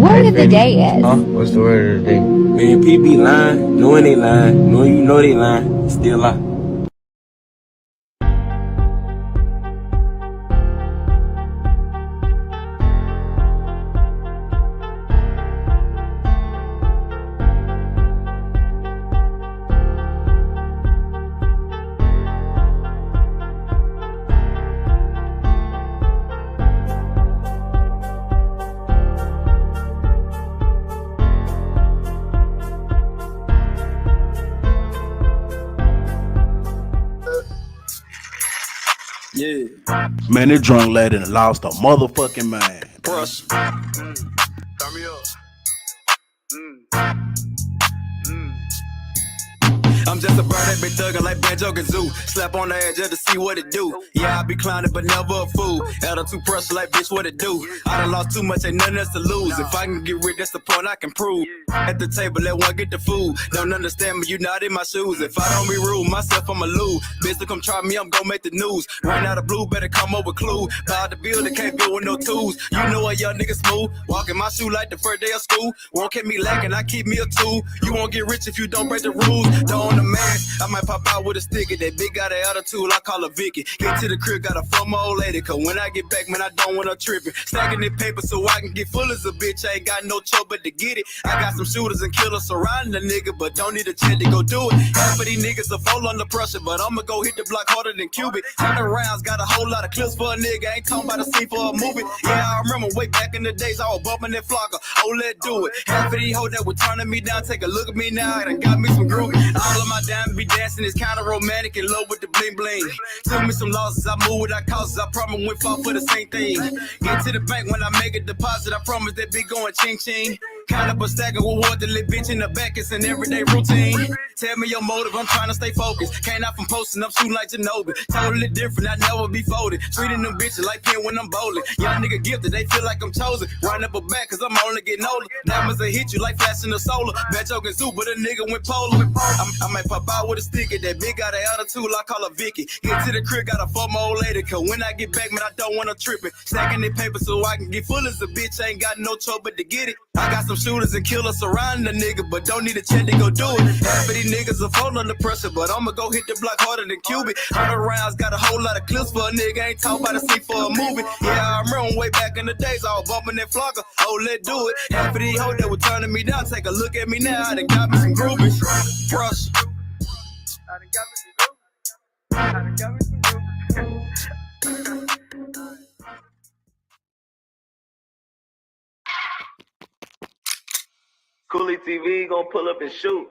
word of the day is. Huh? What's the word of the day? Man, people be lying, knowing they lying, knowing you know they lying, still lie. Yeah. Man, this drunk lady done lost a motherfucking mind. Press. Turn me up. I'm just a bird that be thuggin' like Banjo Kazoo. Slap on the edge just to see what it do. Yeah, I be clowning, but never a fool. Attitude pressure like bitch, what it do? I done lost too much, ain't nothing else to lose. If I can get rid, that's the point I can prove. At the table, let one get the food. Don't understand me, you not in my shoes. If I don't be rude, myself I'ma lose. Bitch, to come try me, I'm gon' make the news. Right out of blue, better come up with clue. Buy the building, can't build with no tools. You know a young nigga smooth. Walking my shoe like the first day of school. Won't keep me lacking, I keep me a tool. You won't get rich if you don't break the rules. Don't the man, I might pop out with a sticker. That big got an attitude, I call her Vicky. Get to the crib, got a phone my old lady. Cause when I get back, man, I don't want her tripping. Stacking the paper so I can get full as a bitch. I ain't got no choice but to get it. I got some shooters and killers surrounding the nigga, but don't need a check to go do it. Half of these niggas will fall under pressure, but I'ma go hit the block harder than Cubic. Turn rounds, got a whole lot of clips for a nigga. Ain't talking about a scene for a movie. Yeah, I remember way back in the days, I was bumping that flocker. Oh, let's do it. Half of these hoes that were turning me down, take a look at me now, and got me some groovy. All of my diamonds be dancing, it's kinda romantic and low with the bling bling. Took me some losses, I move without causes. I promise we fall for the same thing. Get to the bank when I make a deposit, I promise that be going ching ching. Count up a stack of reward, the lit bitch in the back, it's an everyday routine. Tell me your motive, I'm trying to stay focused. Can't out from posting, I'm shooting like Ginobili. Totally different, I never be folded. Treating them bitches like pen when I'm bowling. Young nigga gifted, they feel like I'm chosen. Run up a back, cause I'm only getting older. Diamonds will hit you like flashing the solar. Bad joking zoo, but a nigga went polar. I might pop out with a sticker, that big got an attitude, I call her Vicky. Get to the crib, got a phone my old lady. Cause when I get back, man, I don't want her tripping. Stacking the paper so I can get full as a bitch. I ain't got no choice but to get it. I got some shooters and killers surrounding the nigga, but don't need a check to go do it. Half of these niggas are fall under pressure, but I'ma go hit the block harder than Cubic. 100 rounds, got a whole lot of clips for a nigga. Ain't talking about a scene for a movie. Yeah, I remember way back in the days, I was bumping that flocker. Oh, let's do it. Half of these hoes that were turning me down, take a look at me now. I done got me some groupies. Brush. I done got me some groupies. I done got me some groupies. Coolie TV gonna pull up and shoot.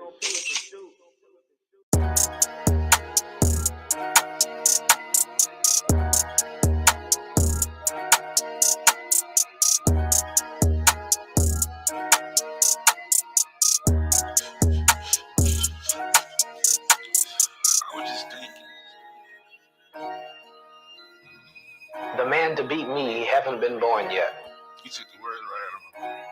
The man to beat me haven't been born yet. You took the words right out of my mouth.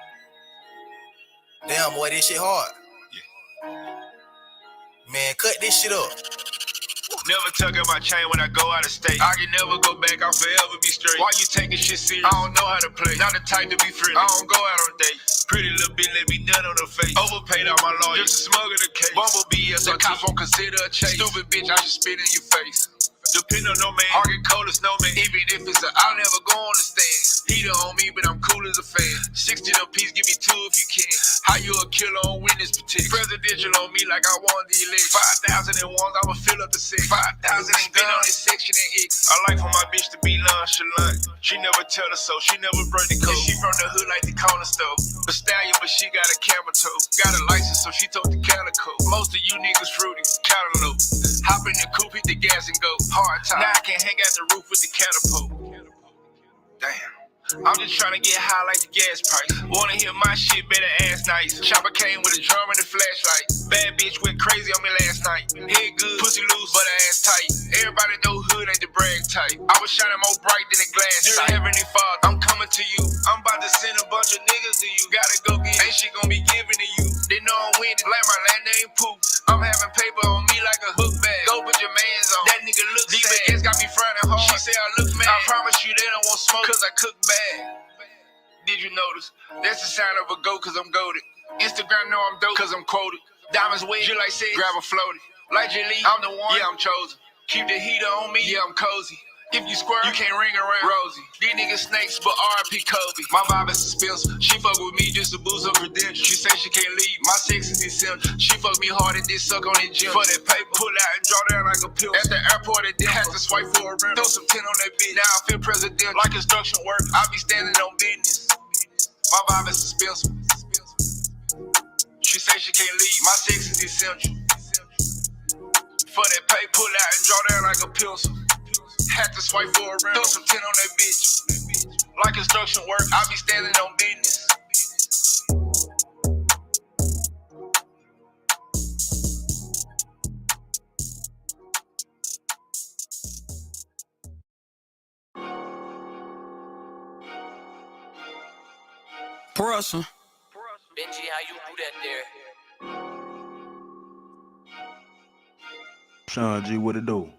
Damn, boy, this shit hard. Yeah. Man, cut this shit up. Never tuck in my chain when I go out of state. I can never go back, I'll forever be straight. Why you taking shit serious? I don't know how to play. Not the type to be friendly. I don't go out on dates. Pretty little bitch let me nut on her face. Overpaid all my lawyers, just to smuggle the case. Bumblebee as a cop won't consider a chase. Stupid bitch, I should spit in your face. Depend on no man, hard get cold as snowman. Even if it's I'll never go on the stand. Heater on me, but I'm cool as a fan. 60 a piece, give me 2 if you can. How you a killer on witness protection? Presidential on me like I won the election. 5,000 and ones, I'ma fill up the 6. 5,000 ain't been on this section and X. I like for my bitch to be nonchalant. She never tell us so, she never break the code. Yeah, she from the hood like the corner store. A stallion, but she got a camera toe. Got a license, so she told the counter code. Most of you niggas fruity, cantaloupe. Hop in the coupe, hit the gas and go. Hard time. Now I can hang out the roof with the catapult. Damn. I'm just trying to get high like the gas price. Wanna hear my shit, better ass nice. Chopper came with a drum and a flashlight. Bad bitch went crazy on me last night. Head good, pussy loose, but her ass tight. Everybody know hood ain't the brag type. I was shining more bright than a glass sight. Dear Heavenly Father, I'm coming to you. I'm about to send a bunch of niggas to you. Gotta go get, ain't shit gonna be given to you. They know I'm winning, like my last name Pooh. I'm having paper on me like a book bag. Go put your mans on. That nigga look sad. These bitches got me frowning hard. She say I look mad. I promise you they don't want smoke, cause I cook bad. This did you notice? That's the sign of a goat, cause I'm goated. Instagram know I'm dope, cause I'm quoted. Diamonds wet, you like say, grab a floaty. Like Jelly, I'm the one, yeah, I'm chosen. Keep the heater on me, yeah, I'm cozy. If you squirm, you can't ring around Rosie. These niggas snakes, but R.I.P. Kobe. My vibe is suspense. She fuck with me just to boost her credentials. She say she can't leave. My sex is essential. She fuck me hard and then suck on it gym. For that paper, pull out and draw down like a pill. At the airport, it then had to swipe for a rental. Throw some 10 on that bitch. Now I feel president like construction work. I be standing on business. My vibe is suspense. She say she can't leave. My sex is essential. For that paper, pull out and draw down like a pencil. Had to swipe for a rental. Throw some 10 on that bitch. Like construction work, I be standing on business. Pressure. Benji, how you do that there? Sean G, what it do?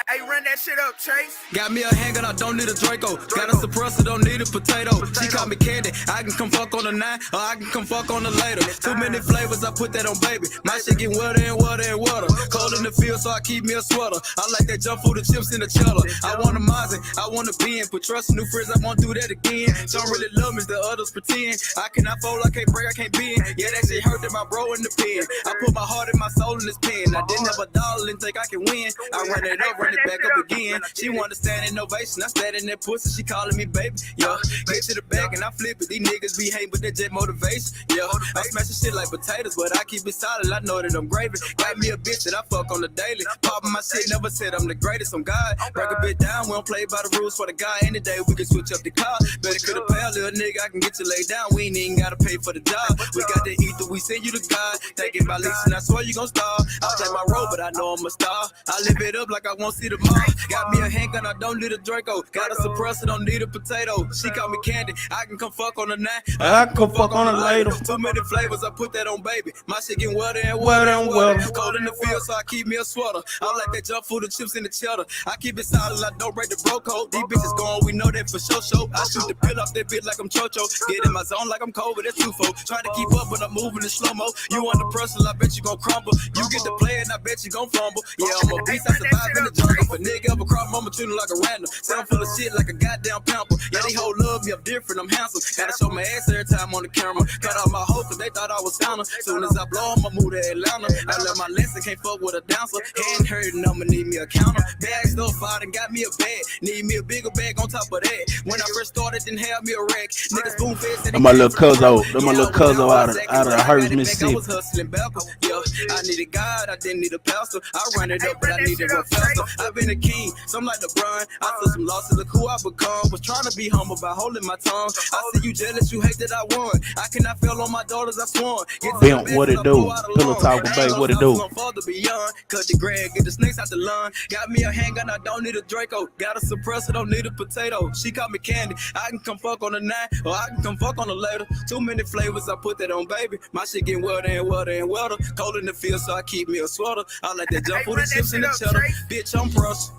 Hey, run that shit up, Chase. Got me a handgun, I don't need a Draco. Got a suppressor, don't need a potato. She call me candy, I can come fuck on the 9, or I can come fuck on the later. Too many flavors, I put that on baby. My shit get wetter and wetter and wetter. Cold in the field, so I keep me a sweater. I like that junk food, the chips in the cheddar. I want a Mozzie, I want a pen. Put trust in new friends, I won't do that again. Some really love me, the others pretend. I cannot fold, I can't break, I can't bend. Yeah, that shit hurt that my bro in the pen. I put my heart and my soul in this pen. I didn't have a dollar and think I can win. I run it up, run it back up again. She want to stand in ovation. I stand in that pussy. She calling me baby. Yeah, get to the back and I flip it. These niggas be hating, but they just motivation. Yeah, I smash the shit like potatoes, but I keep it solid. I know that I'm gravy. Got me a bitch that I fuck on the daily. Popping my shit, never said I'm the greatest. I'm God. Break a bit down. We don't play by the rules for the guy. Any day we can switch up the car. Better could have paid, little nigga. I can get you laid down. We ain't even gotta pay for the job. We got the ether. We send you to God. Thinking about leasing. I swear you gon' starve. I play my role, but I know I'm a star. I live it up like I won't see the mark. Got me a handgun, I don't need a Draco. Got a suppressor, don't need a potato. She call me candy, I can come fuck on the 9. I can come fuck on the later. Too many flavors, I put that on baby. My shit get wetter and wetter and wetter. Cold in the field, so I keep me a sweater. I like that junk food, the chips in the cheddar. I keep it solid, I don't break the bro code. These bitches gone, we know that for sure. I shoot the pill off that bitch like I'm Chocho. Get in my zone like I'm cold, but that's too folk. Trying to keep up, but I'm moving in slow-mo. You under pressure, I bet you gon' crumble. You get the play and I bet you gon' fumble. Yeah, I'm a beast, I survive in the jungle. If a nigga ever crop, I'ma treat him like a random. Sound full of shit like a goddamn pamper. Yeah, they whole love me, I'm different, I'm handsome. Gotta show my ass every time on the camera. Cut off my hoe cause they thought I was down. Soon as I blow, I'ma move to Atlanta. I learned my lesson, can't fuck with a dancer. Hand hurting, I'ma need me a counter. Bag still fired and got me a bag. Need me a bigger bag on top of that. When I first started, didn't have me a rack. Niggas spoon fed, said My little cuzzo, my little cuzzo out of Hurst, Mississippi. I was hustling backwards, yeah. I needed God, I didn't need a pastor. I run it up, but I needed a faster. I've been a king, some like LeBron. I took some losses, look who I become. Was trying to be humble by holding my tongue. I see you jealous, you hate that I won. I cannot fail on my daughters, I sworn. Bent, what it do? Pillow talking, babe, what it do? Cut the grass, get the snakes out the lawn. Got me a handgun, I don't need a Draco. Got a suppressor, don't need a potato. She call me candy, I can come fuck on the 9, or I can come fuck on the later. Too many flavors, I put that on baby. My shit getting wetter and wetter and wetter. Cold in the field, so I keep me a sweater. I like that jump for the chips in the cheddar. Bitch, I'm pressure.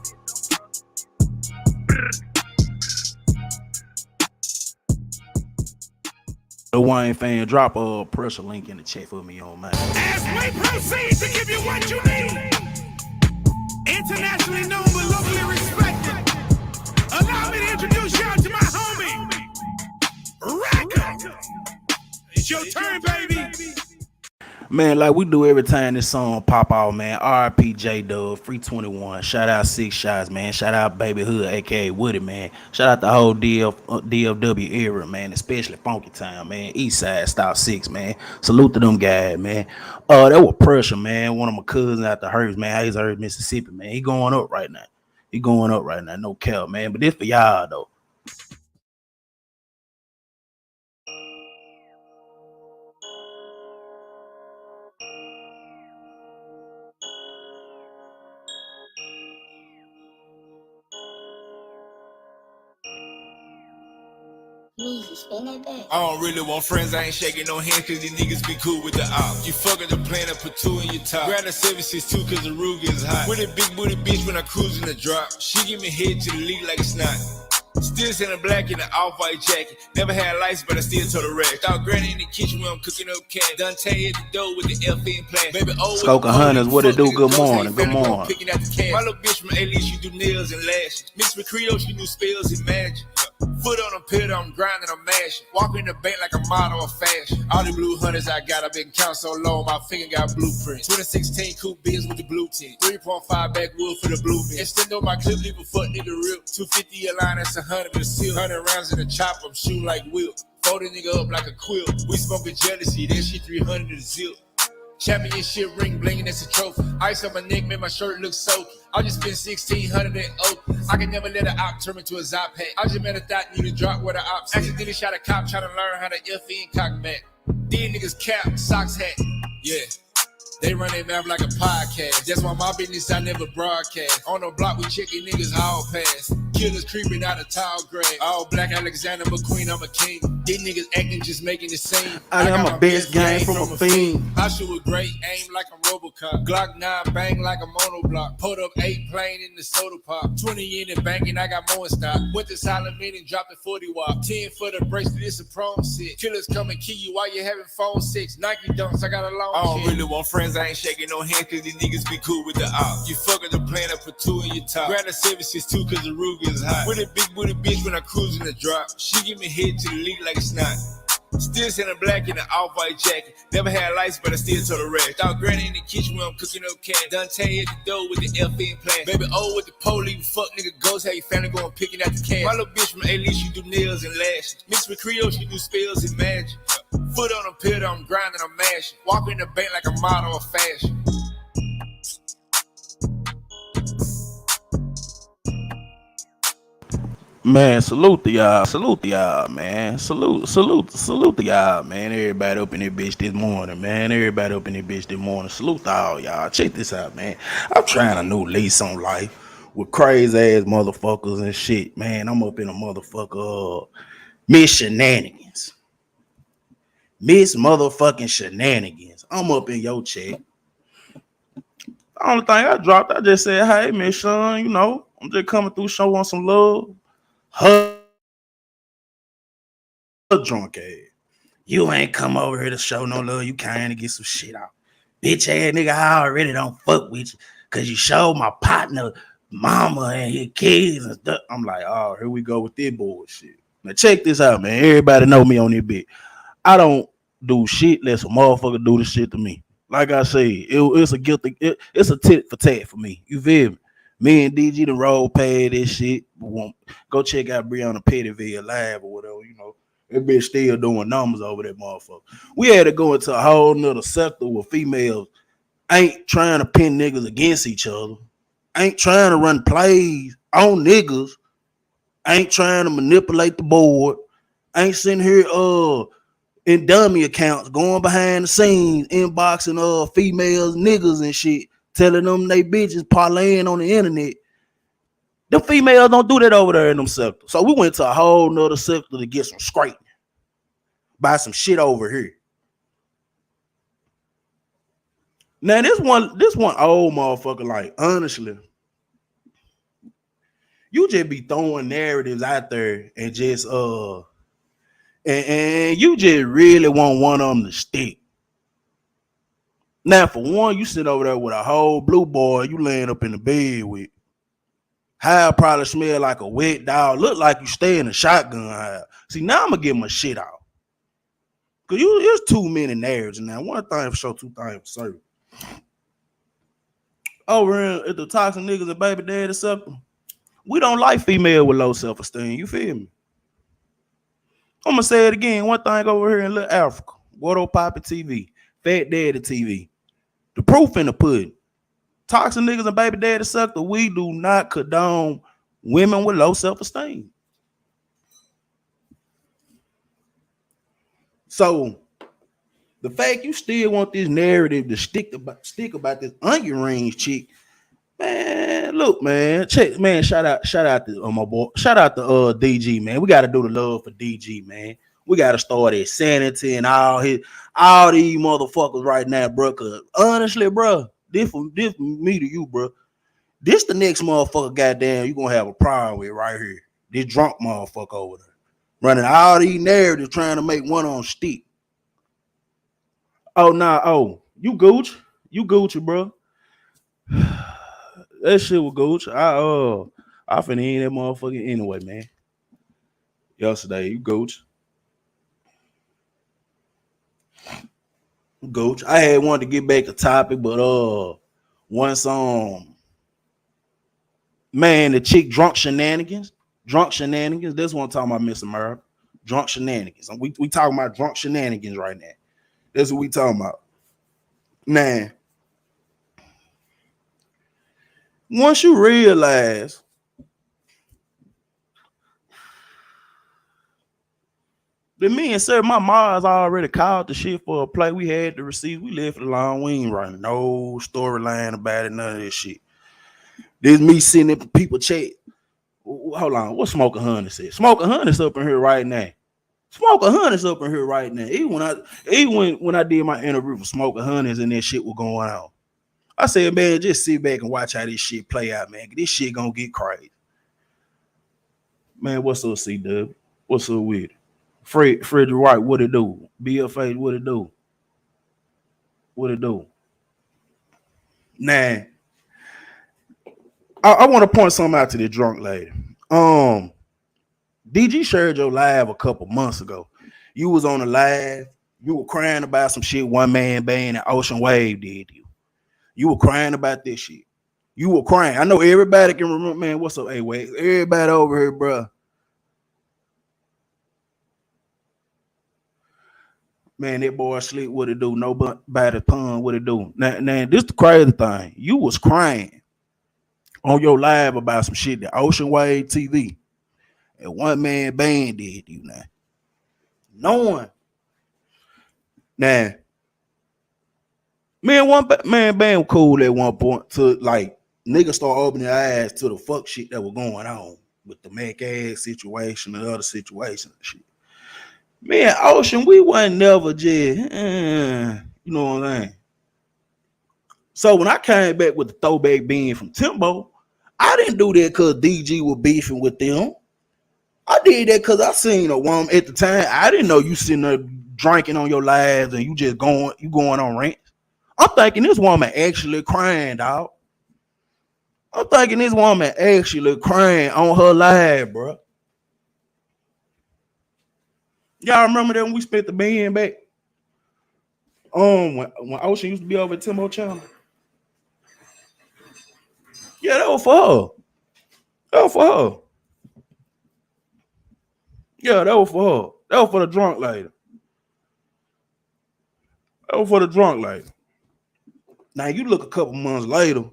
The Wayne fan, drop a pressure link in the chat for me on mine. As we proceed to give you what you need, internationally known but locally respected, allow me to introduce y'all to my homie, Racker. It's your turn, baby. Man, like we do every time this song pop out, man. R.I.P. J-Dub, Free 21. Shout out 6 Shots, man. Shout out Baby Hood, a.k.a. Woody, man. Shout out the whole DFW era, man. Especially Funky Town, man. Eastside, Stop 6, man. Salute to them guys, man. That was Pressure, man. One of my cousins out the Hurst, man. He's Hurst, Mississippi, man. He going up right now. No cap, man. But this for y'all, though. I don't really want friends, I ain't shaking no hands cause these niggas be cool with the op. You fucking the plan and put 2 in your top. Grab a 762 cause the Ruger is hot. With a big booty bitch when I cruise in the drop. She give me head to the league like it's not. Still selling black in an off-white jacket. Never had lights, but I still told the rack. Thought granny in the kitchen when I'm cooking up cat. Dante at the door with the FN plan. Baby, Skoka Hunters, what it do? Good morning, good morning. Picking out the cat. My little bitch from A-List, she do nails and lashes. Mixed with Creole, she do spells and magic. Foot on a pedal, I'm grinding, I'm mashing. Walking in the bank like a model of fashion. All the blue hunters I got, I've been counting so long, my finger got blueprints. 2016 coupe Benz with the blue tint. 3.5 backwood for the blue mint. Extend on my clip, leave a fuck nigga rip. 250 a line, that's 100 with a seal. 100 rounds in the chop, I'm shooting like whip. Fold the nigga up like a quilt. We smoking jealousy, that shit 300 to zip. Championship ring blingin', that's a trophy. Ice on my neck, made my shirt look soaky. I just spent 1,600 at Oak. I can never let an op turn into a Zop pack. I just met a thought need to drop where the ops accidentally shot a cop trying to learn how to FN cock back. These niggas cap, socks hat. Yeah. They run their mouth like a podcast. That's why my business I never broadcast. On the block we checking niggas all pass. Killers creeping out of tall grass. All black Alexander McQueen, I'm a king. These niggas acting just making the scene. I got my best game from a fiend. I shoot with great aim like a Robocop. Glock 9 bang like a monoblock. Pulled up 8 plane in the soda pop. 20 in the bank and I got more in stock. Went to Silent Meeting, dropped a 40 wop. 10 for the bracelet, it's a prone set. Killers come and kill you while you're having phone sex. Nike dunks, I got a long I don't shit. really want friends, I ain't shaking no hands cause these niggas be cool with the op. You fucking the plan up for 2 in your top. Grab the 762 cause the Ruger is hot. With a big booty bitch when I cruise in the drop. She give me head to the league like it's not. Still selling black in an off-white jacket. Never had lights, but I still told the rack. Thought granny in the kitchen when I'm cooking up cat. Dante at the door with the FN plan. Baby, with the police, fuck nigga ghost. How you family going picking out the cash. My little bitch from A-List, she do nails and lashes. Mixed with Creole, she do spells and magic. Foot on a pedal, I'm grinding, I'm mashing. Walking in the bank like a model of fashion. Man, salute to y'all, man. Salute to y'all, man. Everybody up in this bitch this morning, man. Salute to all y'all. Check this out, man. I'm trying a new lease on life with crazy ass motherfuckers and shit, man. I'm up in a motherfucker Miss Shenanigans. Miss motherfucking Shenanigans. I'm up in your check. The only thing I dropped, I just said, hey, Miss Sean, you know, I'm just coming through showing some love. Her drunk ass. You ain't come over here to show no love. You came to get some shit out. Bitch ass nigga, I already don't fuck with you because you showed my partner, mama, and his kids and stuff. I'm like, oh, here we go with this bullshit. Now check this out, man. Everybody know me on this bit. I don't do shit unless a motherfucker do the shit to me. Like I say, it's a guilty, it's a tit for tat for me. You feel me? Me and DG the road pay this shit. Go check out Breonna Pettyville live or whatever, you know. That bitch still doing numbers over that motherfucker. We had to go into a whole nother sector where females ain't trying to pin niggas against each other, ain't trying to run plays on niggas, ain't trying to manipulate the board, ain't sitting here in dummy accounts going behind the scenes, inboxing females, niggas and shit, telling them they bitches parlaying on the internet. Them females don't do that over there in them sectors. So we went to a whole nother sector to get some scraping. Buy some shit over here. Now this one old motherfucker, like, honestly, you just be throwing narratives out there and just and you just really want one of them to stick. Now, for one, you sit over there with a whole blue boy you laying up in the bed with. How probably smell like a wet dog. Look like you stay in a shotgun house. See, now I'm gonna get my shit out. Cause there's too many narratives now. One thing for sure, two things for certain. Over at the toxic niggas and baby daddy sucker, we don't like female with low self-esteem. You feel me? I'm gonna say it again. One thing over here in Little Africa, Guado Poppy TV, Fat Daddy TV. The proof in the pudding. Toxic niggas and baby daddy sucker, we do not condone women with low self-esteem. So the fact you still want this narrative to stick about this onion rings chick, man. Look, man, check, man. Shout out to my boy. Shout out to DG, man. We got to do the love for DG, man. We got to start at sanity and all these motherfuckers right now, bro. Cause honestly, bro, this from me to you, bro. This the next motherfucker, goddamn, you gonna have a problem with right here. This drunk motherfucker over there. Running all these narratives trying to make one on stick. Oh, nah, oh, you Gooch. You Gucci, bro. That shit was Gooch. I finna eat that motherfucker anyway, man. Yesterday, you Gooch. Gooch. I had wanted to get back to topic, but one song. Man, the chick drunk shenanigans. Drunk shenanigans. This one talking about Miss America. Drunk shenanigans. We talking about drunk shenanigans right now. That's what we talking about. Man, once you realize that me and sir, my mom's already called the shit for a play we had to receive. We left it alone. We ain't writing no storyline about it, none of this shit. This me sitting in people chat. Hold on, what Smoker Honey said? Smoker Honey's up in here right now. Smoker Honey's up in here right now. Even when I did my interview for Smoker Honey's and that shit was going on, I said, man, just sit back and watch how this shit play out, man. This shit gonna get crazy. Man, what's up, C-Dub? What's up with it? Frederick White, what it do? BFA, what it do? What it do? Nah. I want to point something out to the drunk lady. DG shared your live a couple months ago. You was on the live. You were crying about some shit one man band and Ocean Wave did you. You were crying about this shit. You were crying. I know everybody can remember, man, what's up, A-Wave? Everybody over here, bro. Man, that boy sleep, what it do? Nobody pun, what it do? Now, this the crazy thing. You was crying on your live about some shit that Ocean Wave TV and one man band did you now. Knowing. Now, one man band was cool at one point to like niggas start opening their eyes to the fuck shit that was going on with the Mac ass situation and other situations and shit. Man, Ocean, we wasn't never just, you know what I'm saying? So when I came back with the throwback being from Timbo, I didn't do that because DG was beefing with them. I did that because I seen a woman at the time. I didn't know you sitting there drinking on your lives and you going on rant. I'm thinking this woman actually crying, dog. I'm thinking this woman actually crying on her live, bro. Y'all remember that when we spent the band back? When Ocean used to be over at Timbo Channel. Yeah, that was for her. That was for her. Yeah, that was for her. That was for the drunk lady. That was for the drunk lady. Now you look a couple months later,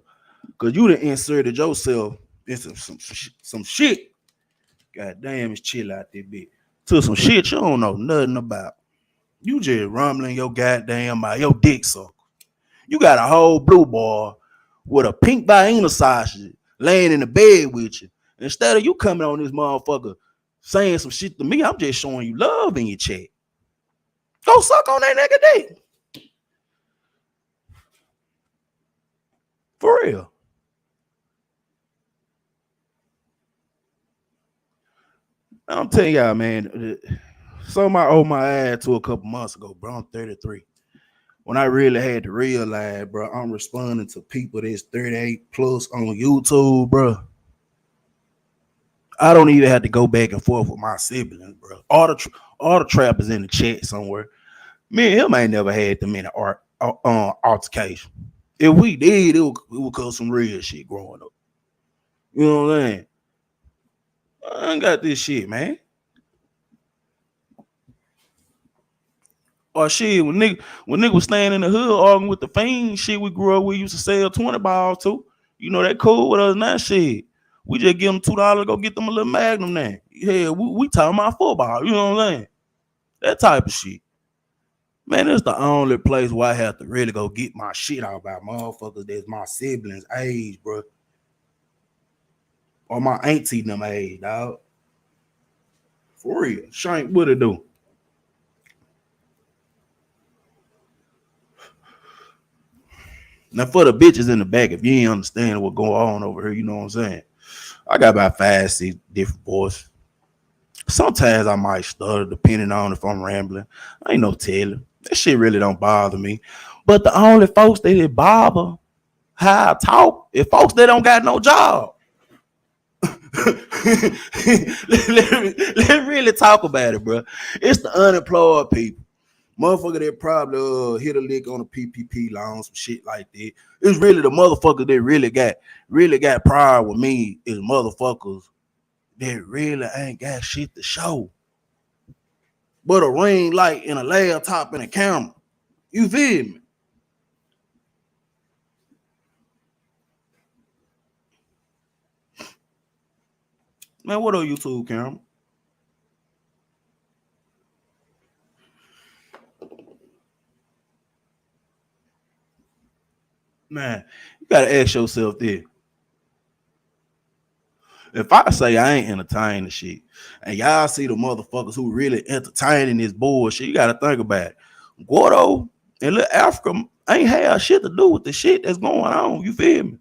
because you done inserted yourself into some shit. God damn, it's chill out there, bitch. To some shit you don't know nothing about. You just rumbling your goddamn mouth, your dick sucker. You got a whole blue boy with a pink Vienna sausage laying in the bed with you. Instead of you coming on this motherfucker saying some shit to me, I'm just showing you love in your chat. Go suck on that nigga dick. For real. I'm telling y'all, man, something I owe my ass to a couple months ago, bro. I'm 33. When I really had to realize, bro, I'm responding to people that's 38 plus on YouTube, bro. I don't even have to go back and forth with my siblings, bro. All the trappers in the chat somewhere. Me and him ain't never had them in an altercation. If we did, it would cause some real shit growing up. You know what I'm saying? I ain't got this shit, man. Or shit, when nigga was staying in the hood arguing with the fiend, shit we grew up, we used to sell 20 balls to. You know, that cool with us now, shit. We just give them $2 to go get them a little Magnum now. Yeah, we talking about football, you know what I'm saying? That type of shit. Man, it's the only place where I have to really go get my shit out about motherfuckers that's my siblings' age, bro. Or my auntie them age, dog. For real. Shank, what it do? Now, for the bitches in the back, if you ain't understand what's going on over here, you know what I'm saying? I got about 5, 6 different voices. Sometimes I might stutter depending on if I'm rambling. I ain't no telling. That shit really don't bother me. But the only folks that it bother how I talk is folks that don't got no job. Let really talk about it, bro. It's the unemployed people. Motherfucker that probably hit a lick on a PPP loan, some shit like that. It's really the motherfucker that really got pride with me is motherfuckers that really ain't got shit to show. But a ring light and a laptop and a camera. You feel me? Man, what are YouTube camera? Man, you gotta ask yourself this. If I say I ain't entertaining shit, and y'all see the motherfuckers who really entertaining this bullshit, you gotta think about it. Gordo and little Africa ain't have shit to do with the shit that's going on. You feel me?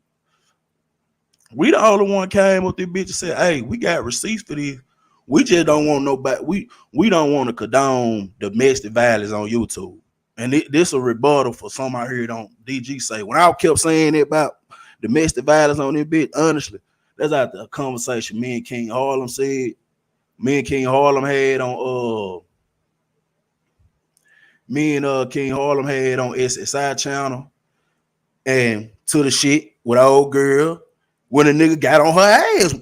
We the only one came up this bitch and said, "Hey, we got receipts for this. We just don't want nobody. We don't want to condone domestic violence on YouTube." And this a rebuttal for some I heard on DG say. When I kept saying it about domestic violence on this bitch, honestly, that's after a conversation me and King Harlem said. Me and King Harlem had on me and King Harlem had on SSI channel and to the shit with an old girl when a nigga got on her ass.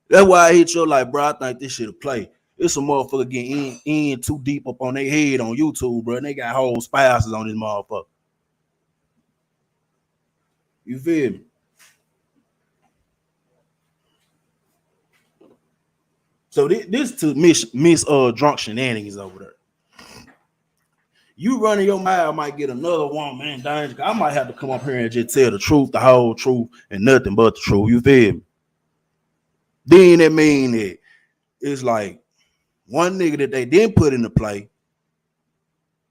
That's why I hit you like, bro, I think this shit'll play. It's a motherfucker getting in too deep up on their head on YouTube, bro. And they got whole spouses on this motherfucker. You feel me? So this to Miss Drunk Shenanigans over there. You running your mouth might get another woman in danger. I might have to come up here and just tell the truth, the whole truth, and nothing but the truth. You feel me? Then that mean that it's like one nigga that they didn't put into play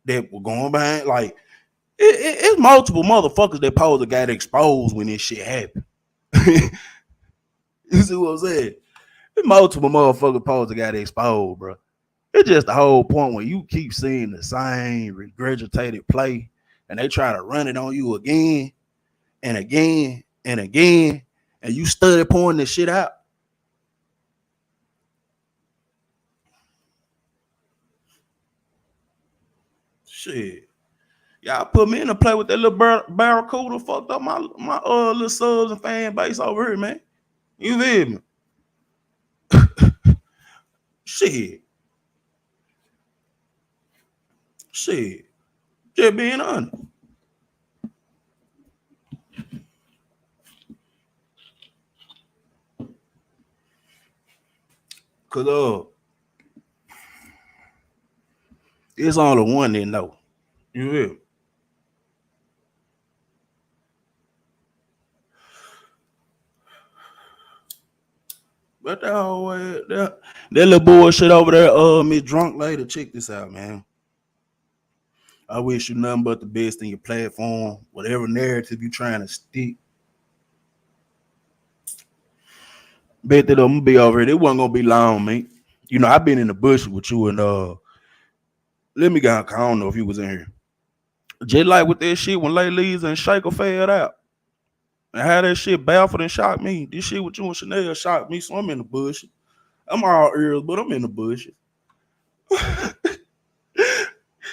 that were going behind, like it's multiple motherfuckers that pose a guy that exposed when this shit happened. You see what I'm saying? It's multiple motherfuckers pose a guy that exposed, bro. It's just the whole point when you keep seeing the same regurgitated play and they try to run it on you again and again and again, and you study pouring this shit out. Shit. Y'all put me in a play with that little barracuda, fucked up my little subs and fan base over here, man. You feel me? Shit. Shit. Just being honest. Cause it's only one that know. You feel me? But that whole that little bullshit over there, Miss Drunk Lady, check this out, man. I wish you nothing but the best in your platform, whatever narrative you trying to stick. Bet that I'm gonna be over here. It wasn't gonna be long, mate. You know, I've been in the bush with you and let me go. I don't know if you was in here. Just like with that shit when Lay Lees and Shaker failed out. And how that shit baffled and shocked me. This shit with you and Chanel shocked me, so I'm in the bush. I'm all ears, but I'm in the bush.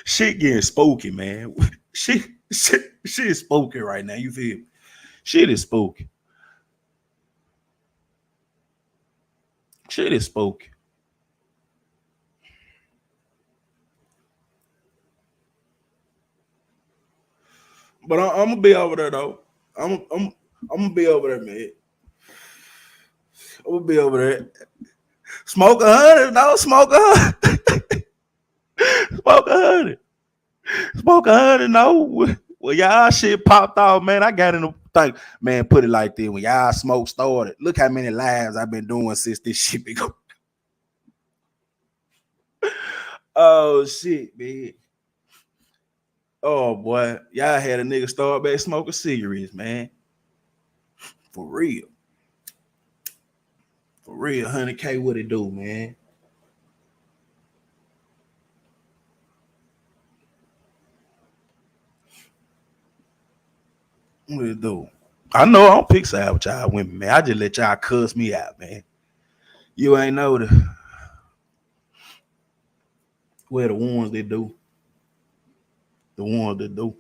Shit getting spooky, man. Shit is spooky right now. You feel me? Shit is spooky. Shit is spooky. But I'm gonna be over there though. I'm gonna be over there, man. I'm gonna be over there. Smoke 100, no, smoke 100. Smoke 100. Smoke 100, no. Well, y'all shit popped off, man. I got in the thing. Man, put it like this. When y'all smoke started, look how many lives I've been doing since this shit been going. Oh, shit, man. Oh, boy. Y'all had a nigga start back smoking cigarettes, man. For real. For real, 100K, what it do, man? What it do? I know I don't pick side with y'all women, man. I just let y'all cuss me out, man. You ain't know the ones that do. The ones that do.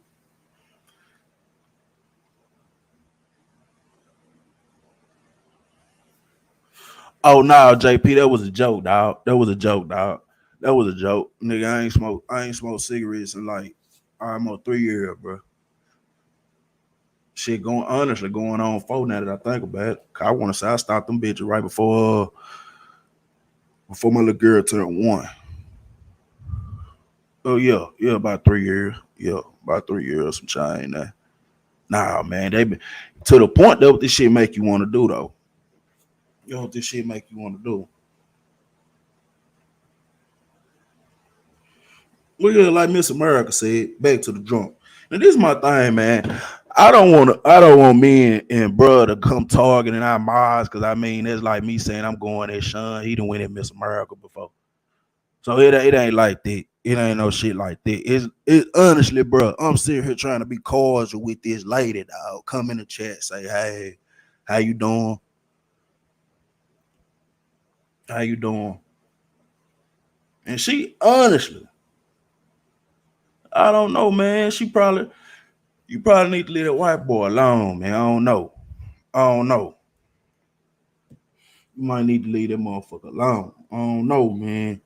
Oh no, JP, that was a joke, dog. That was a joke, dog. That was a joke. Nigga, I ain't smoked cigarettes in like almost 3 years, bro. Shit going on 4 now that I think about it. I wanna say I stopped them bitches right before my little girl turned 1. Oh yeah, about 3 years. Yeah, about 3 years, some change there. Nah, man, they been to the point that what this shit make you want to do though. You know what this shit make you want to do? Look at like Miss America said, back to the drunk. And this is my thing, man. I don't want me and bruh to come targeting our mods because I mean that's like me saying I'm going at Sean. He done win at Miss America before. So it ain't like that. It ain't no shit like that. It's honestly, bro. I'm sitting here trying to be cordial with this lady, dog. Come in the chat, say, hey, how you doing? How you doing? And she honestly, I don't know, man. You probably need to leave that white boy alone, man. I don't know. You might need to leave that motherfucker alone. I don't know, man.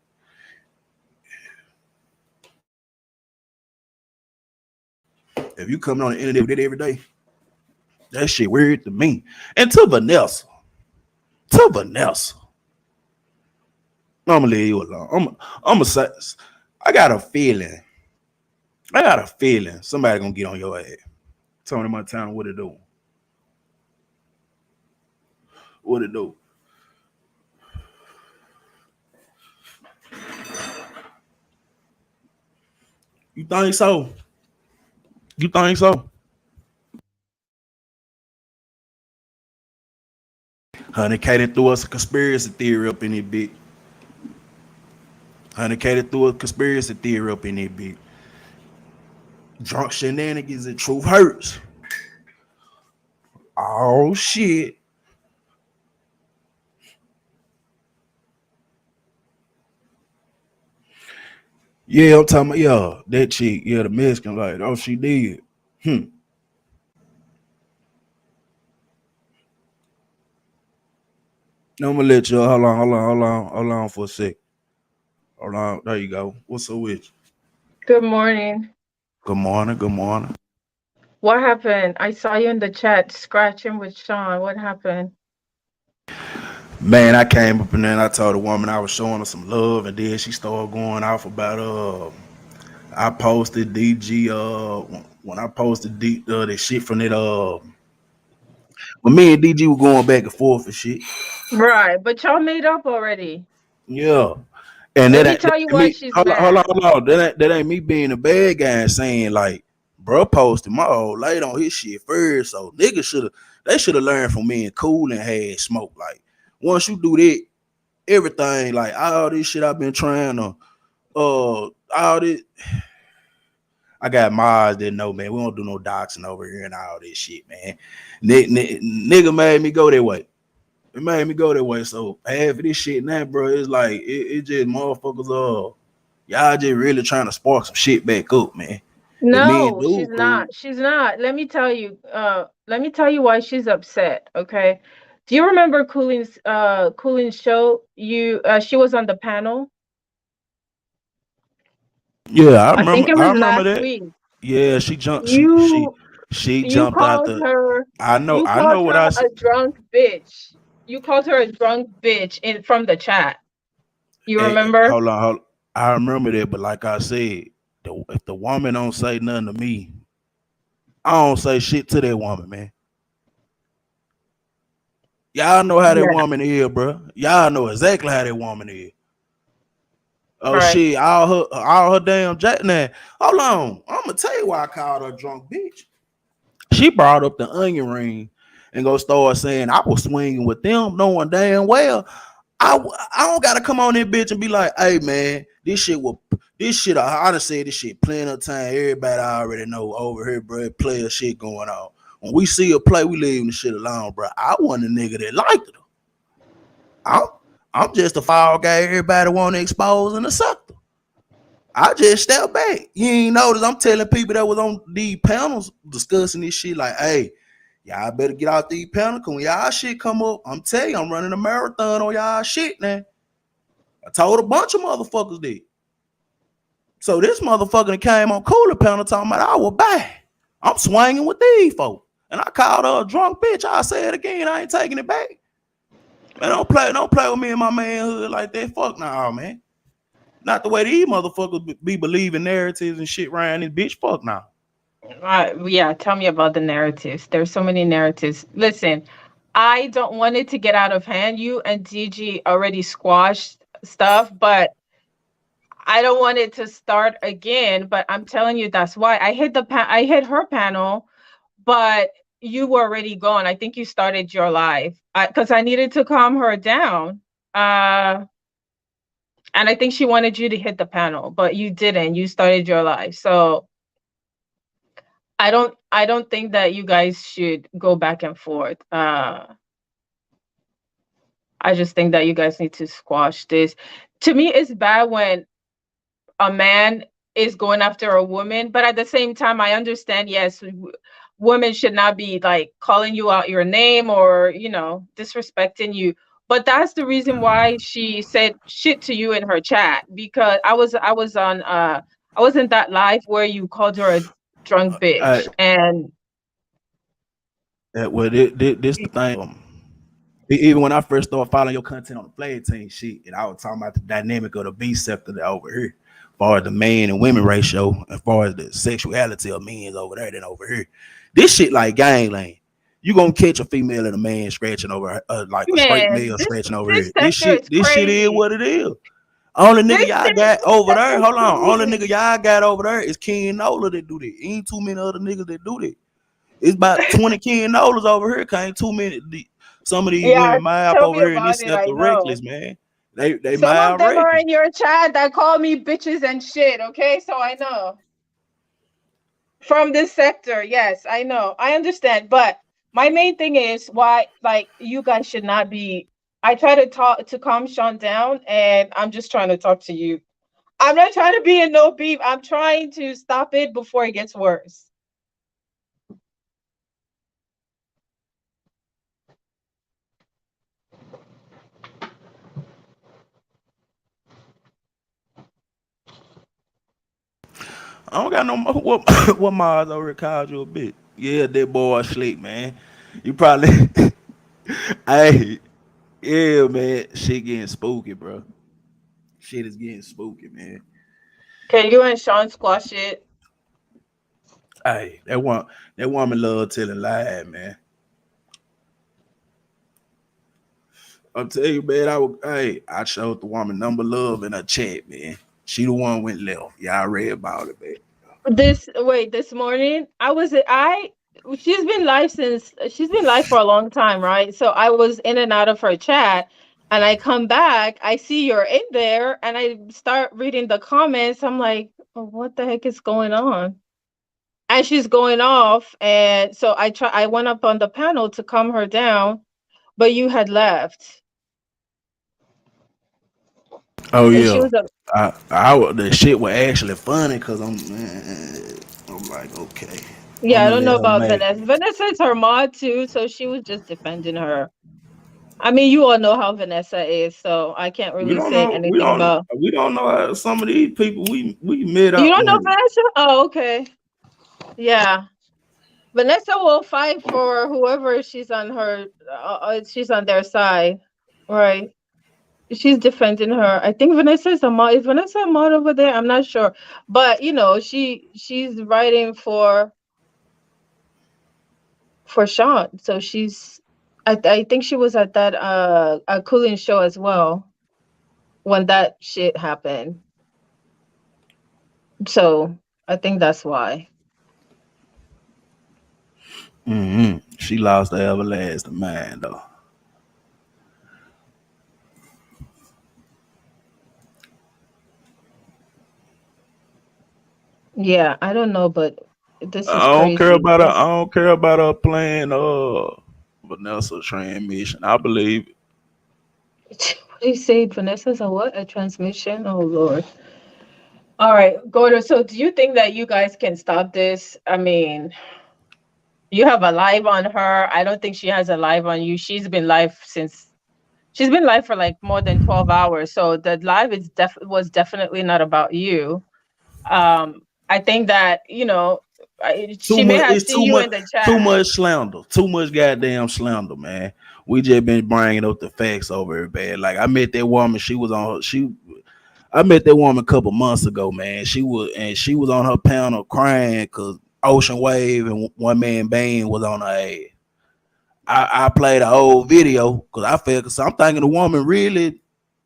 If you coming on the internet with it every day, that shit weird to me. And to Vanessa. I'm gonna leave you alone. I'm gonna say, I got a feeling. Somebody gonna get on your ass. Tony Montana, what it do? What it do? You think so? You think so? 100K threw us a conspiracy theory up in it, big. 100K threw a conspiracy theory up in it, big. Drunk shenanigans and truth hurts. Oh shit. Yeah, I'm talking about that chick, the Mexican, like, oh, she did. I'm gonna let you hold on for a sec. Hold on, there you go. What's up with you? Good morning. Good morning. What happened? I saw you in the chat scratching with Sean. What happened? Man, I came up and then I told the woman I was showing her some love, and then she started going off about I posted DG when I posted the shit from it when me and DG were going back and forth and shit. Right, but y'all made up already. Yeah. And Let that me ain't tell you that why me. she's Hold mad. on. That ain't me being a bad guy and saying like, bro posted my old lady on his shit first. So niggas should have learned from me and Cool and had smoke. Like once you do that, everything like all this shit I've been trying to all this. I got Mars that know, man. We don't do no doxing over here and all this shit, man. Nigga made me go that way. It made me go that way. So half of this shit now, bro, it's like it just motherfuckers y'all just really trying to spark some shit back up, man. And me and No, she's dude cool. not. She's not. Let me tell you why she's upset, okay? Do you remember Cooling's show? She was on the panel. Yeah, I think it I was remember last that. week. Yeah, she jumped You she you jumped out called the her you I know called what her I a drunk bitch. You called her a drunk bitch in from the chat. You remember? hold on. I remember that, but like I said, if the woman don't say nothing to me, I don't say shit to that woman, man. Y'all know how that Yeah. woman is, bro. Y'all know exactly how that woman is. Oh Right. shit, all her damn jack. Now, hold on. I'm gonna tell you why I called her a drunk bitch. She brought up the onion ring, and go start saying I was swinging with them, knowing damn well I don't gotta come on this bitch and be like, hey man, this shit. I done said this shit plenty of time. Everybody already know over here, bro. Player shit going on. When we see a play, we leaving the shit alone, bro. I wasn't a nigga that liked it. I'm, I'm just a foul guy. Everybody want to expose and accept. I just step back. You ain't notice I'm telling people that was on these panels discussing this shit like, hey, y'all better get out these panels because when y'all shit come up, I'm telling you, I'm running a marathon on y'all shit, man. I told a bunch of motherfuckers that. So this motherfucker that came on Cooler panel talking about I was bad. I'm swinging with these folks. And I called her a drunk bitch. I say it again. I ain't taking it back. Man, don't play with me and my manhood like that. Fuck nah, man. Not the way these motherfuckers be believing narratives and shit around this bitch. Fuck nah. Yeah, tell me about the narratives. There's so many narratives. Listen, I don't want it to get out of hand. You and DG already squashed stuff, but I don't want it to start again. But I'm telling you, that's why I hit her panel, but you were already gone. I think you started your live because I needed to calm her down. And I think she wanted you to hit the panel, but you didn't. You started your live. So I don't think that you guys should go back and forth. I just think that you guys need to squash this. To me, it's bad when a man is going after a woman, but at the same time, I understand, yes, women should not be like calling you out your name or, disrespecting you. But that's the reason why she said shit to you in her chat, because I was in that live where you called her a drunk bitch. And Well, this the thing. Even when I first started following your content on the Flag Team shit, and I was talking about the dynamic of the B sector over here, as far as the man and women ratio, as far as the sexuality of men over there than over here. This shit like gangland. You gonna catch a female and a man scratching over like a straight man, male scratching over this here. This sector shit, is this shit is crazy. what it is. Only nigga This y'all got this over sector there. is Hold on. Only crazy. nigga y'all got over there is Ken Nola that do that. Ain't too many other niggas that do that. It's about 20 Ken Nolas over here. Can't too many. Some of these Yeah, women mile tell me over here and about this it. stuff I the know. reckless, man. They Some of mile them are reckless. in your chat that call me bitches and shit, okay? So I know. From this sector, yes, I know. I understand. But my main thing is why, like, you guys should not be. I try to talk to calm Sean down, and I'm just trying to talk to you. I'm not trying to be in no beef. I'm trying to stop it before it gets worse. I don't got no more. What Mars over here called you a bitch? Yeah, that boy slick, man. You probably. Hey, yeah, man. Shit getting spooky, bro. Shit is getting spooky, man. Can you and Sean squash it? Hey, that woman love telling lies, man. I'm telling you, man. I showed the woman number love in her chat, man. She the one went left. Y'all read about it, man. This morning she's been live for a long time, right? So I was in and out of her chat, and I come back, I see you're in there, and I start reading the comments. I'm like, oh, what the heck is going on? And she's going off, and so I went up on the panel to calm her down, but you had left. Oh And she yeah, was a the shit was actually funny because I'm like, okay, I'm Yeah, I gonna don't let know her about make Vanessa. it. Vanessa is her mod too, so she was just defending her. I mean, you all know how Vanessa is, so I can't We really don't say know. anything about. We don't know how some of these people we met You up don't know with. Vanessa? Oh, okay. Yeah. Vanessa will fight for whoever she's on their side. Right. She's defending her. I think Vanessa is a mod. Is Vanessa a mod over there? I'm not sure. But she's writing for Sean. So I think she was at that a cooling show as well when that shit happened. So I think that's why. She lost the everlasting mind though. Yeah, I don't know, but this is I don't care crazy. about her. I This don't care about her playing Vanessa transmission. I believe it. what do you say, Vanessa's a what? A transmission? Oh Lord. All right, Gordo. So do you think that you guys can stop this? I mean, you have a live on her. I don't think she has a live on you. She's been live for like more than 12 hours. So the live was definitely not about you. I think that, Too she may much. have It's seen you in the too chat. much slander. Too much goddamn slander, man. We just been bringing up the facts over here, man. Like I met that woman. She was on. She. I met that woman a couple months ago, man. She was on her panel crying because Ocean Wave and One Man Band was on her ass. I played an old video because I felt because I'm thinking the woman really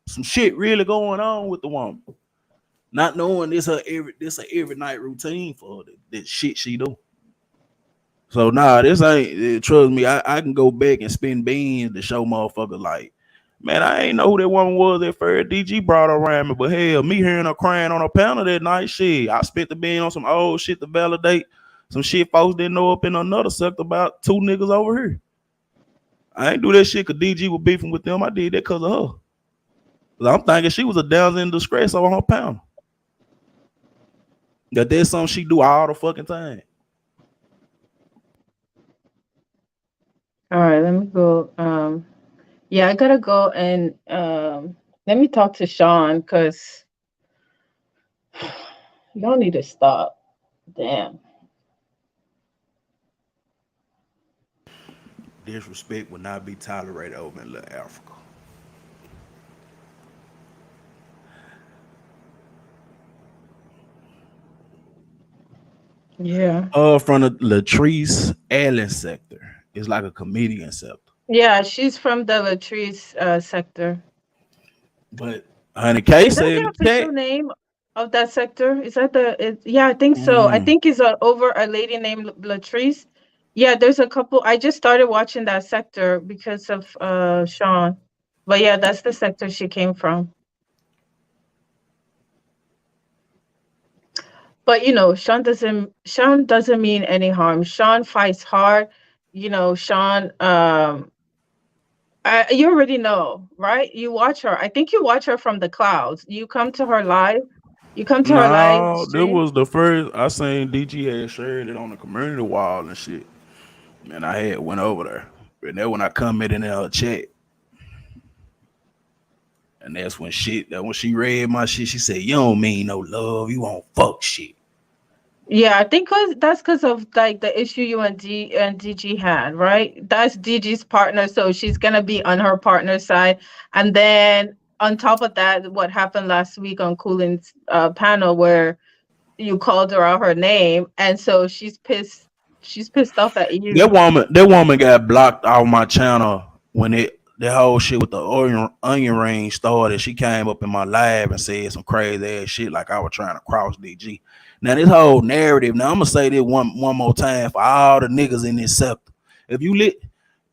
some shit really going on with the woman. Not knowing this a every night routine for her, that shit she do. So nah, this ain't trust me. I can go back and spin beans to show motherfuckers like, man, I ain't know who that woman was at first. DG brought her around me, but hell, me hearing her crying on her panel that night, shit, I spent the bean on some old shit to validate some shit folks didn't know up in another sector about two niggas over here. I ain't do that shit because DG was beefing with them. I did that because of her. Cause I'm thinking she was a down in disgrace on her panel. That's something she do all the fucking time. All right, let me go. Yeah, I gotta go and let me talk to Sean because y'all need to stop. Damn. Disrespect will not be tolerated over in Little Africa. Yeah. From the Latrice Allen sector. It's like a comedian sector. Yeah, she's from the Latrice sector. But Honey K Is that said in the the official chat, name of that sector? Is that yeah, I think so. I think it's over a lady named Latrice. Yeah, there's a couple. I just started watching that sector because of Sean. But yeah, that's the sector she came from. But Sean doesn't mean any harm. Sean fights hard. Sean you already know, right? You watch her. I think you watch her from the clouds. You come to her live. You come to her live no, this stream. was the first I seen DG had shared it on the community wall and shit. And I had went over there. And then when I commented in her chat, and that when she read my shit, she said, "You don't mean no love, you want fuck shit." Yeah, I think that's because of like the issue you and DG had, right? That's DG's partner, so she's gonna be on her partner's side. And then on top of that, what happened last week on Coolin's panel where you called her out her name, and so she's pissed. She's pissed off at you. That woman got blocked off my channel when the whole shit with the onion ring started. She came up in my live and said some crazy ass shit like I was trying to cross DG. Now this whole narrative. Now I'm gonna say this one more time for all the niggas in this sector. If you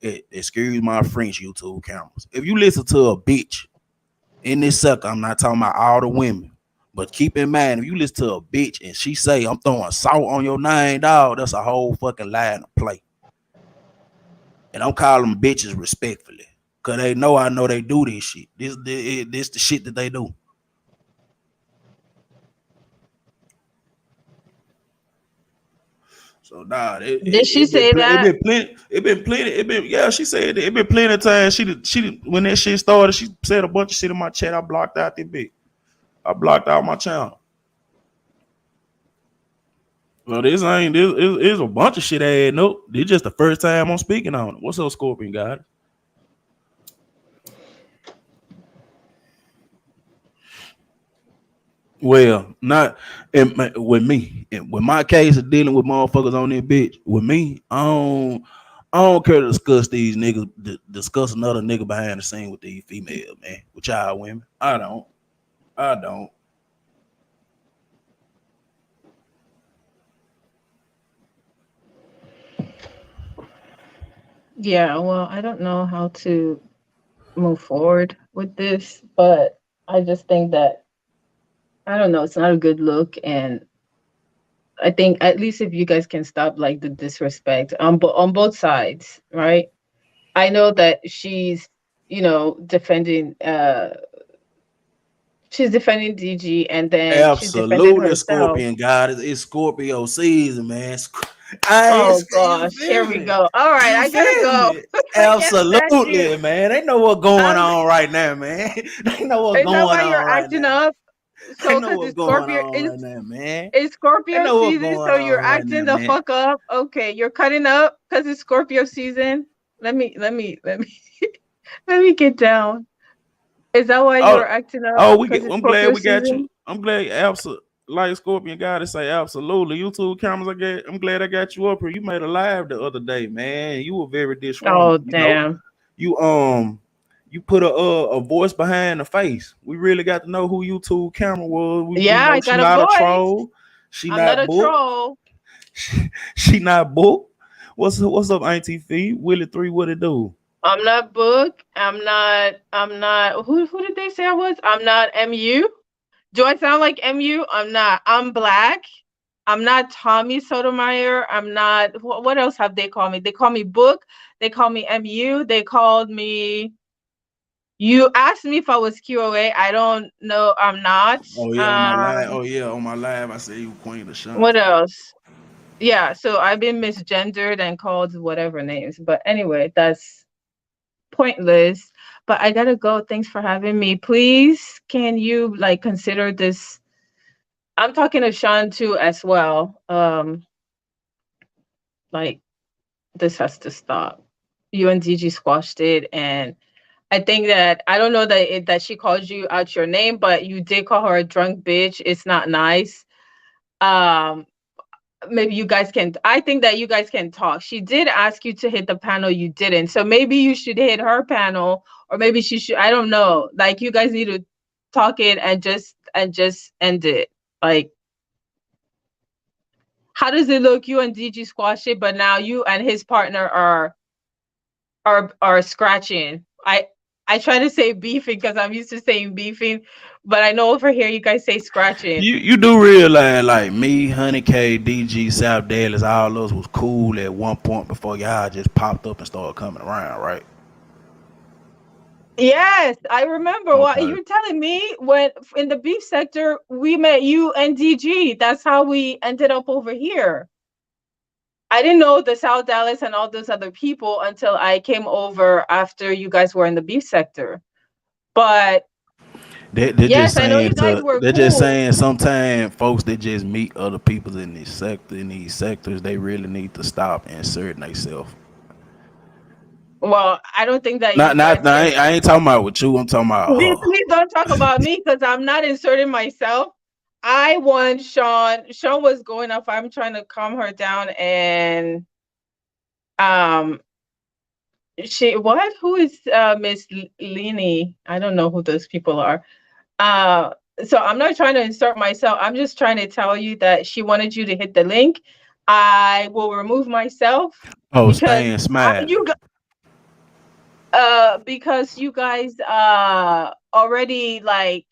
excuse my French YouTube cameras. If you listen to a bitch in this sector, I'm not talking about all the women. But keep in mind, if you listen to a bitch and she say I'm throwing salt on your name, dog, that's a whole fucking lie in a play. And I'm calling them bitches respectfully. Cause they know I know they do this shit. This the shit that they do. So nah, Did she it been say that? yeah, she said it been plenty of times. She when that shit started, she said a bunch of shit in my chat. I blocked out that bitch. I blocked out my channel. Well, this ain't this is a bunch of shit I had. Nope. This just the first time I'm speaking on it. What's up, Scorpion God? Well, not with me. With my case of dealing with motherfuckers on this bitch, with me, I don't care to discuss these niggas, discuss another nigga behind the scene with these females, man. With y'all women. I don't. I don't. Yeah, well, I don't know how to move forward with this, but I just think that I don't know, it's not a good look, and I think at least if you guys can stop like the disrespect on both sides, right? I know that she's defending DG, and then she's defending Absolutely, herself. Scorpion God. It's Scorpio season, man. I, Oh you gosh, here feel we me? go. All right, You I gotta feel go. me? I can't stand you. Absolutely, man. They know what's going Um, on right now, man. They know what's is that going why you're on right acting now. up? They So, know cause what's it's going Scorpio, on right now, man. it's They Scorpio know what's season, going so on you're right now, acting the man. fuck up. Okay, you're cutting up because it's Scorpio season. Let me let me get down. Is that why Oh, you're acting up? oh, Because it's I'm glad Scorpio we got you. season? I'm glad like Scorpion God to say absolutely. YouTube cameras, I'm glad I got you up here. You made a live the other day, man. You were very Oh disgruntled. damn. You you put a voice behind the face. We really got to know who YouTube camera was. We Yeah, know I she got a not a voice. troll. She I'm not not a booked. troll. She not booked. What's up, Auntie Fee? Willie 3, what it do? I'm not book. I'm not who did they say I was? I'm not MU. Do I sound like MU? I'm not. I'm black. I'm not Tommy Sotomayor. I'm not what else have they called me? They call me Book. They call me MU. They called me you asked me if I was QOA. I don't know. I'm not. Oh yeah, on my live. Oh yeah, on my live, I say you Queen of What Shanti. else? Yeah, so I've been misgendered and called whatever names. But anyway, that's pointless. But I gotta go. Thanks for having me. Please, can you like consider this? I'm talking to Sean too as well. Like this has to stop. You and DG squashed it, and I think that I don't know that she called you out your name, but you did call her a drunk bitch. It's not nice. Um, maybe you guys can. I think that you guys can talk. She did ask you to hit the panel, you didn't. So maybe you should hit her panel, or maybe she should. I don't know. Like you guys need to talk it and just end it. Like, how does it look? You and DG squash it, but now you and his partner are scratching. I try to say beefing because I'm used to saying beefing, but I know over here you guys say scratching. You do realize like me, Honey K, DG, South Dallas, all those was cool at one point before y'all just popped up and started coming around, right? Yes, I remember what Okay. you're telling me when in the beef sector we met you and DG. That's how we ended up over here. I didn't know the South Dallas and all those other people until I came over after you guys were in the beef sector. But yes, I know you guys were They're just cool. saying sometimes folks that just meet other people in this sector in these sectors, they really need to stop inserting themselves. Well, I don't think that you Not guys can. I ain't talking about with you, I'm talking about her. Please don't talk about me because I'm not inserting myself. I want Sean. Sean was going off. I'm trying to calm her down, and um, she what? Who is Miss Lini? I don't know who those people are. Uh, so I'm not trying to insert myself. I'm just trying to tell you that she wanted you to hit the link. I will remove myself Oh, because staying smiling. because you guys already like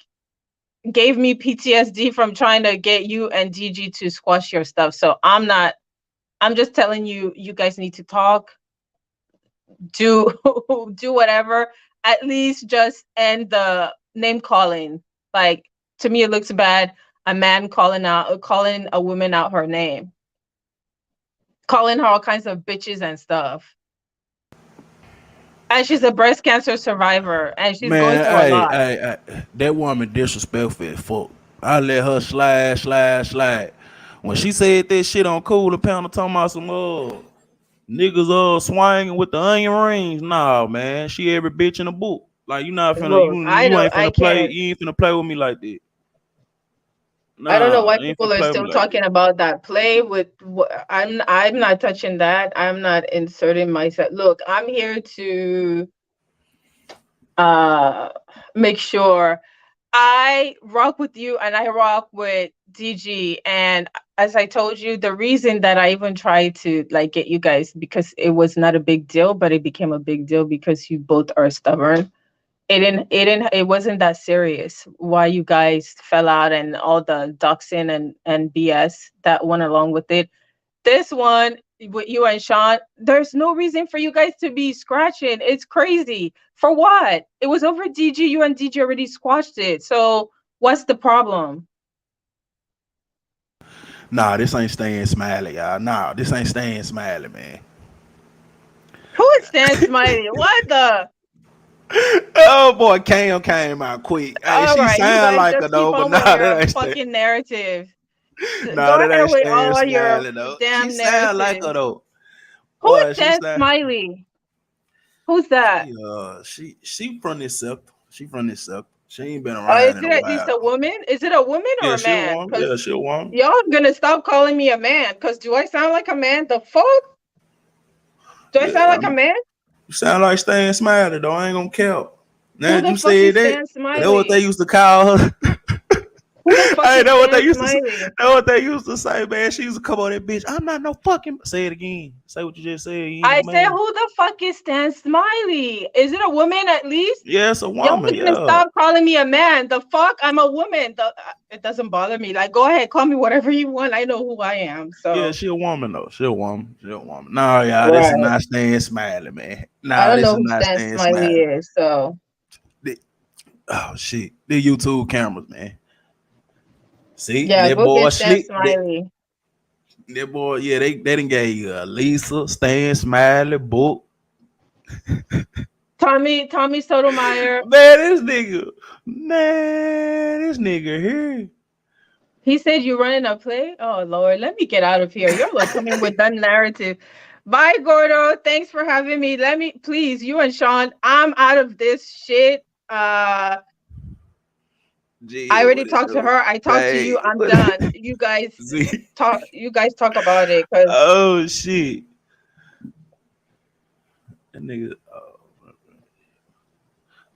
gave me PTSD from trying to get you and DG to squash your stuff. So I'm just telling you, you guys need to talk, do do whatever. At least just end the name calling. Like to me, it looks bad. A man calling a woman out her name, calling her all kinds of bitches and stuff. And she's a breast cancer survivor, and she's going Man, through a lot. that woman disrespectful as fuck. I let her slide. When she said that shit on Cool, the panel talking about some niggas swinging with the onion rings. Nah, man, she every bitch in the book. Like you not finna Look, I you don't, ain't I finna play. can't. You ain't finna play with me like that. I don't know Nah, why you ain't people finna are play with still me like that. talking about that play with. I'm not touching that. I'm not inserting myself. Look, I'm here to uh make sure. I rock with you and I rock with DG. And as I told you, the reason that I even tried to like get you guys because it was not a big deal, but it became a big deal because you both are stubborn. It wasn't that serious why you guys fell out and all the doxing and BS that went along with it. This one with you and Sean, there's no reason for you guys to be scratching. It's crazy. For what? It was over DG. You and DG already squashed it. So what's the problem? Nah, this ain't staying smiley, y'all. Nah, this ain't staying smiley, man. Who is Stan Smiley? What the? Oh boy, Cam came out quick. Hey, All she right, you sound guys like her just keep though, but on with nah, your that ain't staying. fucking narrative. Nah, Go that ahead ain't with staying all your smiley though. She damn sound like narrative. her though. Who is Boy, she Stan sound. Smiley? Who's that? She from this sector. She from this sector. She ain't been Is around in it a at least while a though. woman? Is it a woman or Yeah, a she a man? woman. Because Yeah, she a woman. y'all gonna stop calling me a man. Because do I sound like a man? The fuck? Do I Yeah, sound I like a mean, man? you sound like staying smiley though. I ain't gonna care. Now Who that the you fuck said is that, Stan that what they Smiley? used to call her. Who the fuck Hey, is that what they Stan used to say. Smiley? That what they used to say, man. She used to come on that bitch. I'm not no fucking. Say it again. Say what you just said. You ain't no I said, man. who the fuck is Stan Smiley? Is it a woman at least? Yeah, it's a Y'all woman. gonna Yeah. stop calling me a man. The fuck? I'm a woman. It doesn't bother me. Like, go ahead, call me whatever you want. I know who I am. Yeah, So, she a woman though. She a woman. She a woman. No, y'all, this is right. not staying smiley, man. I Nah, don't this know is who not Stan staying Smiley smiley. is. So, Oh shit. The YouTube cameras, man. See, yeah, that go boy get Stan sleep. Smiley. That boy, yeah, they didn't gave you a Lisa, Stan Smiley, book. Tommy Sotomayor. Man, this nigga here. He said you running a play? Oh Lord, let me get out of here. Y'all are coming with that narrative. Bye, Gordo. Thanks for having me. Let me please, you and Sean, I'm out of this shit. I Gee, already what it talked to do? her. I talked to Hey, you. I'm what done. it, Z. You guys talk about it because Oh shit. That nigga.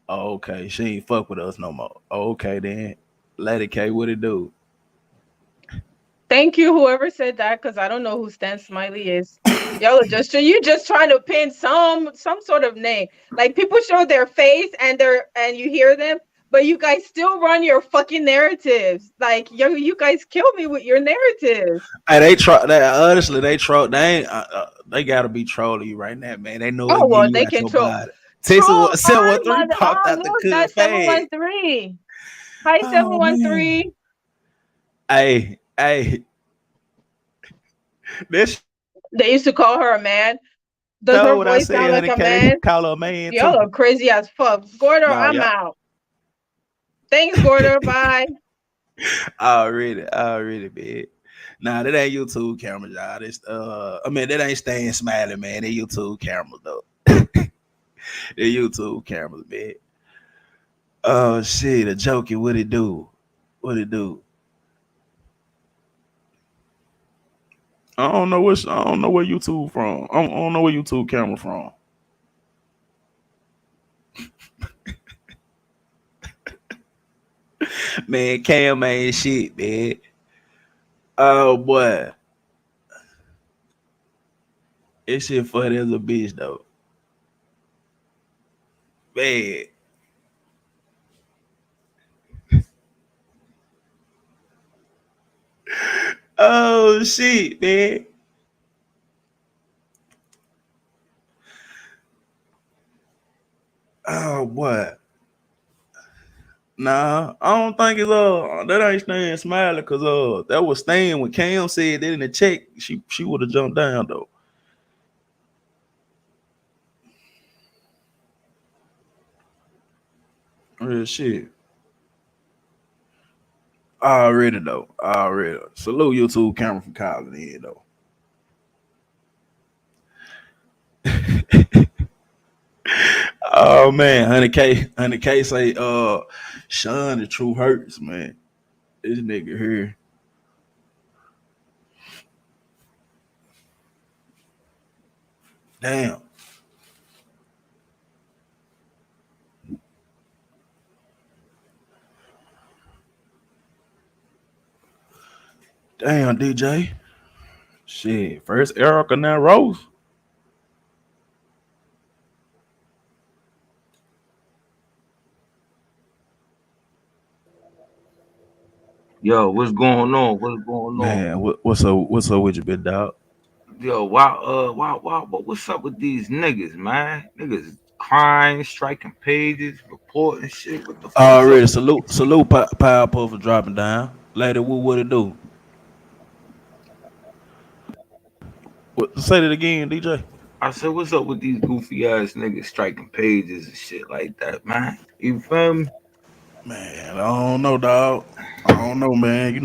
Oh, okay, she ain't fuck with us no more. Okay then. Lady K, what it do? thank you, whoever said that, because I don't know who Stan Smiley is. Y'all are just you just trying to pin some sort of name. Like people show their face and you hear them, but you guys still run your fucking narratives. Like you guys kill me with your narratives. Hey, they try. They, honestly, they troll. They ain't. They gotta be trolling you right now, man. They know Oh it get well, you they out can your troll body. Texas troll hard, 713 mother. popped Oh out the look, good that's fag. 713. Hi Oh man. 713. Hey, this They used to call her a man. Does know her what I voice sound said, like honey a K. They man? call her a man Y'all too. are crazy as fuck. Gordo, Nah, I'm yeah, out. Thanks, Gordo. Bye. already, man. Nah, that ain't YouTube cameras, y'all. This, I mean, that ain't staying smiling, man. They YouTube cameras though. They YouTube cameras, man. Oh shit, a jokey, what it do? What it do? I don't know where YouTube from. I don't know where YouTube camera from. Man, Cam ain't shit, man. Oh boy. This shit funny as a bitch though. Man. Oh shit, man. Oh boy. Nah, I don't think it's that ain't staying smiling because that was staying when Cam said that in the check. She would have jumped down though. Real shit. Already though. Already. Salute YouTube camera for calling in though. Oh man, 100K say Sean the true hurts, man. This nigga here. Damn. Damn, DJ. Shit. First Erica, now Rose. Yo, what's going on? What's going on? Man, what's up with you, big dog? Yo, what's up with these niggas, man? Niggas crying, striking pages, reporting shit. What the fuck's up Already with salute Power Puff for dropping down. Lady, what it do? Say that again, DJ. I said, what's up with these goofy ass niggas striking pages and shit like that, man? You feel me? Man, I don't know, dog. I don't know, man. You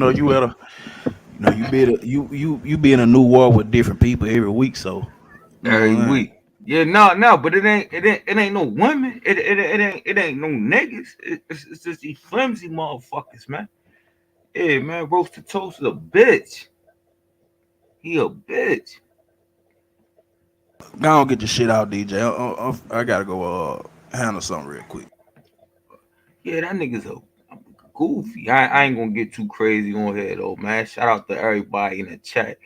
be in a new war with different people every week, so you know what Every I'm saying? week. Yeah, no, but it ain't no women. It ain't no niggas. It's just these flimsy motherfuckers, man. Yeah, man, Roasted Toast is a bitch. He a bitch. Go on, get your shit out, DJ. I gotta go handle something real quick. Yeah, that nigga's a goofy. I ain't gonna get too crazy on here though, man. Shout out to everybody in the chat.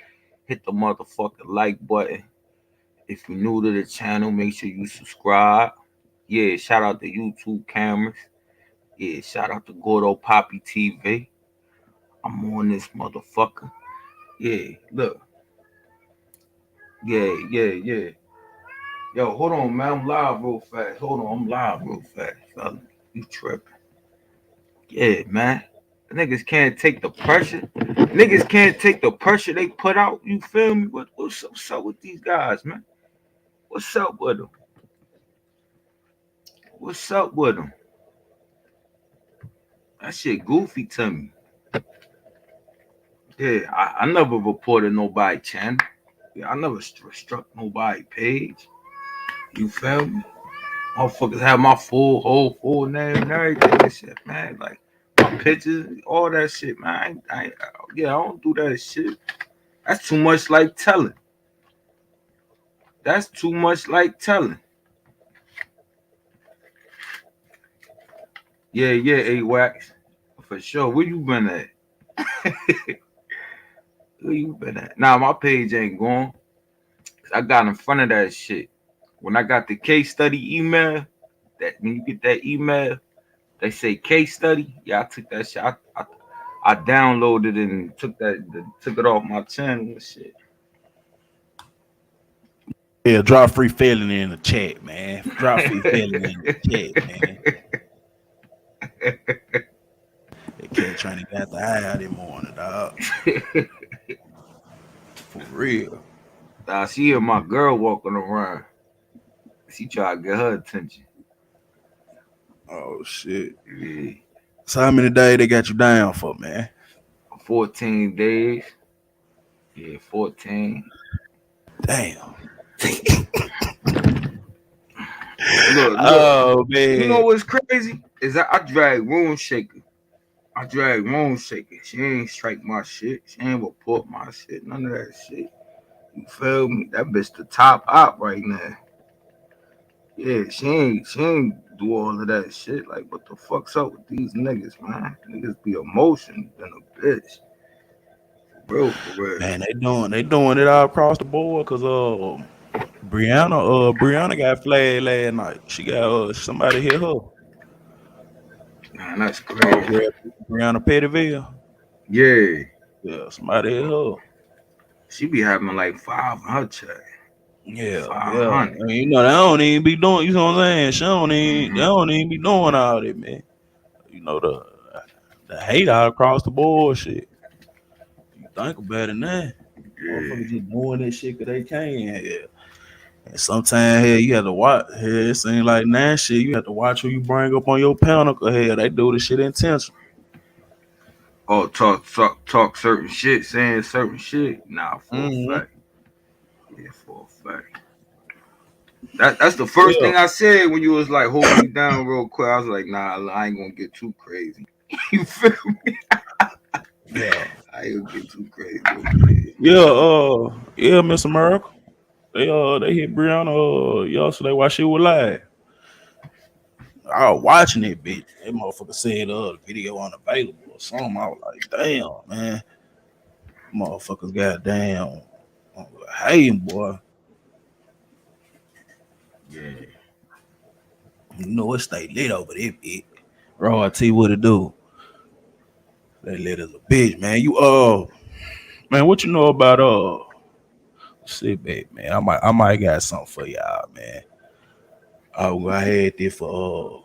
Hit the motherfucking like button. If you're new to the channel, make sure you subscribe. Yeah, shout out to YouTube cameras. Yeah, shout out to Gordo Poppy TV. I'm on this motherfucker. Yeah, look. Yeah. Yo, hold on, man. I'm live real fast. Hold on, I'm live real fast, fella. You tripping. Yeah, man. Niggas can't take the pressure. Niggas can't take the pressure they put out. You feel me? What's up with these guys, man? What's up with them? What's up with them? That shit goofy to me. Yeah, I never reported nobody channel. Yeah, I never struck nobody page. You feel me? Motherfuckers have my full name and everything and shit, man. Like my pictures, all that shit, man. I don't do that shit. That's too much like telling. That's too much like telling. Yeah, A-Wax. For sure. Where you been at? Where you been at? Nah, my page ain't gone. I got in front of that shit. When I got the case study email, that when you get that email, they say case study. Yeah, I took that shit. I downloaded it and took it off my channel and shit. Yeah, drop free felony in the chat, man. Drop free felony in the chat, man. That cat trying to get the eye out this morning, dog. For real. I see her, my girl walking around. She try to get her attention. Oh shit. Yeah. So how many days they got you down for, man? 14 days. Yeah, 14. Damn. Look. Oh man. You know what's crazy? Is that I drag Room Shaker. She ain't strike my shit. She ain't report my shit. None of that shit. You feel me? That bitch the top op right now. Yeah, she ain't do all of that shit. Like, what the fuck's up with these niggas, man? Niggas be emotional than a bitch. For real. Man, they doing it all across the board because Brianna got flagged last night. She got somebody hit her. Man, that's crazy. Brianna Pettyville. Yeah, somebody hit her. She be having like 5 on her check. Yeah. 500. I mean, you know, they don't even be doing. You know what I'm saying? They don't even be doing all that, man. You know the hate all across the board, shit. You think about it now. Motherfuckers just doing that shit because they can. Yeah. And sometimes, hell, you have to watch. Hell, it seems like now shit, you have to watch who you bring up on your panel. Cause hell, they do the shit intentional. Oh, talk certain shit, saying certain shit. Nah, for a fact. Yeah, for a fact. That's the first thing I said when you was like holding me down real quick. I was like, nah, I ain't gonna get too crazy. You feel me? Yeah. I ain't gonna get too crazy. Yeah, Miss America. They hit Brianna yesterday while she was live. I was watching it, bitch. That motherfucker said the video unavailable or something. I was like, damn, man. Motherfuckers goddamn hating, boy. Yeah. You know it stay lit over there, bitch. Raw T what it do. They lit as a bitch, man. Man, what you know about sit back, man. I might got something for y'all, man. I had this for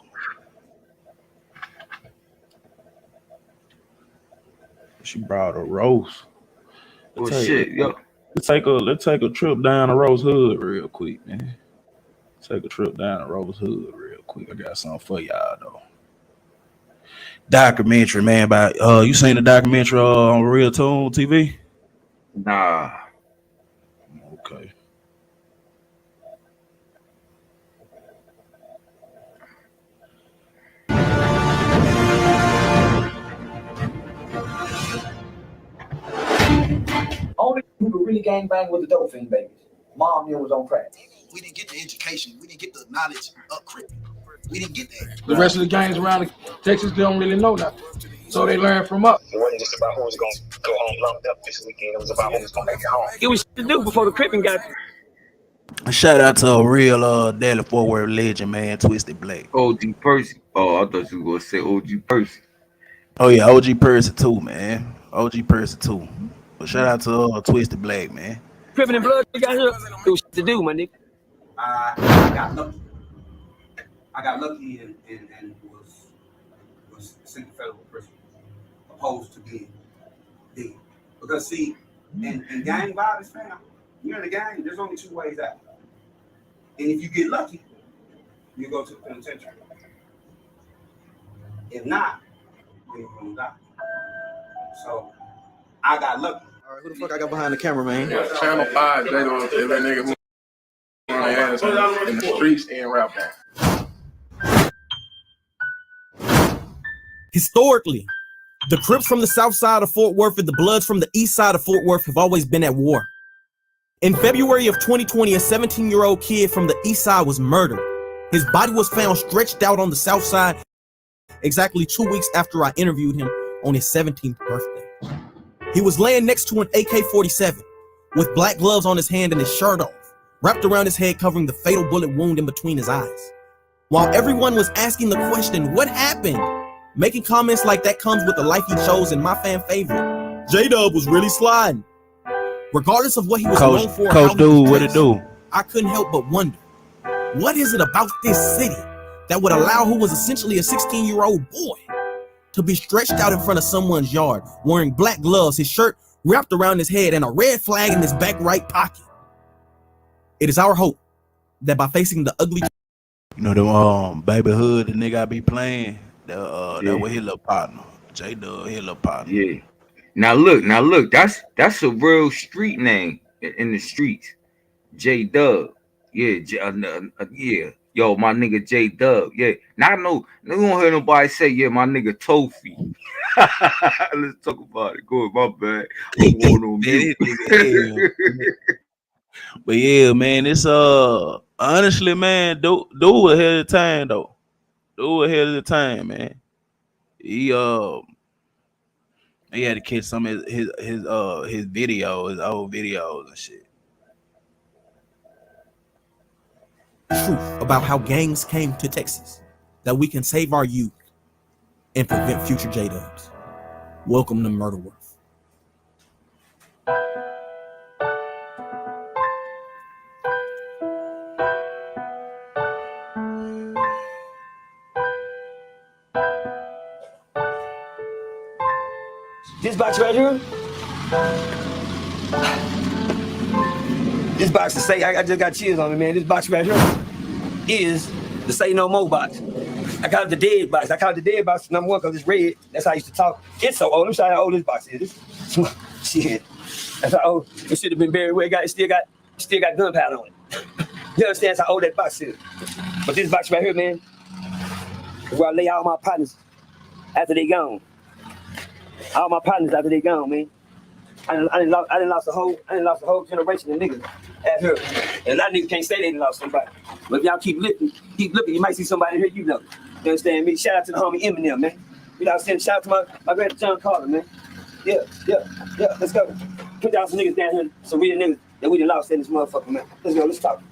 she brought a roast. Well, shit, yo. Let's take a trip down the Rose Hood real quick, man. Take a trip down the Rose Hood real quick. I got something for y'all though. Documentary, man. About you seen the documentary on Real Tune TV? Nah. Okay. Only who could really gangbang with the dope fiend babies. Mom knew was on crack. We didn't get the education. We didn't get the knowledge up crippin'. We didn't get that. The rest of the gangs around Texas, they don't really know nothing. So they learn from us. It wasn't just about who was going to go home lumped up this weekend. It was about who was going to make it home. It was to do before the crippin' got. Shout out to a real Dallas Fort Worth legend, man, Twisted Black. OG Percy. Oh, I thought you were gonna say OG Percy. Oh yeah, OG Percy too, man. OG Percy too. But shout out to Twisted Black, man. Crippin' and blood, we got here. It was to do, my nigga. I got lucky and was sent to federal prison, opposed to being dead. Because see, in gang violence, fam, you're in a gang, there's only two ways out. And if you get lucky, you go to the penitentiary. If not, you're gonna die. So I got lucky. All right, who the fuck I got behind the camera, man? Channel 5, they don't every nigga who on their ass in the streets and rap on. Historically, the Crips from the south side of Fort Worth and the Bloods from the east side of Fort Worth have always been at war. In February of 2020, a 17-year-old kid from the east side was murdered. His body was found stretched out on the south side exactly 2 weeks after I interviewed him on his 17th birthday. He was laying next to an AK-47 with black gloves on his hand and his shirt off, wrapped around his head, covering the fatal bullet wound in between his eyes. While everyone was asking the question, what happened? Making comments like that comes with the life he chose and my fan favorite. J-Dub was really sliding. Regardless of what he was known for, Coach Dude, what it do? I couldn't help but wonder, what is it about this city that would allow who was essentially a 16-year-old boy to be stretched out in front of someone's yard, wearing black gloves, his shirt wrapped around his head, and a red flag in his back right pocket? It is our hope that by facing the ugly, you know the Baby Hood, the nigga I be playing, that was his little partner. J-Dub, his little partner. Yeah. Now look, that's a real street name in the streets. J-Dub. Yeah, yeah. Yo, my nigga J-Dub. Yeah. Now I know you don't hear nobody say, yeah, my nigga Tofi. Let's talk about it. Go, my bad. I'm going on mute. But yeah, man, it's honestly, man, do ahead of time though. Do ahead of the time, man. He had to catch some of his videos, his old videos and shit. Truth about how gangs came to Texas, that we can save our youth and prevent future J-Dubs. Welcome to Murdaworth. This box right here. This box to say, I just got chills on me, man. This box right here is the Say No More box. I call it the dead box. I call it the dead box number one because it's red. That's how I used to talk. It's so old. Let me show you how old this box is. Shit. That's how old. It should have been buried where it still got gunpowder on it. You understand how old that box is? But this box right here, man, is where I lay all my partners after they gone. All my partners after they gone, man. I done lost a whole generation of niggas out here. And a lot of niggas can't say they done lost somebody. But if y'all keep looking, you might see somebody here you know. You understand me? Shout out to the homie Eminem, man. You know what I'm saying? Shout out to my brother John Carter, man. Yeah. Let's go. Put down some niggas down here, some real niggas that we done lost in this motherfucker, man. Let's go. Let's talk.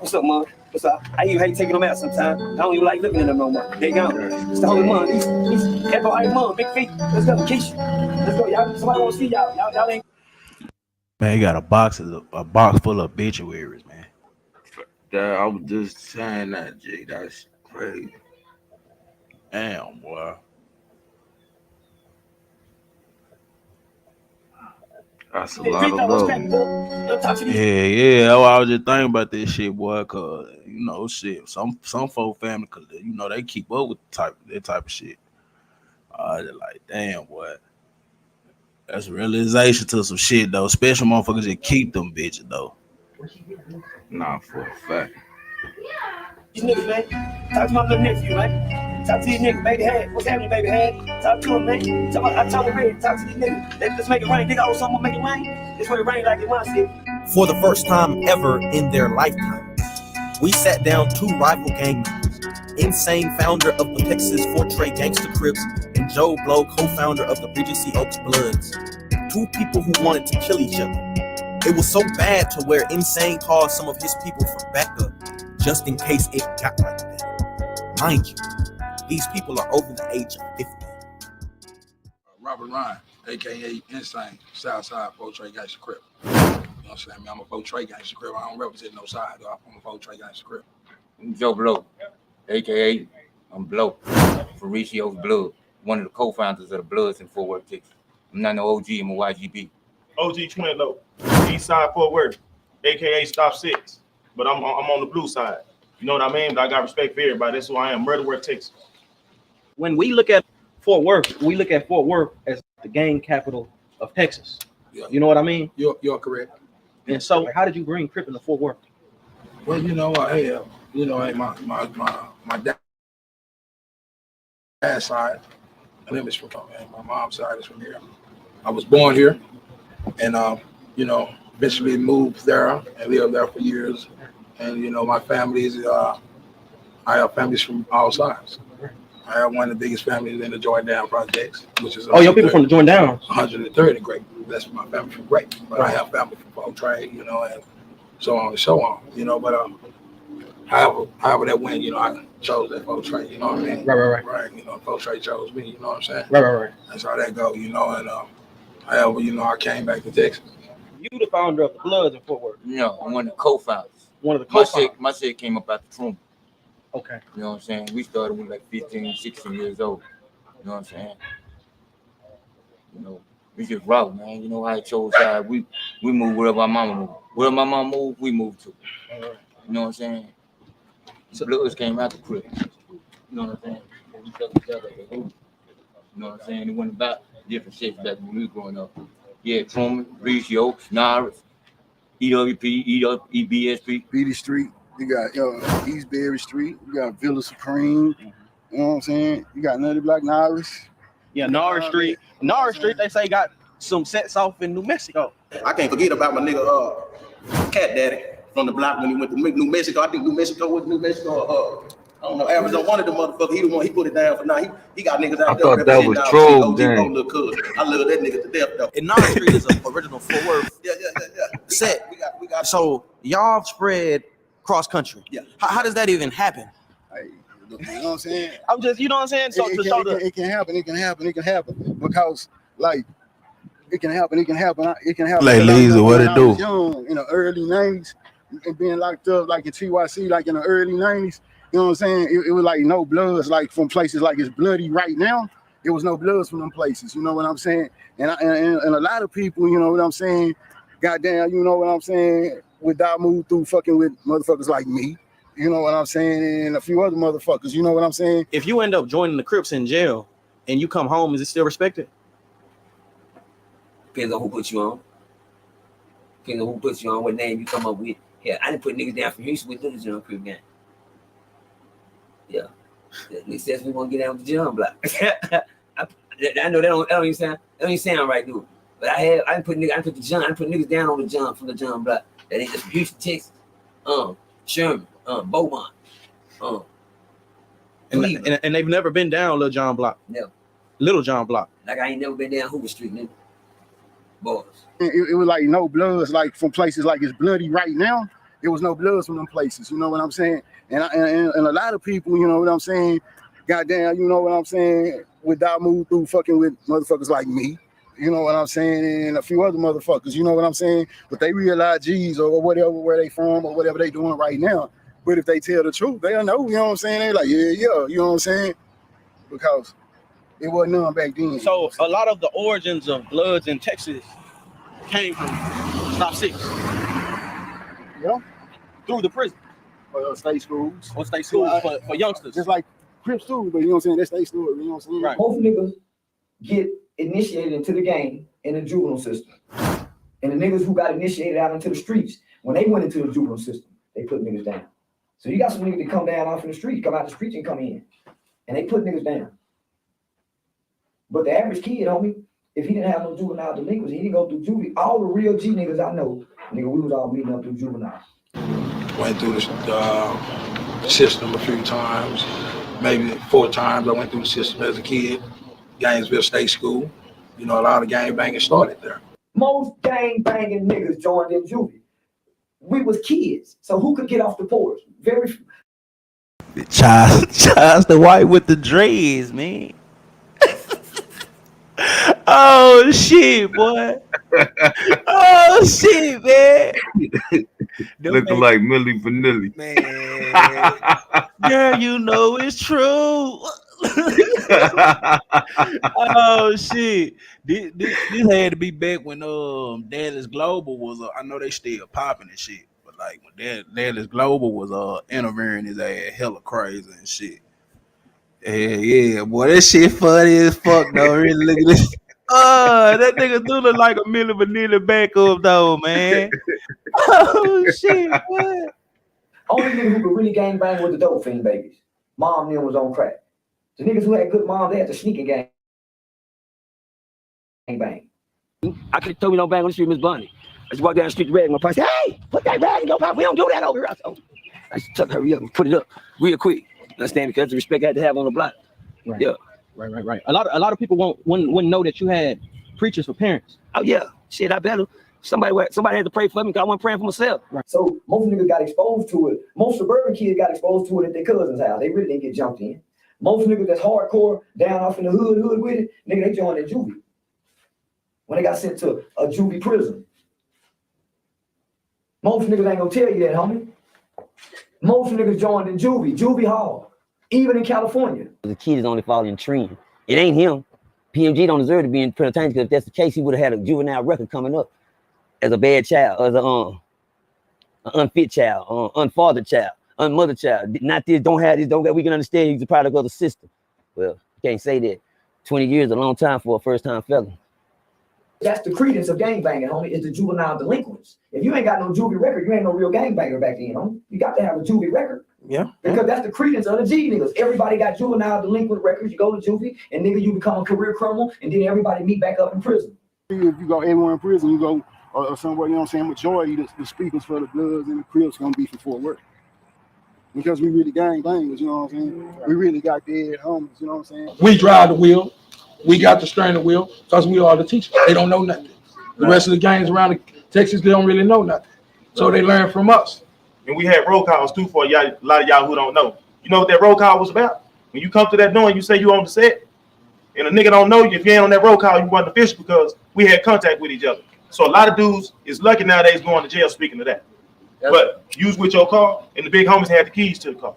What's up, man? What's up? I even hate taking them out sometimes. I don't even like looking at them no more. They gone. It's the holy man. He's Echo Hype man, big feet. Let's go, Keisha. Let's go, y'all. Somebody want to see y'all. Y'all ain't. Man, he got a box full of obituaries, man. I was just saying that, Jay. That's crazy. Damn, boy. That's a lot of love. Yeah. That's why I was just thinking about this shit, boy. Cause you know, shit. Some folk family, cause you know they keep up with that type of shit. I was just like, damn, boy. That's a realization to some shit though. Special motherfuckers that keep them bitches though. Nah, for a fact. These niggas, man. Talk to my little nephew, man. Talk to these niggas, baby head. What's happening, baby head? Talk to him, man. I told him, man. Talk to these niggas. Let's make it rain. Nigga, oh, someone make it rain. It's what it rain like in my city. For the first time ever in their lifetime, we sat down two rival gang members, Insane, founder of the Texas Fortray Gangsta Crips, and Joe Blow, co-founder of the Regency Oaks Bloods. Two people who wanted to kill each other. It was so bad to where Insane called some of his people for backup, just in case it got like that. Mind you, these people are over the age of 50. Robert Ryan, a.k.a. Insane, Southside Fortray Gangsta Crip. You know what I'm saying? I'm a Fortray Gangsta Crip. I don't represent no side, though. I'm a Fortray Gangsta Crip. I'm Joe Blow, a.k.a. I'm Blow, Farecio's Blood, one of the co-founders of the Bloods in Fort Worth, Texas. I'm not no OG, I'm a YGB. OG Twin Low, East Side Fort Worth, a.k.a. Stop 6. But I'm on the blue side. You know what I mean? But I got respect for everybody. That's who I am. Murdaworth, Texas. When we look at Fort Worth, we look at Fort Worth as the gang capital of Texas. Yeah. You know what I mean? You're correct. And so, like, how did you bring Crip into Fort Worth? Well, you know, hey, my dad's side, and then it's from my mom's side is from here. I was born here, and you know, eventually moved there and lived there for years. And you know, my family is I have families from all sides. I have one of the biggest families in the Joint Down projects, which is your people from the Joint Down, 130 Great. That's my family from Great, but I have family from Fortray, you know, and so on and so on, you know. But however that went, you know, I chose that Fortray, you know what I mean? Right. You know, Fortray chose me, you know what I'm saying? Right. That's how that go, you know. And however, you know, I came back to Texas. You the founder of the Bloods in Fort Worth? No, I'm one of the co-founders. One of the co-founders? My shit came up at the Trump. Okay. You know what I'm saying? We started when like 15, 16 years old. You know what I'm saying? You know, we just rock, man. You know how it chose side. We move wherever my mama moved. Wherever my mama moved, we moved to. You know what I'm saying? So Bloods came out the crib. You know what I'm saying? We took each other. You know what I'm saying? It went about different shit back when we were growing up. Yeah, Truman, Reese Oaks, Norris, EWP, EBSP. Beatty Street. You got Eastbury Street. You got Villa Supreme. You know what I'm saying? You got Nutty Black Norris. Yeah, Norris Street. Norris Street, they say, got some sets off in New Mexico. I can't forget about my nigga Cat Daddy from the block when he went to New Mexico. I think New Mexico was New Mexico. I don't know, Arizona, one of the motherfuckers. He the one, he put it down for now. He got niggas out there. I thought that was troll gang. I love that nigga to death though. And Norris Street is an original Fort Worth set. We got so y'all spread cross country. Yeah. How does that even happen? Hey, you know what I'm saying? I'm just, you know what I'm saying? So it can happen because like it can happen. Like Lisa, what it do? Young, in the early 90s and being locked up like in TYC, like in the early 90s. You know what I'm saying? It was like no bloods, like from places like it's bloody right now. It was no bloods from them places. You know what I'm saying? And a lot of people, you know what I'm saying? Goddamn, you know what I'm saying? Would I move through fucking with motherfuckers like me? You know what I'm saying? And a few other motherfuckers. You know what I'm saying? If you end up joining the Crips in jail and you come home, is it still respected? Depends on who puts you on. Depends on who puts you on, what name you come up with. Yeah, I didn't put niggas down from Houston with niggas on Crip gang. Yeah. At least that's we want to get down with the John block. I know that don't even sound right, dude. But I didn't put niggas down on the John from the John block. That ain't just Houston, Texas. Sherman, Beaumont. And they've never been down Little John block. Never. Little John block. Like I ain't never been down Hoover Street, nigga. It was like no bloods, like from places like it's bloody right now. It was no bloods from them places. You know what I'm saying? And a lot of people, you know what I'm saying? Goddamn, you know what I'm saying? Would not move through fucking with motherfuckers like me. You know what I'm saying? And a few other motherfuckers, you know what I'm saying? But they realize G's or whatever, where they from or whatever they doing right now. But if they tell the truth, they'll know, you know what I'm saying? They like, yeah, you know what I'm saying? Because it wasn't none back then. So a lot of the origins of Bloods in Texas came from Stop 6. Yeah. Through the prison. Or state schools. Or state schools for youngsters. Just like Crips too, but you know what I'm saying? That's state school, you know what I'm saying? Right. Most niggas get initiated into the game in the juvenile system. And the niggas who got initiated out into the streets, when they went into the juvenile system, they put niggas down. So you got some niggas that come down off in the streets, come out the streets and come in. And they put niggas down. But the average kid, homie, if he didn't have no juvenile delinquency, he didn't go through juvie. All the real G niggas I know, nigga, we was all meeting up through juvenile. Went through the system a few times, maybe 4 times. I went through the system as a kid. Gainesville State School. You know, a lot of gang banging started there. Most gang banging niggas joined in juvie. We was kids, so who could get off the porch? Very few. Charles the white with the dreads, man. Oh shit, boy. Oh shit, man. Looking like Milli Vanilli. Man. Girl, you know it's true. Oh shit. This had to be back when Dallas Global was I know they still popping and shit, but like when Dallas Global was interviewing his ass hella crazy and shit. Yeah, boy, that shit funny as fuck though. Really look at this. That nigga do look like a Milli Vanilli backup though, man. Oh shit, boy. Only nigga who could really gang bang was the dope fiend babies. Mom then was on crack. The niggas who had good moms, they had to sneak and gang bang. I could have told me don't bang on the street, Miss Bunny. I just walked down the street, rag my pocket. Hey, put that rag in your pocket. We don't do that over here. I just took hurry up and put it up real quick. Understand? Because the respect I had to have on the block. Right. Yeah. Right. A lot of people wouldn't know that you had preachers for parents. Oh yeah. Shit, I better. Somebody had to pray for me because I wasn't praying for myself. Right. So most niggas got exposed to it. Most suburban kids got exposed to it at their cousin's house. They really didn't get jumped in. Most niggas that's hardcore down off in the hood with it, nigga, they joined in juvie. When they got sent to a juvie prison. Most niggas ain't gonna tell you that, homie. Most niggas joined in juvie hall, even in California. The kid is only following trend. It ain't him. PMG don't deserve to be in penitentiary because if that's the case, he would have had a juvenile record coming up as a bad child, as an unfit child, unfathered child, unmothered child. Not this, don't have this, don't that. We can understand he's a product of the system. Well, you can't say that. 20 years is a long time for a first-time felon. That's the credence of gangbanging, homie, is the juvenile delinquents. If you ain't got no juvie record, you ain't no real gangbanger back then, homie. You got to have a juvie record. Yeah. Because that's the credence of the G niggas. Everybody got juvenile delinquent records. You go to juvie, and nigga, you become a career criminal, and then everybody meet back up in prison. If you go anywhere in prison, you go or somewhere, you know what I'm saying, majority, the speakers for the Bloods and the Crips gonna be from Fort Worth. Because we really gangbangers, you know what I'm saying? We really got dead homies, you know what I'm saying? We drive the wheel. We got the steering wheel because we are the teachers. They don't know nothing. The rest of the gangs around Texas, they don't really know nothing. So they learn from us. And we had roll calls too for y'all, a lot of y'all who don't know. You know what that roll call was about? When you come to that door and you say you on the set, and a nigga don't know you, if you ain't on that roll call, you wasn't official because we had contact with each other. So a lot of dudes is lucky nowadays going to jail speaking of that. But you was with your car, and the big homies had the keys to the car.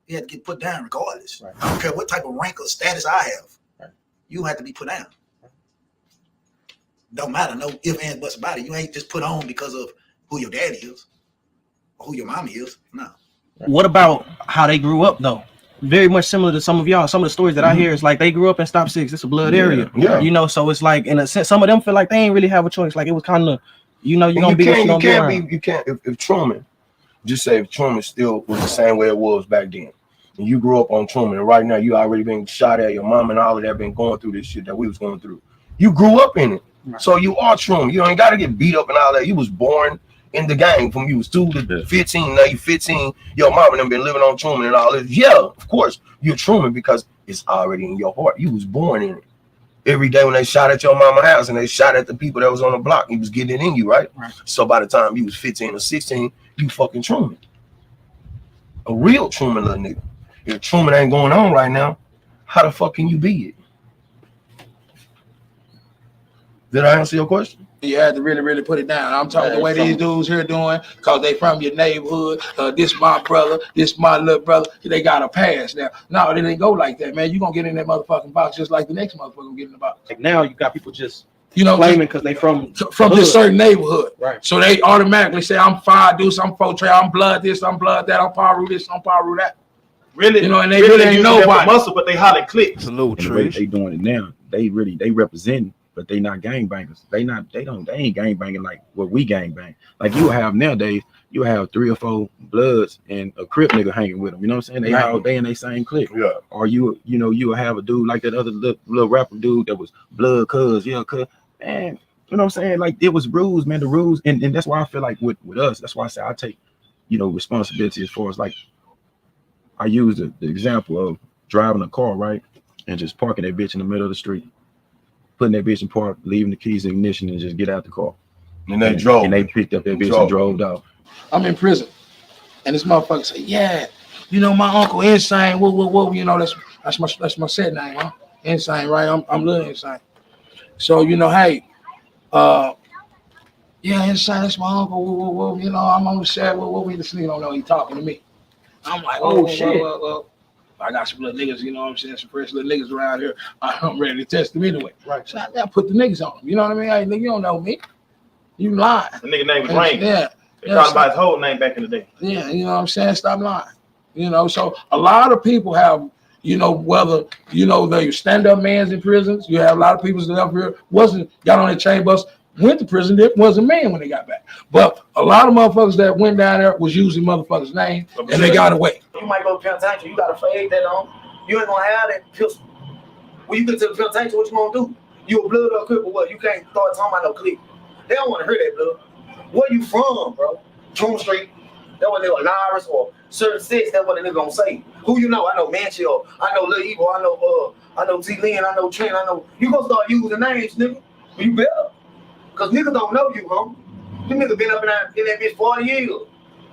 You had to get put down regardless. Right. I don't care what type of rank or status I have. Right. You have to be put down. Don't matter, no if, ands, buts about it. You ain't just put on because of who your daddy is or who your mommy is. No. What about how they grew up though? Very much similar to some of y'all. Some of the stories that I hear is like they grew up in Stop 6. It's a blood area. Yeah. You know, so it's like in a sense, some of them feel like they ain't really have a choice. Like it was kind of, you know, you're gonna be what you're gonna be. You can't if Truman, just say if Truman still was the same way it was back then. And you grew up on Truman, and right now you already been shot at, your mom and all of that been going through this shit that we was going through. You grew up in it. Right. So you are Truman. You ain't got to get beat up and all that. You was born in the gang from you was 2 to 15. Now you 15. Your mom and them been living on Truman and all this. Yeah, of course you're Truman because it's already in your heart. You was born in it. every day when they shot at your mama house and they shot at the people that was on the block, he was getting it in you, right? So by the time you was 15 or 16, you fucking Truman. A real Truman little nigga. If Truman ain't going on right now, how the fuck can you be it? Did I answer your question? You had to really put it down. I'm talking the way these dudes here doing, cause they from your neighborhood. This my brother, this my little brother. They got a pass now. No, it didn't go like that, man. You gonna get in that motherfucking box just like the next motherfucker gonna get in the box. Like now, you got people just claiming because they from this certain neighborhood, right? So they automatically say I'm Fire Deuce, I'm Fo Trey, I'm Blood this, I'm Blood that, I'm Paru this, I'm Paru that. Really, and they really ain't nobody. Muscle, but they holler clicks. Salute, Trish. They doing it now. They represent, but they not gangbangers. They ain't gangbanging like what we gangbang. Like you have nowadays, you have 3 or 4 Bloods and a Crip nigga hanging with them. You know what I'm saying? They all day in they same clique. Yeah. Or you will have a dude like that other little rapper dude that was Blood Cuz, cuz, man. You know what I'm saying? Like it was rules, man. The rules, and that's why I feel like with us, that's why I say I take, responsibility as far as like I use the example of driving a car, right? And just parking that bitch in the middle of the street, putting that bitch in park, leaving the keys in ignition, and just get out the car. And they drove. And they picked up that bitch and drove out. I'm in prison, and this motherfucker say, "Yeah, my uncle Insane. Whoa, that's my set name, huh? Insane, right? I'm little Insane. So hey, yeah, Insane. That's my uncle. Whoa, I'm on the set. Whoa, this nigga don't know he talking to me. I'm like, oh shit. I got some little niggas, some fresh little niggas around here. I'm ready to test them anyway. Right. So I put the niggas on them. You know what I mean? Hey, nigga, you don't know me. You lying. The nigga name was Rain. Yeah. They talked about his whole name back in the day. Yeah, you know what I'm saying? Stop lying. So a lot of people have, whether, they stand-up mans in prisons. You have a lot of people that up here got on their chain bus, went to prison, wasn't a man when they got back. But a lot of motherfuckers that went down there was using motherfuckers' name, and they got away. You might go to penitentiary, you gotta fade that on. You ain't gonna have that pistol. When you get to the penitentiary, what you gonna do? You a blood or a Crip or what? You can't start talking about no clique. They don't wanna hear that, blood. Where you from, bro? Troon Street. That what they were Norris or certain six, that's what the nigga gonna say. Who you know? I know Manchiel, I know Lil Evil, I know T Lynn, I know Trent, I know. You gonna start using names, nigga. You better. Cause niggas don't know you, huh? You niggas been up in that bitch 40 years.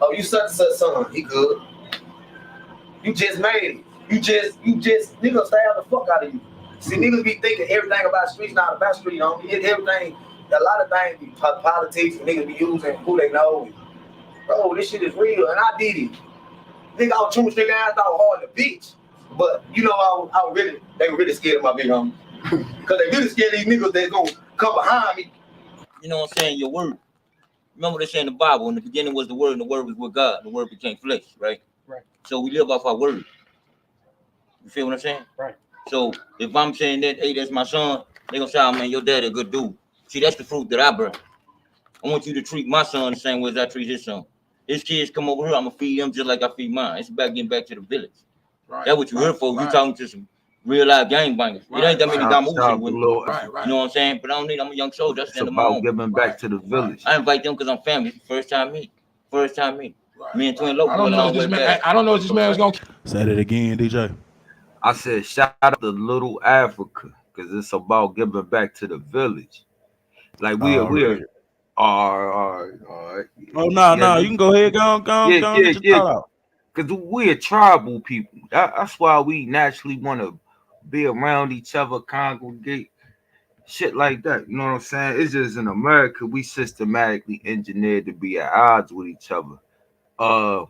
Oh, you such and such son. He good. You just made it. You just niggas stab the fuck out of you. See, niggas be thinking everything about streets, not about street, everything, a lot of things be politics, and niggas be using who they know. Bro, this shit is real, and I did it. Nigga, I was too much nigga ass, I was hard to bitch. But they were really scared of my big homie. Cause they really scared of these niggas that's gonna come behind me. You know what I'm saying? Your word. Remember they say in the Bible, in the beginning was the word, and the word was with God, and the word became flesh, right? Right. So we live off our word. You feel what I'm saying? Right. So if I'm saying that, hey, that's my son, they gonna say, oh man, your daddy a good dude. See, that's the fruit that I bear. I want you to treat my son the same way as I treat his son. His kids come over here, I'm gonna feed them just like I feed mine. It's about getting back to the village. Right. That's what you're here for. You talking to some real life gangbangers. It ain't that many dumb moves with me. You know what I'm saying? But I'm a young soldier. That's it's about giving back to the village. I invite them because I'm family. First time meet. Me and Twin Loco. I don't know if this man was gonna. Say that again, DJ. I said shout out to Little Africa because it's about giving back to the village. Like we are. All right. Oh no, you can go ahead, go get your thought out. Because we're tribal people. That's why we naturally want to be around each other, congregate, shit like that. You know what I'm saying? It's just in America, we systematically engineered to be at odds with each other.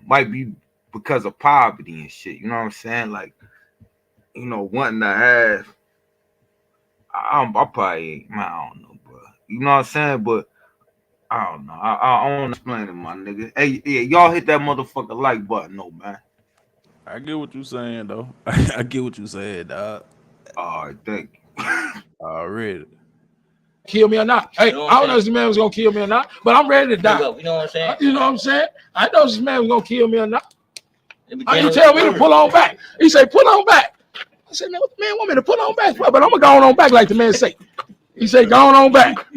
Might be because of poverty and shit. You know what I'm saying? Like, wanting to have. I probably ain't, man, I don't know, bro. You know what I'm saying? But I don't know. I don't explain it, my nigga. Hey, yeah, y'all hit that motherfucker like button, though, man. I get what you saying, though. I get what you said, dog. All right, thank you. Already. Kill me or not. Hey, I don't know if this man was gonna kill me or not, but I'm ready to die. You know what I'm saying? You know what I'm saying? I know this man was gonna kill me or not. How you tell me to pull on back? He said, pull on back. I said, man, what the man want me to pull on back for? But I'm gonna go on back like the man say. He said, go on back.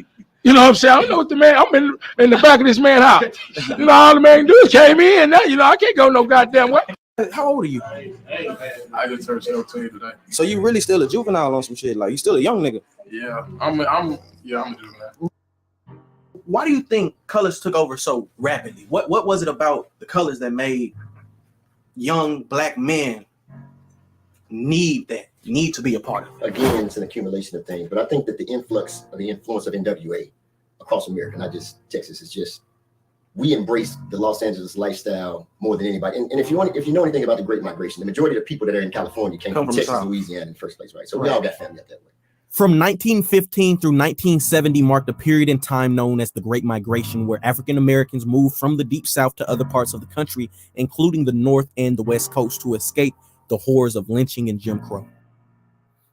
You know what I'm saying? I don't know what the man, I'm in the back of this man's house. You know, all the man can do is came in. Now, I can't go no goddamn way. How old are you? I just turned 17 today. So you really still a juvenile on some shit? Like you still a young nigga? Yeah, I'm doing that. Why do you think colors took over so rapidly? What was it about the colors that made young black men need to be a part of it? Again, it's an accumulation of things, but I think that the influence of NWA across America, not just Texas, is just we embrace the Los Angeles lifestyle more than anybody. And if you know anything about the Great Migration, the majority of the people that are in California came from Texas, Louisiana in the first place, right? So we all got family up that way. From 1915 through 1970 marked a period in time known as the Great Migration, where African Americans moved from the Deep South to other parts of the country, including the North and the West Coast, to escape the horrors of lynching and Jim Crow.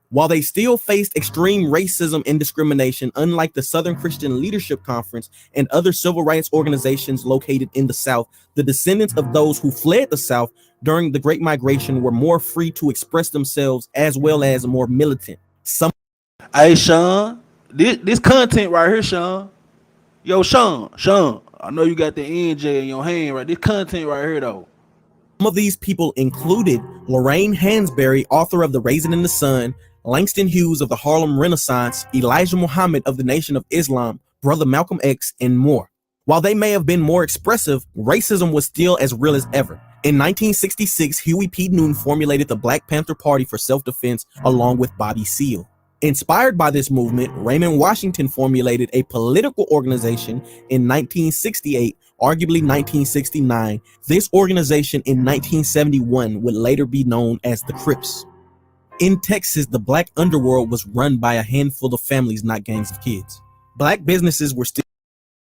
While they still faced extreme racism and discrimination, unlike the Southern Christian Leadership Conference and other civil rights organizations located in the South, the descendants of those who fled the South during the Great Migration were more free to express themselves as well as more militant. Hey, Sean, this content right here, Sean. Yo, Sean, I know you got the NJ in your hand, right? This content right here, though. Some of these people included Lorraine Hansberry, author of The Raisin in the Sun, Langston Hughes of the Harlem Renaissance, Elijah Muhammad of the Nation of Islam, Brother Malcolm X, and more. While they may have been more expressive, racism was still as real as ever. In 1966, Huey P. Newton formulated the Black Panther Party for self-defense along with Bobby Seale. Inspired by this movement, Raymond Washington formulated a political organization in 1968, arguably 1969. This organization in 1971 would later be known as the Crips. In Texas, the black underworld was run by a handful of families, not gangs of kids. Black businesses were still...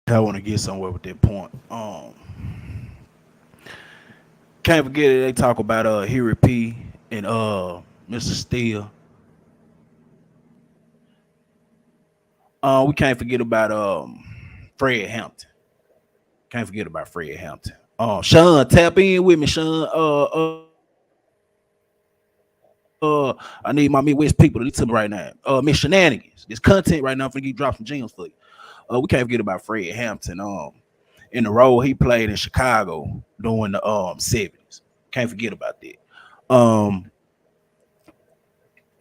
I want to get somewhere with that point. Can't forget it. They talk about Huey P. and Mr. Steele. We can't forget about Fred Hampton. Can't forget about Fred Hampton. Sean, tap in with me, Sean. I need my Midwest people to listen to me right now. Miss Shenanigans. This content right now, I'm gonna drop some jingles for you. We can't forget about Fred Hampton. In the role he played in Chicago during the 70s. Can't forget about that.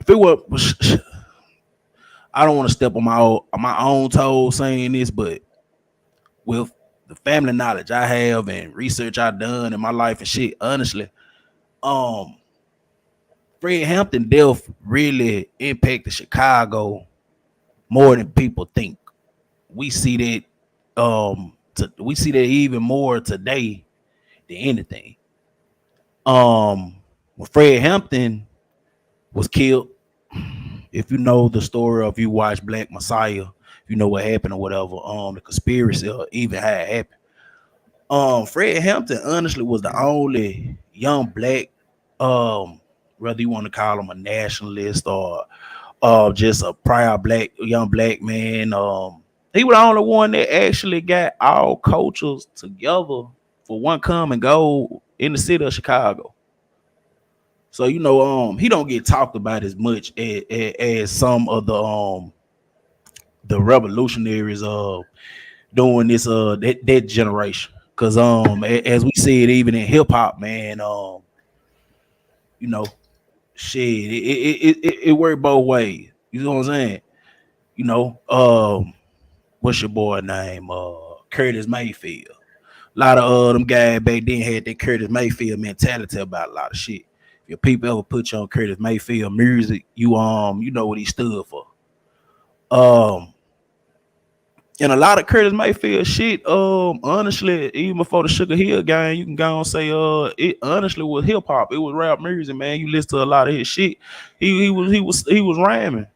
If it was, I don't want to step on my own toes saying this, but with the family knowledge I have and research I've done in my life and shit, honestly, Fred Hampton death really impacted Chicago more than people think. We see that we see that even more today than anything. When Fred Hampton was killed, if you know the story, or if you watch Black Messiah, you know what happened or whatever, the conspiracy or even how it happened. Fred Hampton honestly was the only young black, whether you want to call him a nationalist or just a proud young black man. He was the only one that actually got all cultures together for one common goal in the city of Chicago. So you know, he don't get talked about as much as some of the revolutionaries doing this that generation. Cause as we see it even in hip hop, man, you know, shit, it worked both ways. You know what I'm saying? You know, what's your boy name? Curtis Mayfield. A lot of them guys back then had that Curtis Mayfield mentality about a lot of shit. If people ever put you on Curtis Mayfield music, you know what he stood for. And a lot of Curtis Mayfield shit, honestly, even before the Sugar Hill gang, you can go and say, it honestly was hip hop. It was rap music, man. You listen to a lot of his shit. He was rhyming.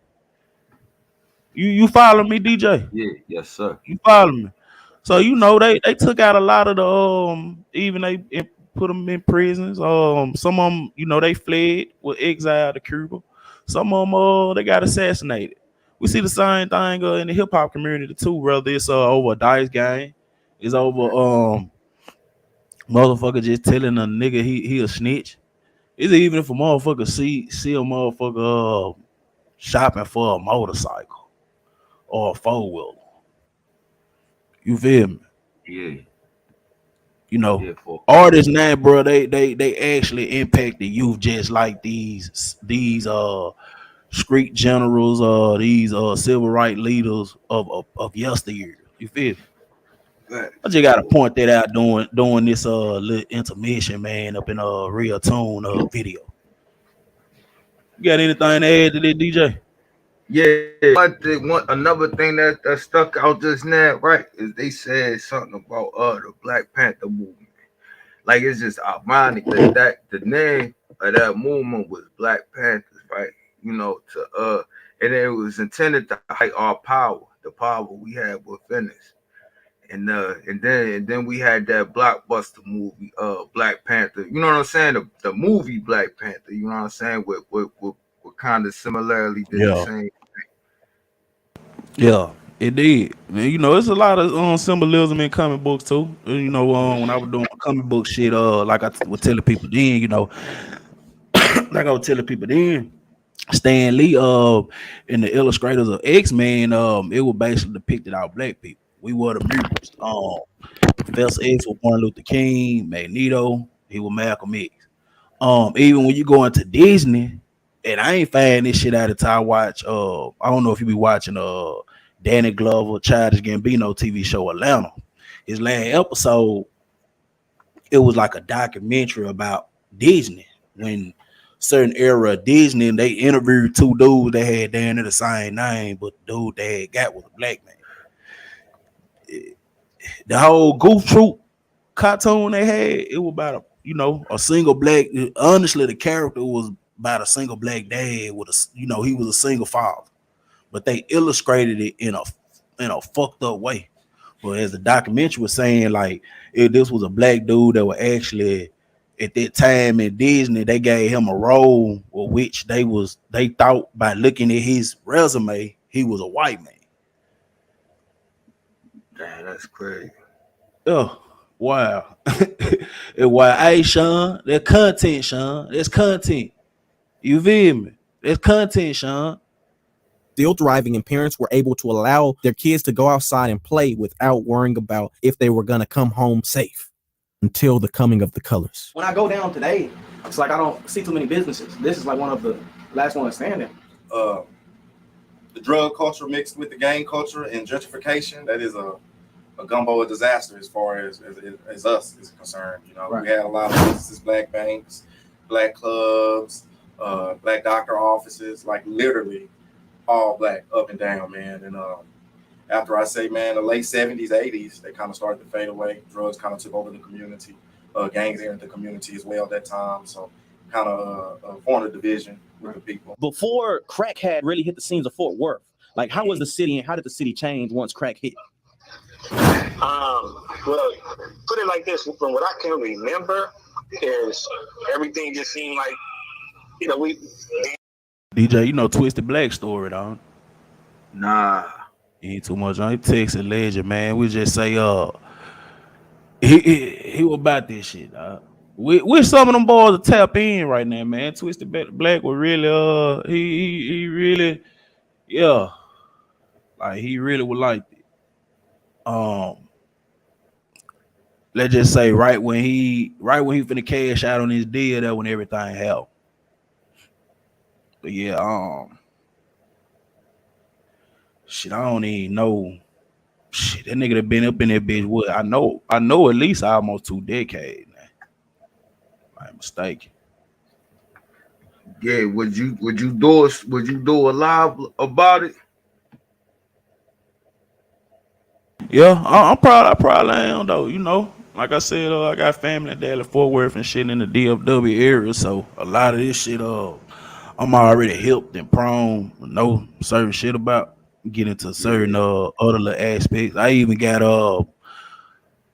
You follow me, DJ? Yeah, yes, sir. You follow me? So you know they took out a lot of the even they put them in prisons. Some of them, you know, they fled, were exiled to Cuba. Some of them they got assassinated. We see the same thing in the hip hop community too, whether it's over a dice game, it's over motherfucker just telling a nigga he a snitch. It's even if a motherfucker see a motherfucker shopping for a motorcycle or a four-wheeler. You feel me? Yeah. You know, artists now, bro, they actually impact the youth just like these street generals, these civil rights leaders of yesteryear. You feel me? Right. I just gotta point that out doing this little intermission, man, up in real tone video. You got anything to add to that, DJ? Yeah, another thing that stuck out just now, right, is they said something about the Black Panther movement. Like it's just ironic that the name of that movement was Black Panthers, right? You know, and it was intended to hide our power, the power we have within us. And then we had that blockbuster movie, Black Panther. You know what I'm saying? The movie Black Panther. You know what I'm saying? What kind of similarly did the Yeah. same. Yeah, it did. Man, you know, it's a lot of symbolism in comic books too. You know, when I was doing comic book shit, like I was telling people then, you know, like I was telling people then, Stan Lee, and the illustrators of X-Men, it was basically depicted our black people. We were the mutants. Professor X was Martin Luther King, Magneto, he was Malcolm X. Even when you go into Disney, and I ain't finding this shit out until I watch. I don't know if you be watching Danny Glover, Childish Gambino TV show Atlanta. His last episode, it was like a documentary about Disney when certain era of Disney, and they interviewed two dudes that had damn near the same name, but the dude they had got was a black man. The whole Goof Troop cartoon they had, it was about a single black. Honestly, the character was about a single black dad with he was a single father, but they illustrated it in a fucked up way. But as the documentary was saying, like if this was a black dude that was actually at that time in Disney, they gave him a role which they thought by looking at his resume, he was a white man. Damn, that's crazy. Oh, wow. And why, hey, Sean, that content, Sean. That's content. You feel me? That's content, Sean. Still thriving, and parents were able to allow their kids to go outside and play without worrying about if they were going to come home safe until the coming of the colors. When I go down today, it's like I don't see too many businesses. This is like one of the last ones standing. The drug culture mixed with the gang culture and gentrification, that is a gumbo of disaster as far as us is concerned. You know, right. We had a lot of businesses, black banks, black clubs, black doctor offices, like literally all black up and down, man. And after I say, man, the late 70s, 80s, they kind of started to fade away. Drugs kind of took over the community. Gangs entered the community as well at that time. So kind of formed a division with the people. Before crack had really hit the scenes of Fort Worth, like how was the city and how did the city change once crack hit? Well, put it like this, from what I can remember, is everything just seemed like, we... DJ, Twisted Black story, dog. Nah. Ain't too much on Texas legend, man. We just say, he was about this shit, dog. Wish some of them boys to tap in right now, man. Twisted Black was really, he really, yeah. Like, he really would like it. Let's just say right when he finna cash out on his deal, that when everything happened. But yeah, shit, I don't even know. Shit, that nigga that been up in that bitch. What I know at least almost 2 decades now. I ain't mistaken. Yeah, would you do a live about it? Yeah, I'm proud. I probably am though. Like I said, I got family in Dallas, Fort Worth, and shit in the DFW area. So a lot of this shit, I'm already helped and prone. Know certain shit about. Get into certain other little aspects. I even got a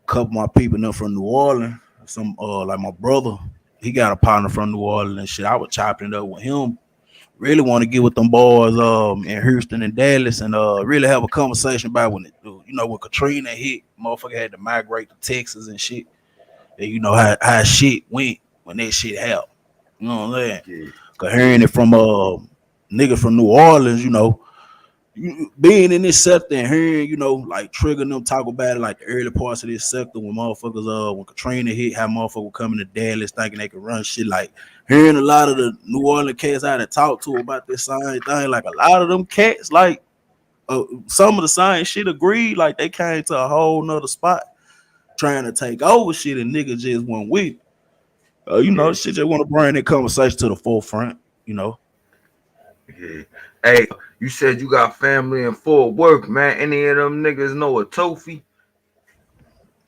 couple of my people up from New Orleans. Some like my brother, he got a partner from New Orleans and shit. I was chopping it up with him. Really want to get with them boys in Houston and Dallas and really have a conversation about when when Katrina hit, motherfucker had to migrate to Texas and shit. And how shit went when that shit happened. You know what I'm saying? Yeah. Cause hearing it from niggas from New Orleans, being in this sector and hearing, you know, like triggering them talk about it, like the early parts of this sector when motherfuckers, when Katrina hit, how motherfuckers were coming to Dallas thinking they could run shit. Like hearing a lot of the New Orleans cats I had to talk to about this same thing, like a lot of them cats, like some of the same shit agreed, like they came to a whole nother spot trying to take over shit and niggas just went with it. You know, shit just want to bring that conversation to the forefront, you know. Yeah. Hey, you said you got family in Fort Worth, man. Any of them niggas know a Tofi?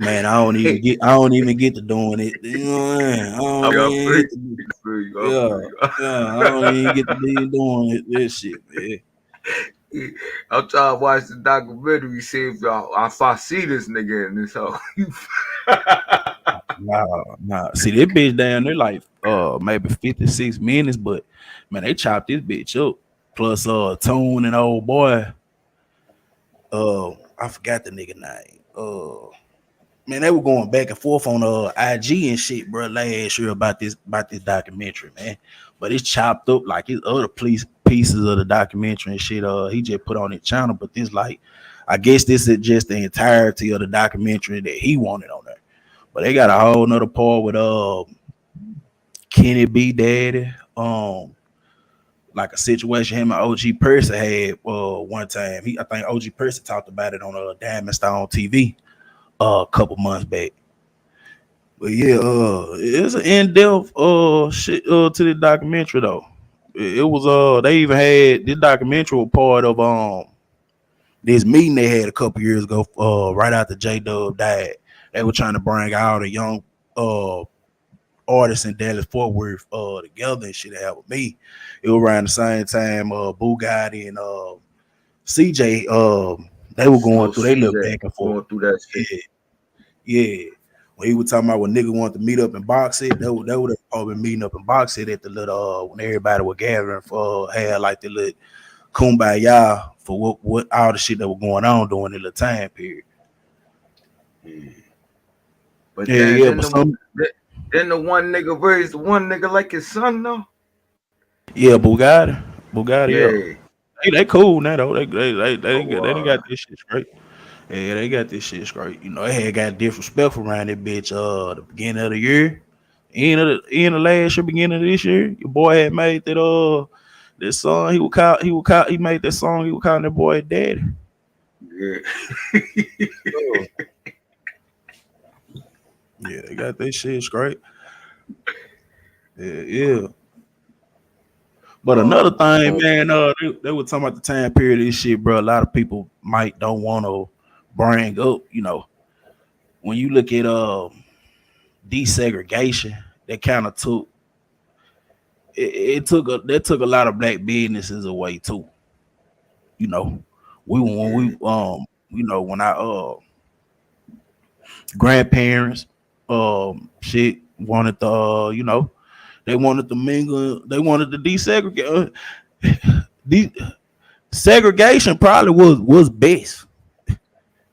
Man, I don't even get to doing it. You know, I don't even get to I don't even get to be doing this shit, man. I'm trying to watch the documentary, see if I see this nigga in this house. Nah. See, this bitch down there like maybe 56 minutes, but man, they chopped this bitch up. Plus Tone and old boy. I forgot the nigga name. Man, they were going back and forth on IG and shit, bro, last year about this documentary, man. But it's chopped up like his other pieces of the documentary and shit. He just put on his channel, but this like, I guess this is just the entirety of the documentary that he wanted on there. But they got a whole nother part with Kenny B Daddy, like a situation him and OG Percy had one time. I think OG Percy talked about it on Diamond Stone TV a couple months back. But yeah, it's an in-depth shit to the documentary though. It was they even had this documentary was part of this meeting they had a couple years ago right after J-Dub died. They were trying to bring all the young artists in Dallas Fort Worth together and shit to have with me. It was around the same time Bugatti and CJ they were going through, they looked back and forth. Going through that shit. Yeah. When he was talking about when nigga wanted to meet up in box it, they would have all been meeting up in box it at the little when everybody was gathering for had like the little kumbaya for what all the shit that was going on during the little time period. Yeah. But then the one nigga raised the one nigga like his son though. Yeah, Bugatti. Yeah. They cool now though. They got this shit straight. Yeah, they got this shit straight. You know, they had got disrespectful around that bitch the beginning of the year. End of last year, beginning of this year. Your boy had made that song. He made that song, he was calling that boy daddy. Yeah. Yeah, they got that shit straight. Yeah. But another thing, man, they were talking about the time period of this shit, bro. A lot of people don't want to bring up, you know, when you look at desegregation, that kind of took a lot of black businesses away too. You know, when our grandparents shit wanted to they wanted to mingle, they wanted to desegregate. Segregation probably was best.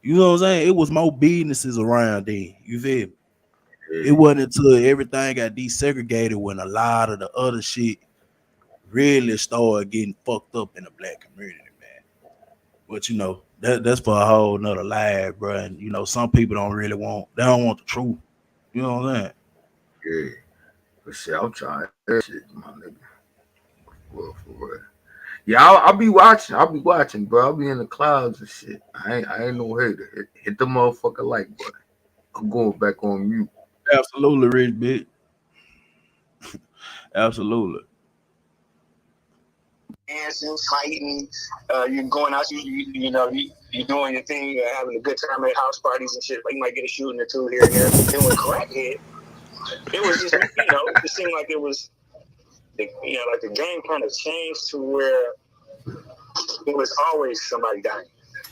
You know what I'm saying? It was more businesses around there. You feel me? It wasn't until everything got desegregated when a lot of the other shit really started getting fucked up in the black community, man. But you know, that's for a whole nother life, bro. And you know, some people don't want the truth. You know what I'm saying? Yeah. But shit, I'm trying that shit, my nigga. Well, for real. Yeah, I'll be watching, bro. I'll be in the clouds and shit. I ain't no hater. Hit the motherfucker like button. I'm going back on mute. Absolutely, rich bitch. Absolutely. Dancing, fighting, you're going out, you know, you're doing your thing, you're having a good time at house parties and shit. Like you might get a shooting or two here and there. Then with crackhead, it was just, you know, it seemed like it was, like the game kind of changed to where it was always somebody dying.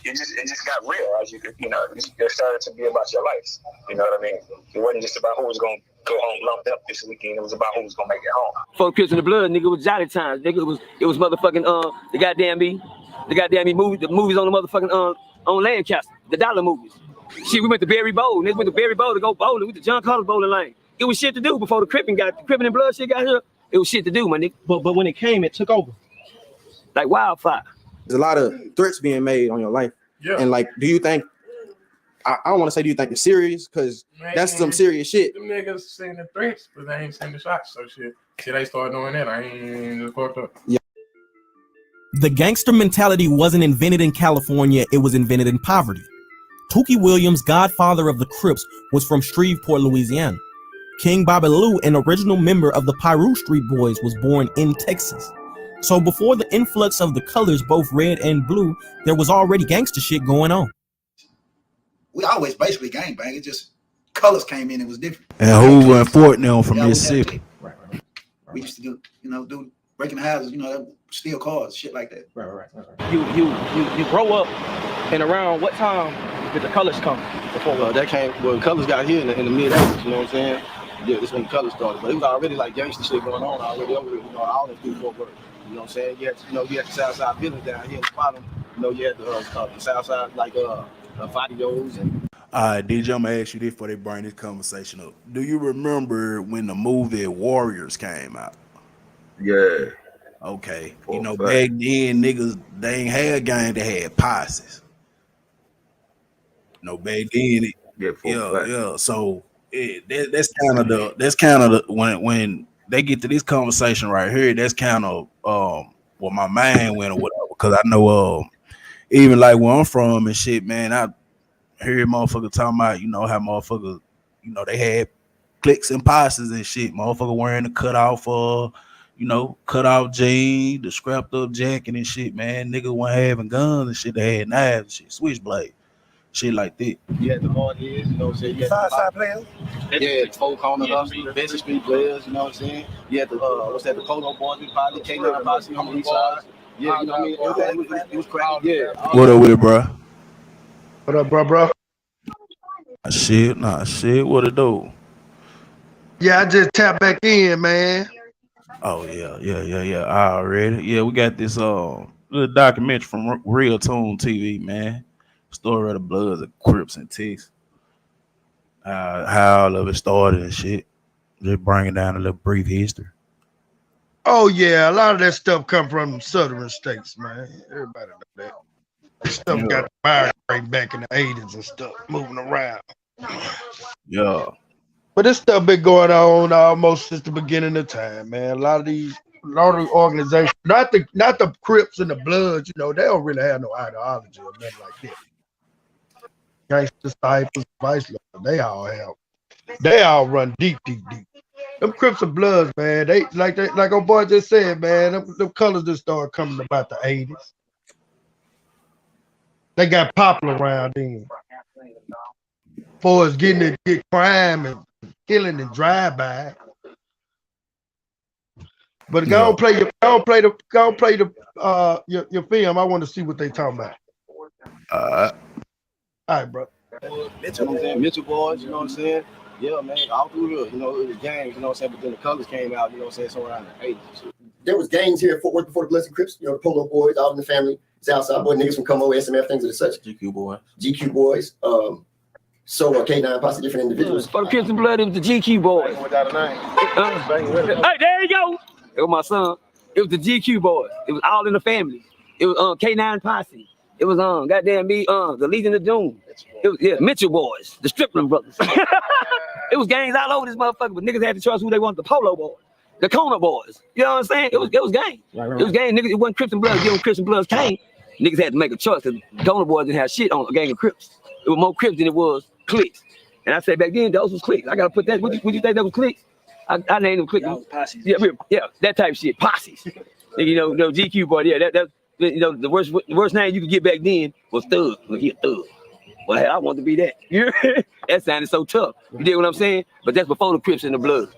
It just got real as it started to be about your life. You know what I mean? It wasn't just about who was going to go home lumped up this weekend. It was about who was going to make it home. Folk Crips in the blood, nigga, it was jolly times. Nigga, it was motherfucking the goddamn movie, the movies on the motherfucking on Lancaster, the dollar movies. Shit, we went to Berry Bowl. Niggas went to Berry Bowl to go bowling. We went to John Carlos bowling lane. It was shit to do before the Crippin' and blood shit got here. It was shit to do, my nigga. But when it came, it took over. Like wildfire. there's a lot of threats being made on your life. Yeah. And like, do you think? I don't want to say do you think it's serious because that's some serious shit. Them niggas seen the threats, but they ain't seen the shots. So shit, they start doing that. I ain't just fucked up. Yeah. The gangster mentality wasn't invented in California, it was invented in poverty. Tookie Williams, godfather of the Crips, was from Shreveport, Louisiana. King Bobby Lou, an original member of the Piru Street Boys, was born in Texas. So before the influx of the colors, both red and blue, there was already gangster shit going on. We always basically gangbang. It just colors came in. It was different. And Hoover and Fort now from Mississippi. Right. We used to do breaking houses. Steal cars, shit like that. Right. You grow up and around what time did the colors come? Before that came when colors got here in the mid 80s. You know what I'm saying? Yeah, that's when the colors started. But it was already like gangster shit going on already over here. All the people work. You know what I'm saying? You had the South Side village down here in the bottom. You had the South Side like Fadios and. All right, DJ, I'm gonna ask you this before they bring this conversation up. Do you remember when the movie Warriors came out? Yeah. Okay. Back then niggas they ain't had gang, they had posses. Back then yeah. So that's kind of the when they get to this conversation right here, that's kind of what my mind went or whatever. Because I know even like where I'm from and shit, man, I hear motherfuckers talking about, how motherfuckers, they had cliques and posses and shit. Motherfucker wearing the cutoff cutoff jeans, the scrapped up jacket and shit, man. Niggas weren't having guns and shit. They had knives and shit, switchblade, shit like that. You had the hard heads, you know what I'm saying? You had Side players? Yeah, the four corner hustlers, Benson Street players, you know what I'm saying? You had the the Polo Boys, probably K9 Posse on the east side. Yeah, you know what I mean? Everything it was crazy. Yeah. What up with it, bro? What up, bro? Shit, what it do? Yeah, I just tapped back in, man. Oh yeah. Already. Yeah, we got this little documentary from Real Tune TV, man. Story of the Bloods of Crips and Texas. How all of it started and shit. Just bringing down a little brief history. Oh yeah, a lot of that stuff come from southern states, man. Everybody know that. This stuff got the migrate back in the 80s and stuff, moving around. Yeah. But this stuff been going on almost since the beginning of time, man. A lot of these organizations, not the Crips and the Bloods, they don't really have no ideology or nothing like that. Gangsta Disciples, Vice Lord, they all run deep. Them Crips and Bloods, man, they like our boy just said, man, them colors just started coming about the 80s. They got popular around then. For us getting crime and killing and drive-by. But go on play your film. I want to see what they talking about. All right, bro. Mitchell boys, you know what I'm saying? Yeah, man, all through here, it was gangs, you know what I'm saying? But then the colors came out, you know what I'm saying, somewhere around the 80s. There was gangs here in Fort Worth before the Bloods and Crips, the Polo Boys, all in the family, Southside Boys, niggas from Como, SMF, things of the such. GQ Boys. So K9 Posse, different individuals. For the Crips and Blood, it was the GQ Boys. Without a name. Hey, there you go. It was my son. It was the GQ Boys. It was all in the family. It was K9 Posse. It was goddamn me, the Legion of Doom. It was Mitchell Boys, the Stripling Brothers. It was gangs all over this motherfucker, but niggas had to trust who they wanted. The Polo Boys, the Kona Boys. You know what I'm saying? It was gangs. Right. It was gangs. Niggas, it wasn't Crips and Bloods. When Crips and Bloods came, niggas had to make a choice because Kona Boys didn't have shit on a gang of Crips. It was more Crips than it was cliques. And I said back then, those was cliques. I gotta put that. Would you think that was cliques? I named them cliques. Yeah, that type of shit. Posses. GQ boy. Yeah, that the worst name you could get back then was Thug. He a Thug. Well, hey, I want to be that. That sounded so tough. You dig what I'm saying? But that's before the Crips and the Bloods.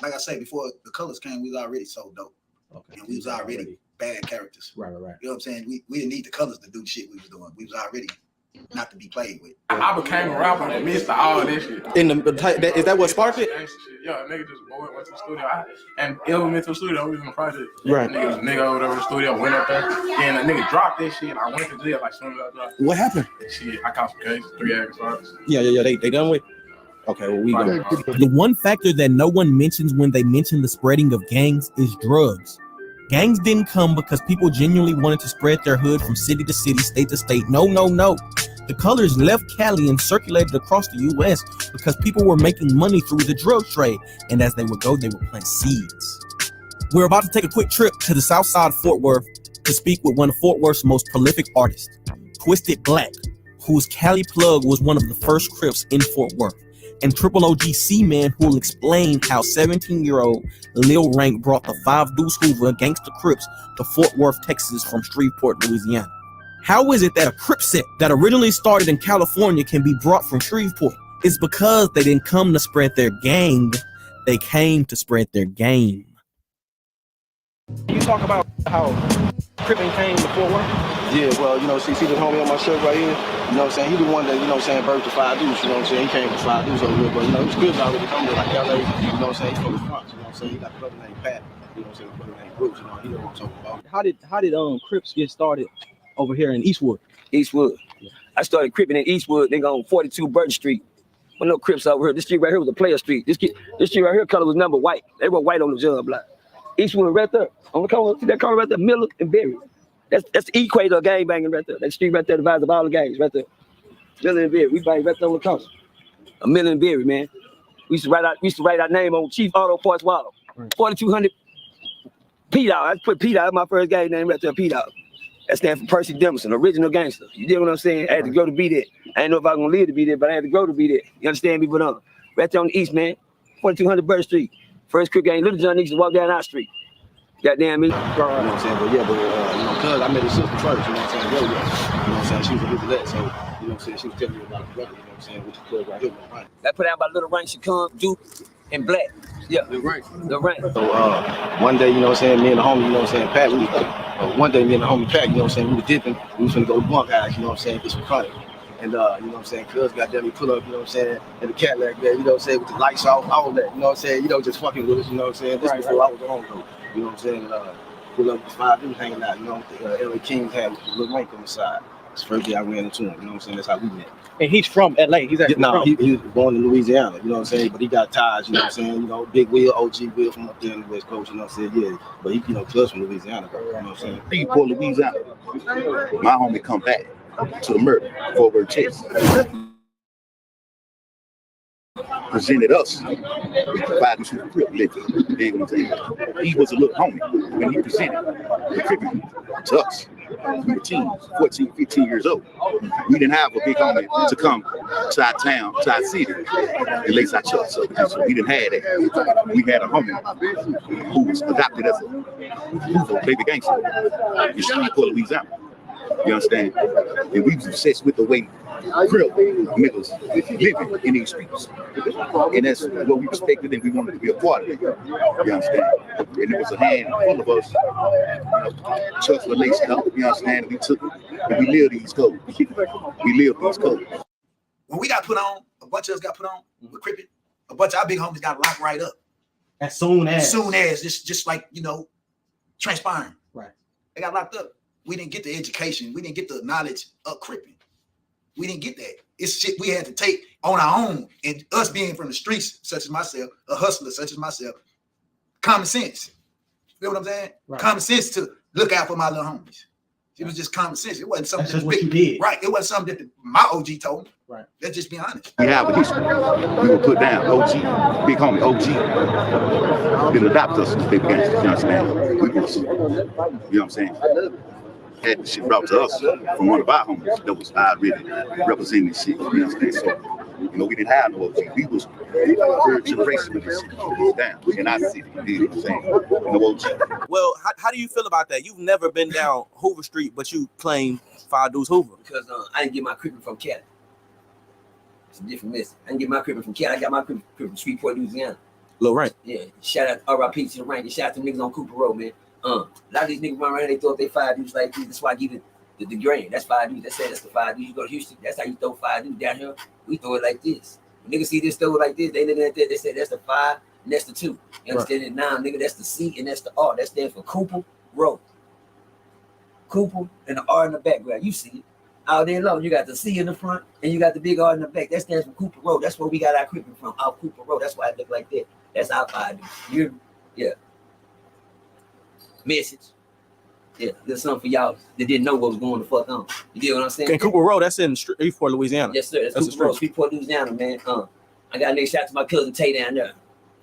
Like I say, before the colors came, we was already so dope. Okay. And we was already bad characters. Right. You know what I'm saying? We didn't need the colors to do the shit we was doing. We was already not to be played with. I became a rapper in the midst of all this shit. Is that what sparked it? Yeah, a nigga just went to the studio. And Ill went to the studio, we was in the project. Right. Nigga over there in the studio, went up there. And a nigga dropped that shit. I went to jail like soon as I dropped it. What happened? Shit, I caught some cases, 3 acres. Yeah, they done with. Okay, well, we go. The one factor that no one mentions when they mention the spreading of gangs is drugs. Gangs didn't come because people genuinely wanted to spread their hood from city to city, state to state. No, no, no. The colors left Cali and circulated across the U.S. because people were making money through the drug trade, and as they would go, they would plant seeds. We're about to take a quick trip to the south side of Fort Worth to speak with one of Fort Worth's most prolific artists, Twisted Black, whose Cali plug was one of the first Crips in Fort Worth, and Triple OG C-Man, who will explain how 17-year-old Lil Rank brought the 5 Deuce Hoover Gangsta Crips to Fort Worth, Texas from Shreveport, Louisiana. How is it that a Crip set that originally started in California can be brought from Shreveport? It's because they didn't come to spread their gang, they came to spread their game. You talk about how Crippin came to Fort Worth? Yeah, well, you know, see this homie on my shirt right here, you know what I'm saying? He the one that, you know what I'm saying, birthed the 5 Deuce, you know what I'm saying? He came with 5 Deuce over here, but, you know, his Crips already come to like LA, you know what I'm saying? He's from the front, you know what I'm saying? He got a brother named Pat, you know what I'm saying? A brother named Bruce, you know, he know what I'm talking about. How did Crips get started over here in Eastwood? Eastwood. I started cripping in Eastwood, nigga, on 42 Burton Street. Well, no Crips over here. This street right here was a player street. This street right here color was number white. They were white on the job block. Eastwood right there. On the corner, see that corner right there, Miller and Berry. That's the equator of gang banging right there. That street right there divides up all the gangs right there. Miller and Berry. We bang right there on the corner. A Miller and Berry, man. We used to write our name on Chief Auto Parts Wallow. 4200 P-Dog. I put P-Dog, my first gang name right there, P-Dog. That stands for Percy Demerson, original gangster. You dig what I'm saying? I had to go to be there. I didn't know if I was gonna live to be there, but I had to go to be there. You understand me? But right there on the east, man, 4200 Bird Street. First Crip gang, Little John used to walk down our street. Goddamn me. You know what I'm saying? But yeah, you know, cuz I met his sister first, you know what I'm saying? You know what I'm saying? She was a Little, so, you know what I'm saying? She was telling me about the brother, you know what I'm saying? Which club right here, right? That put out by Little Rank, Shakun, Duke, and Black. Yeah, the rank. So one day, you know what I'm saying, me and the homie, you know what I'm saying, Pat, one day me and the homie Pat, you know what I'm saying, we were dipping, we was gonna go to Bunk House, you know what I'm saying, get some chronic. And you know what I'm saying, cuz goddamn me pull up, you know what I'm saying, in the Cadillac there, you know what I'm saying, with the lights off, all that, you know what I'm saying, you know, just fucking with us, you know what I'm saying, this before I was on though, you know what I'm saying, pull up with 5 Deuce hanging out, you know, LA Kings had a little rank on the side. It's the first day I ran into him, you know what I'm saying, that's how we met. And he's from LA. He's actually he was born in Louisiana, you know what I'm saying? But he got ties, you know what I'm saying? You know, Big Will, OG Will from up there in the West Coast, you know what I'm saying? Yeah, but he, you know, cuz from Louisiana, bro, you know what I'm saying? Shreveport, Louisiana. My homie come back to the murder, Fort Worth, Texas. Presented us with 5 Deuce Crip legend. You know what I'm saying? He was a little homie when he presented the Crip to us. We were teens, 14, 15 years old. We didn't have a big homie to come to our town, to our city, and lace our chucks up. So we didn't have that. We had a homie who was adopted as a Hoover baby gangster in Shreveport, Louisiana. You understand? And we was obsessed with the way Crip niggas living in these streets. And that's what we respected and we wanted to be a part of it. You understand? And it was a handful of us, you know, chucks were laced up, you understand? We took it and we lived these codes. We lived these codes. When we got put on, a bunch of us got put on with Crippin', a bunch of our big homies got locked right up. As soon as just like, you know, transpiring. Right. They got locked up. We didn't get the education. We didn't get the knowledge of Crippin'. We didn't get that. It's shit we had to take on our own. And us being from the streets, such as myself, a hustler such as myself, common sense. You know what I'm saying? Right. Common sense to look out for my little homies. It was just common sense. It wasn't something that's what you did. Right. It wasn't something that my OG told me. Right. Let's just be honest. We have a history. We were put down. OG, big homie, OG. Didn't adopt us as baby gangsters, you understand? We was, you know what I'm saying? Had the shit brought to us from one of our homies that was already representing this shit, you know what I'm saying? So, you know, we didn't have no OG. We was third generation of this shit. It was down in our city, you know what I'm saying? No OG. Well, how do you feel about that? You've never been down Hoover Street, but you claim 5 Deuce Hoover. Because I didn't get my crippin' from Cali. It's a different message. I didn't get my crippin' from Cali. I got my crippin' from Shreveport, Louisiana. Lil Rank. Yeah. Shout out RIP to the Rank. And shout out to niggas on Cooper Road, man. A lot of these niggas run around, they thought they 5 Deuce like this. That's why I give it the grain. That's 5 Deuce. That's the 5 Deuce. You go to Houston, that's how you throw 5 Deuce. Down here, we throw it like this. When niggas see this throw it like this, they looking at that, they say that's the 5 and that's the 2. You understand it? Now, nigga, that's the C and that's the R. That stands for Cooper Road. Cooper and the R in the background. You see it. All day long, you got the C in the front and you got the big R in the back. That stands for Cooper Road. That's where we got our crippin' from, our Cooper Road. That's why I look like that. That's our 5 Deuce. Yeah. message. Yeah, there's something for y'all that didn't know what was going the fuck on. You get what I'm saying? And Cooper Road, that's in Shreveport, Louisiana. Yes, sir. That's Cooper Road, Shreveport, Louisiana, man. I got a nigga, shout out to my cousin Tay down there.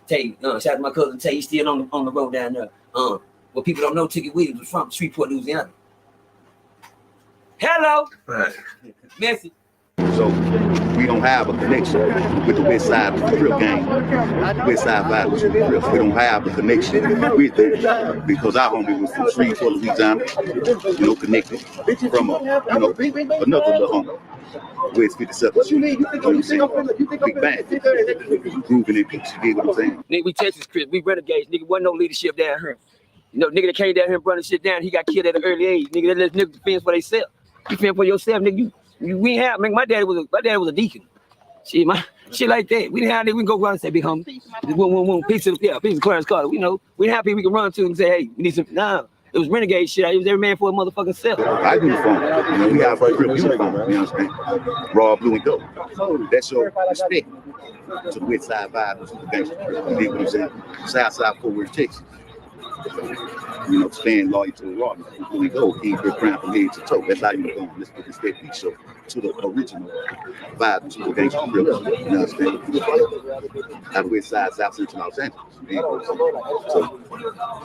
Shout out to my cousin Tay. He's still on the road down there. What people don't know, Ticket Williams was from Shreveport, Louisiana. Hello. Message. So we don't have a connection with the West Side Crip gang, West Side violence. We don't have a connection with them because our homie was from Shreveport, Louisiana, connected from another little homie. West 57. What you mean? You think I'm saying? Big bang. Grooving in peace. You get what I'm saying? Nigga, we Texas Crip, we renegades. Nigga, wasn't no leadership down here. Nigga that came down here and brought shit down, he got killed at an early age. Nigga, that let niggas defend for themselves. You fend for yourself, nigga. We have, man. My daddy was a deacon. Shit like that. We didn't have that. We can go around and say, big homie, piece of Clarence Carter. We didn't have people we can run to and say, hey, we need some. Nah, it was renegade shit. It was every man for a motherfucking self. Our uniform, we have a Crip uniform. You understand? Raw, blue, and gold. That's your respect to the West Side violence, the gangster. You dig what I'm saying? South Side Fort Worth, Texas. Stand loyal to the law. When we go, King Crip crown from head to toe. That's how you go. Let's put this piece show to the original vibe, to the gangster Crip. You understand? Out of West Side, South Central Los Angeles. So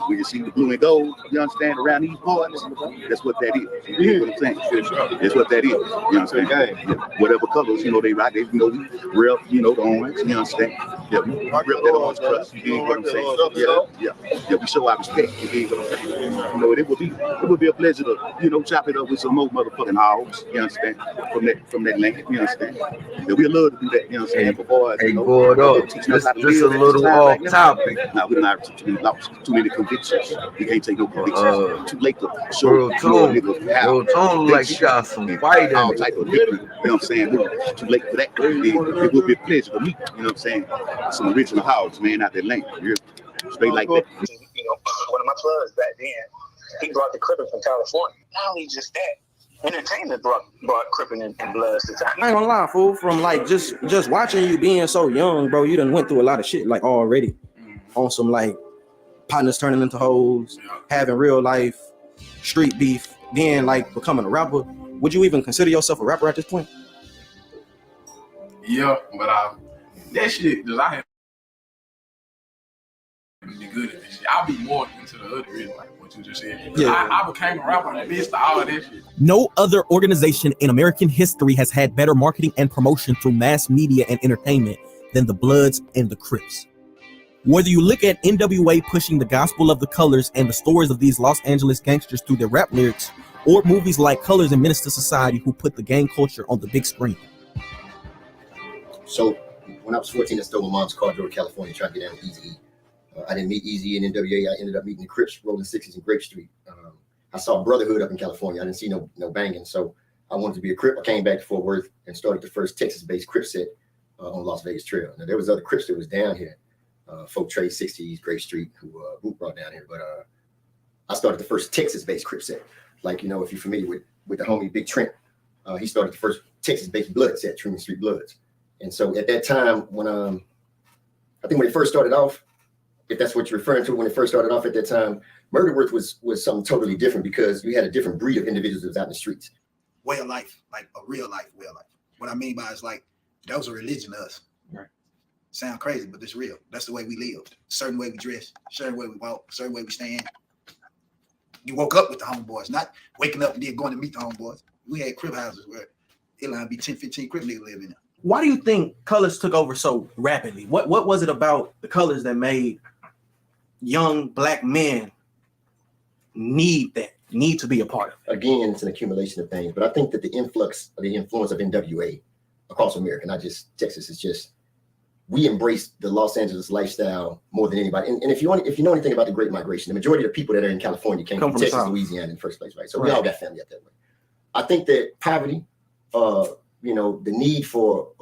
when you see the blue and gold, you understand, around these parts, that's what that is. You know what I'm saying? That's what that is. You understand? Yeah. Whatever colors, they rock, they rep, the orange, you understand? Yeah, we rep that orange crust. You know what I'm saying? Yeah, we show our respect. You know what I'm saying? It would be a pleasure to, chop it up with some more motherfucking hogs, you understand? From that land, you understand? Yeah, we love to do that, you know what I'm saying? Before, going up. Just a little off topic. Now, we don't have too many convictions. We can't take no convictions. Too late to show Tone like you got some fight all type of victory. You know what I'm saying? Too late for that. It would be a pleasure to meet, you know what I'm saying? Some original hogs, man, out that lane. Straight like that. One of my plugs back then, he brought the Crippin from California. Not only just that, Entertainment brought Crippin and Bloods to town. I ain't gonna lie, fool. From like just watching you being so young, bro, you done went through a lot of shit like already. On some like partners turning into hoes, having real life street beef, then like becoming a rapper. Would you even consider yourself a rapper at this point? Yeah, but that shit does I have to be good at this shit. I'll be more into the other end, like what you just said. Yeah. I became a rapper in the midst of all of that shit. No other organization in American history has had better marketing and promotion through mass media and entertainment than the Bloods and the Crips. Whether you look at NWA pushing the gospel of the colors and the stories of these Los Angeles gangsters through their rap lyrics, or movies like Colors and Menace to Society who put the gang culture on the big screen. So when I was 14, I stole my mom's car, drove to California, tried to get down with Eazy-E. I didn't meet Eazy in NWA. I ended up meeting the Crips, rolling 60s in Grape Street. I saw Brotherhood up in California. I didn't see no banging. So I wanted to be a Crip. I came back to Fort Worth and started the first Texas-based Crip set on Las Vegas Trail. Now, there was other Crips that was down here. Folk Trade 60s, Grape Street, who Boot brought down here. But I started the first Texas-based Crip set. Like, if you're familiar with the homie Big Trent, he started the first Texas-based Blood set, Truman Street Bloods. And so at that time, when I think when it first started off, if that's what you're referring to, when it first started off at that time, Murdaworth was something totally different because you had a different breed of individuals that was out in the streets. Way of life, like a real life way of life. What I mean by it's like that was a religion to us. Right. Sound crazy, but it's real. That's the way we lived. Certain way we dress, certain way we walk, certain way we stand. You woke up with the homeboys, not waking up and then going to meet the homeboys. We had crib houses where it might be 10, 15 crib niggas living in there. Why do you think colors took over so rapidly? What was it about the colors that made young black men need to be a part of it? Again, it's an accumulation of things, but I think that the influence of NWA across America, not just Texas, is just we embrace the Los Angeles lifestyle more than anybody. And if you know anything about the Great Migration, the majority of the people that are in California came from Texas, Louisiana in the first place, right? So we all got family out that way. I think that poverty, the need for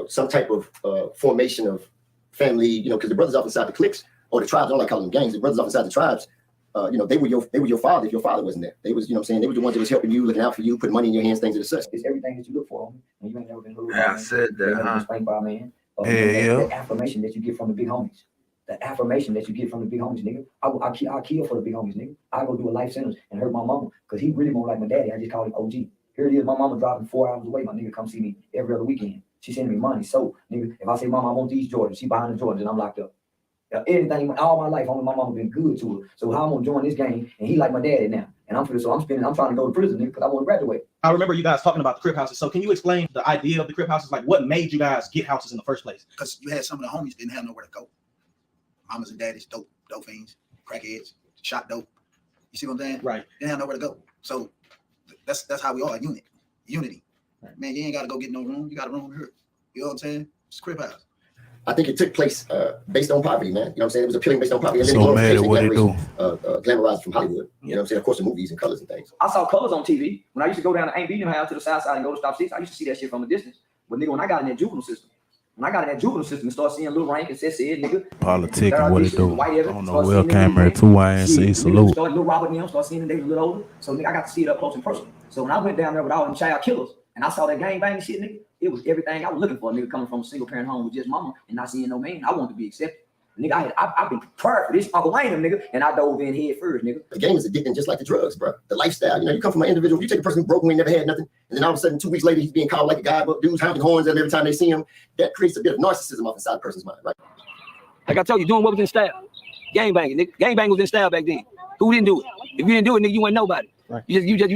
some type of formation of family, because the brothers off inside the cliques or the tribes, I don't like calling them gangs, the brothers off inside the tribes, they were your father if your father wasn't there. They was, they were the ones that was helping you, looking out for you, putting money in your hands, things of the such. It's everything that you look for. When you ain't never been hood, Yeah, I said that, huh? Spanked by a man. Yeah. That affirmation that you get from the big homies. the affirmation that you get from the big homies, nigga. I kill for the big homies, nigga. I go do a life sentence and hurt my mama because he really more like my daddy. I just call him OG. Here it is, my mama driving 4 hours away. My nigga come see me every other weekend. She sending me money. So, nigga, if I say, Mama, I want these Jordans, she buying the Jordans and I'm locked up. Anything, all my life, my mama been good to her. So how I'm gonna join this game and he like my daddy now. And I'm trying to go to prison, nigga, because I want to graduate. I remember you guys talking about the crib houses. So can you explain the idea of the crib houses? Like what made you guys get houses in the first place? Because you had some of the homies didn't have nowhere to go. Mamas and daddies, dope fiends, crackheads, shot dope. You see what I'm saying? Right. Didn't have nowhere to go. So that's how we are, unity. Right. Man, you ain't got to go get no room. You got a room here. You know what I'm saying? It's crib house. I think it took place based on poverty, man. You know what I'm saying? It was appealing based on poverty. And then So mad at what they do. Glamorized from Hollywood. You know what I'm saying? Of course, the movies and colors and things. I saw colors on TV. When I used to go down to Ain't Beating House to the south side and go to Stop 6, I used to see that shit from a distance. But nigga, when I got in that juvenile system and started seeing Lil Rank and said, nigga. Politic and what it do. I Evan, don't know where camera too. I ain't say salute. Started Lil Robert and them, started seeing them, they was a little older. So nigga, I got to see it up close and personal. So when I went down there with all them child killers and I saw that gang banging shit, nigga, it was everything I was looking for. A nigga coming from a single parent home with just mama and not seeing no man. I wanted to be accepted. Nigga, I've been prepared for this Uncle Wayne, nigga, and I dove in head first, nigga. The game is addicting just like the drugs, bro. The lifestyle. You know, you come from an individual, you take a person who broke who ain't never had nothing, and then all of a sudden 2 weeks later he's being called like a guy, but dudes honking horns at him every time they see him. That creates a bit of narcissism off inside a person's mind, right? Like I told you, doing what was in style. Gang banging, nigga. Gang banging was in style back then. Who didn't do it? If you didn't do it, nigga, you ain't nobody. Right. You just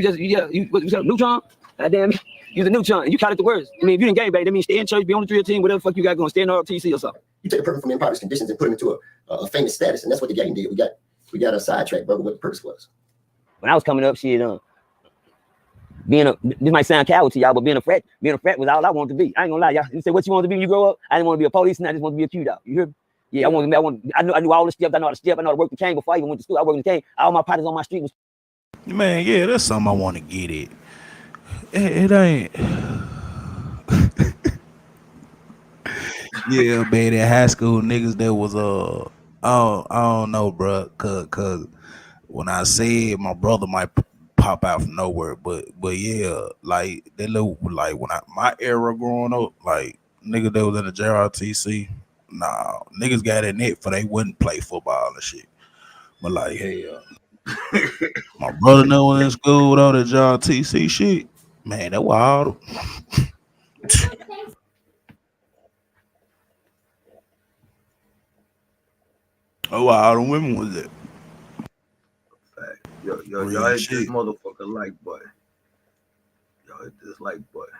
neutron? Goddamn, you the neutron. You counted the words. I mean, if you didn't gang bang, that means stay in church, be on the drill team, whatever the fuck you got going, stay in ROTC or something. You take a person from impoverished conditions and put him into a famous status, and that's what the gang did. We got a sidetrack, brother, what the purpose was. When I was coming up, shit, this might sound coward to y'all, but being a frat was all I wanted to be. I ain't gonna lie, y'all. You say what you want to be when you grow up? I didn't want to be a policeman, I just want to be a Q dog. You hear me? Yeah, I knew all the steps. I know how to step. I know how to work the cane before I even went to school. I worked in the cane. All my partners on my street was. Man, yeah, that's something I want to get it. It ain't. Yeah, man, in high school, niggas that was I don't know, bro, cause when I said my brother might pop out from nowhere, but yeah, like that little, like when my era growing up, like nigga that was in the JRTC, nah, niggas got in it for they wouldn't play football and shit. But like, hell, my brother that was in school with all the JRTC shit, man, that wild. Oh, all the women was it. Y'all hit this motherfucker like button. Y'all hit this like button.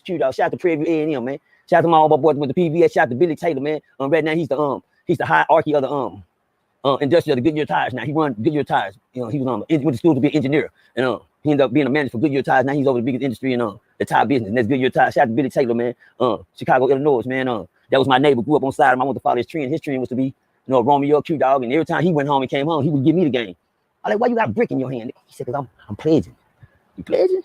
Shoot out, shout out to Prairie A&M, man. Shout out to my old boys with the PVS. Shout out to Billy Taylor, man. Right now he's the hierarchy of the industrial, the Goodyear tires. Now he run Goodyear tires. You know, he was went to school to be an engineer, and he ended up being a manager for Goodyear tires. Now he's over the biggest industry in the tire business, and that's Goodyear tires. Shout out to Billy Taylor, man. Chicago, Illinois, man. That was my neighbor. Grew up on the side of him. I went to follow his trend. His trend was to be, Romeo Q dog. And every time he went home and came home, he would give me the game. I like, why you got a brick in your hand? He said, because I'm pledging. You pledging?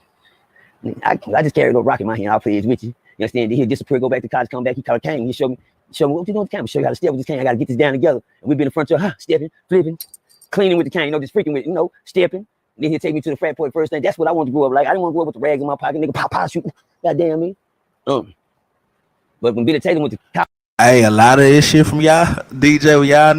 I just carry a little rock in my hand. I'll pledge with you. You understand? He'll disappear, go back to college, come back. He caught a cane. He showed me what you doing with the cane. Show you how to step with this cane. I got to get this down together. And we've been in front of stepping, flipping, cleaning with the cane, just freaking with it, stepping. And then he'll take me to the frat point first thing. That's what I want to grow up like. I didn't want to grow up with the rags in my pocket, nigga, pop, shooting. Goddamn me. But when Billy Taylor went to college. Hey, a lot of this shit from y'all, DJ, when y'all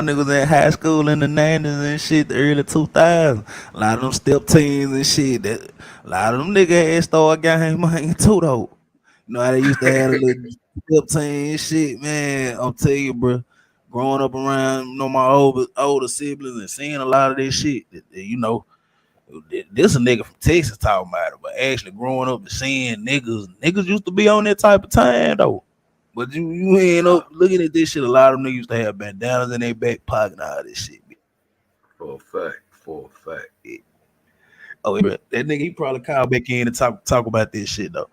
niggas in high school in the 90s and shit, the early 2000s. A lot of them step teams and shit. A lot of them niggas had started game hanging too, though. You know how they used to have a little step team and shit, man. I'm telling you, bro. Growing up around, my older siblings and seeing a lot of this shit, this a nigga from Texas talking about it, but actually growing up and seeing niggas used to be on that type of time, though. But you end up looking at this shit. A lot of them niggas used to have bandanas in their back pocket and all this shit. For a fact. Yeah. Oh, that nigga, he probably called back in to talk about this shit, though.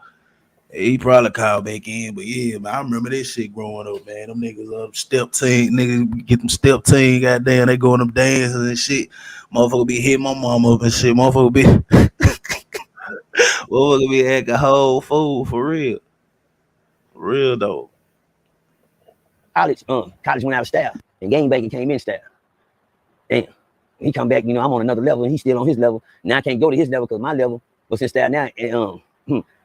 He probably called back in, but yeah, man, I remember this shit growing up, man. Them niggas up step team, niggas get them step team, goddamn, they going them dances and shit. Motherfucker be hitting my mama up and shit. Motherfucker be acting a whole fool for real. For real though. College went out of style, and gangbanging came in style. Damn. He come back, I'm on another level, and he's still on his level. Now I can't go to his level because my level was in style now. And,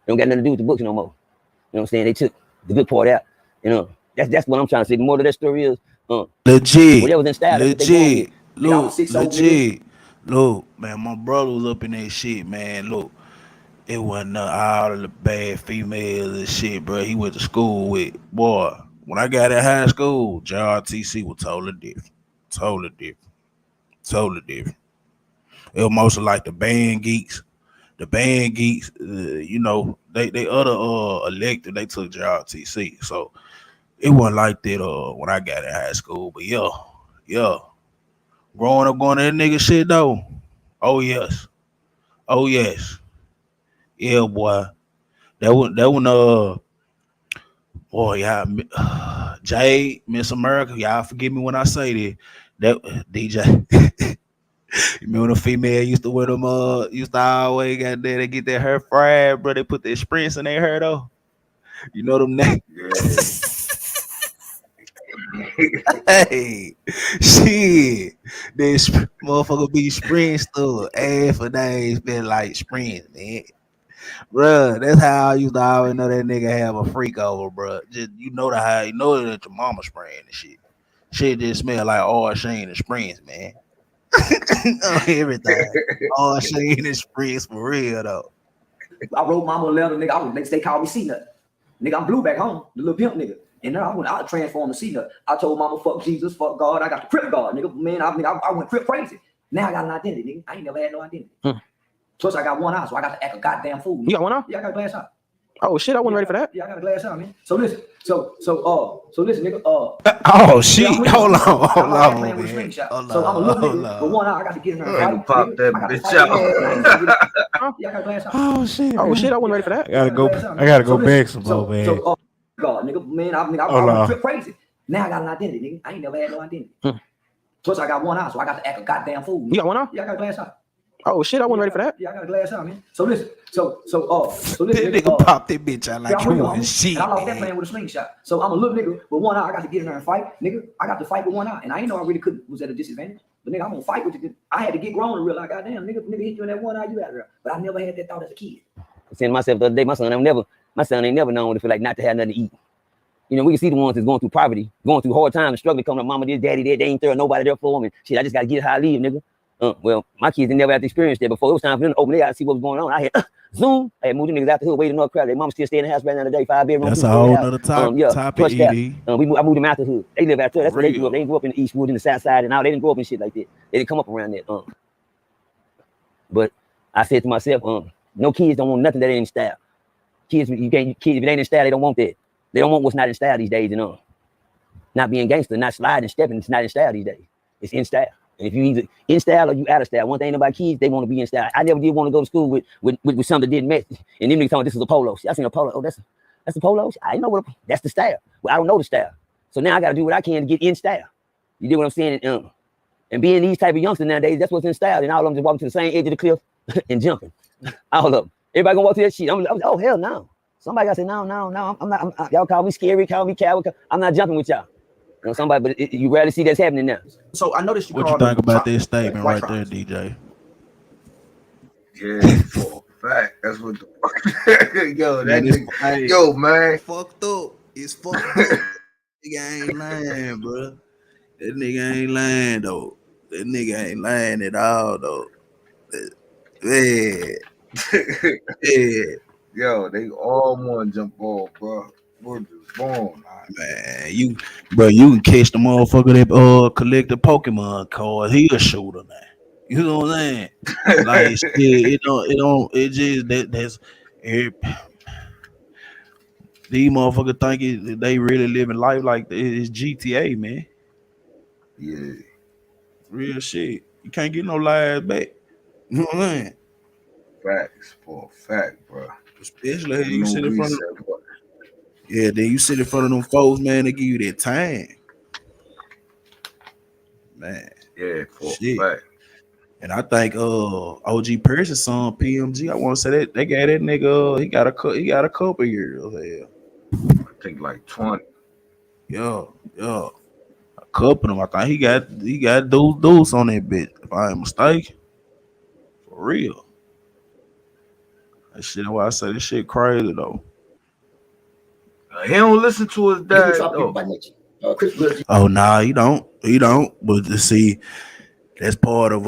don't got nothing to do with the books no more. You know what I'm saying? They took the good part out. That's what I'm trying to say. The more of that story is, Legit. whatever's in style, that's what they going with. Look, legit. Look, man, my brother was up in that shit, man. Look, it wasn't all of the bad females and shit, bro. He went to school with. Boy, when I got at high school, JRTC was totally different. Totally different. Totally different. It was mostly like the band geeks. The band geeks, they other elected, they took JRTC. So it wasn't like that when I got in high school. But yeah. Growing up going to that nigga shit though. Oh yes. Oh yes. Yeah, boy. That one boy, y'all Jade, Miss America, y'all forgive me when I say this. That DJ. You remember the female used to wear them used to always got there, they get their hair fried, bro. They put their sprints in their hair though. You know them names. Hey, shit. This motherfucker be sprint still. Ass for days been like sprint, man. Bruh, that's how I used to always know that nigga have a freak over, bruh. Just you know that your mama spraying and shit. Shit just smell like all Shane and springs, man. Everything. All Shane and springs for real though. I wrote mama a letter, nigga. They called me C-Nut. Nigga, I'm blue back home, the little pimp nigga. And then I transformed to C-Nut. I told mama, fuck Jesus, fuck God. I got the Crip God, nigga. Man, I went Crip crazy. Now I got an identity, nigga. I ain't never had no identity. Plus, I got one eye, so I got to act a goddamn fool. You got one eye? Yeah, I got a glass eye. Oh shit, I wasn't ready for that. Yeah, I got a glass eye, man. So listen, so listen, nigga. Oh shit, hold on, man. So I'm a little nigga with one eye. I got to get in there and fight. Pop that bitch out. Yeah, I got a glass eye. Oh shit, I wasn't ready for that. I gotta go back some more, man. So, God, nigga, man, I went Crip crazy. Now I got an identity, nigga. I ain't never had no identity. Plus, I got one eye, so I got to act a goddamn fool. You got one eye? Yeah, I got a glass eye. Oh shit, I wasn't ready for that. Yeah, I got a glass eye, man. So listen, so listen, That nigga pop that bitch out like you and shit. And I lost that playing with a slingshot. So I'm a little nigga with one eye. I got to get in there and fight, nigga. I got to fight with one eye, and I ain't know I really was at a disadvantage. But nigga, I'm gonna fight with you. I had to get grown and realize, goddamn, nigga hit you in that one eye, you out there. But I never had that thought as a kid. I said to myself the other day, my son ain't never known what it feel like not to have nothing to eat. We can see the ones that's going through poverty, going through hard times, struggling, coming up, mama this, daddy there, they ain't there, nobody there for them. And shit, I just gotta get how I leave, nigga. Well, my kids didn't never have to experience that before. It was time for them to open their eyes, see what was going on. I had Zoom. I had moved the niggas out the hood, waiting on crowd. Their mama still stay in the house right now today, 5 bedrooms. That's a whole nother topic, ED. I moved them out the hood. They live out there. That's where they grew up. They didn't grow up in the Eastwood, in the South Side, and all. They didn't grow up in shit like that. They didn't come up around that. But I said to myself, no kids don't want nothing that ain't in style. Kids, if it ain't in style, they don't want that. They don't want what's not in style these days, Not being gangster, not sliding, stepping, it's not in style these days. It's in style. And if you either in style or you out of style, one thing about kids, they want to be in style. I never did want to go to school with something that didn't match. And then they told me this is a polo. I seen a polo. Oh, that's a polo. I didn't know that's the style. Well, I don't know the style. So now I got to do what I can to get in style. You get what I'm saying? And being these type of youngsters nowadays, that's what's in style. And all of them just walking to the same edge of the cliff and jumping. All of them. Everybody gonna walk to that shit. I'm oh hell no. Somebody gotta say no. I'm not. Y'all call me scary, call me coward. I'm not jumping with y'all. But you rarely see that's happening now. So I noticed you. What you think about this statement right there, DJ? Yeah, for a fact. That's what the fuck. Yo, that nigga, yo, man. Fucked up. It's fucked up. Nigga ain't lying, bro. That nigga ain't lying though. That nigga ain't lying at all though. Yeah. Yeah. Yo, they all want to jump off, bro. We're just born, man. You can catch the motherfucker that collect the Pokemon cards. He a shooter, man. You know what I'm saying? Like shit, that's these motherfuckers think they really living life like it's GTA, man. Yeah. Real shit. You can't get no lies back. You know what I'm saying? Facts, for a fact, bro. Especially when you sit in front of then you sit in front of them folks, man, they give you that time. Man. Yeah, for a fact. And I think OG Pearson's son, PMG, I want to say that they got that nigga, he got a couple years. Hell. I think like 20. Yeah. couple of them. I think he got those on that bitch, if I ain't mistaken. For real. That shit, why I say this shit crazy though. He don't listen to his dad though. By nature. Chris Blood, Oh nah, he don't. He don't. But to see, that's part of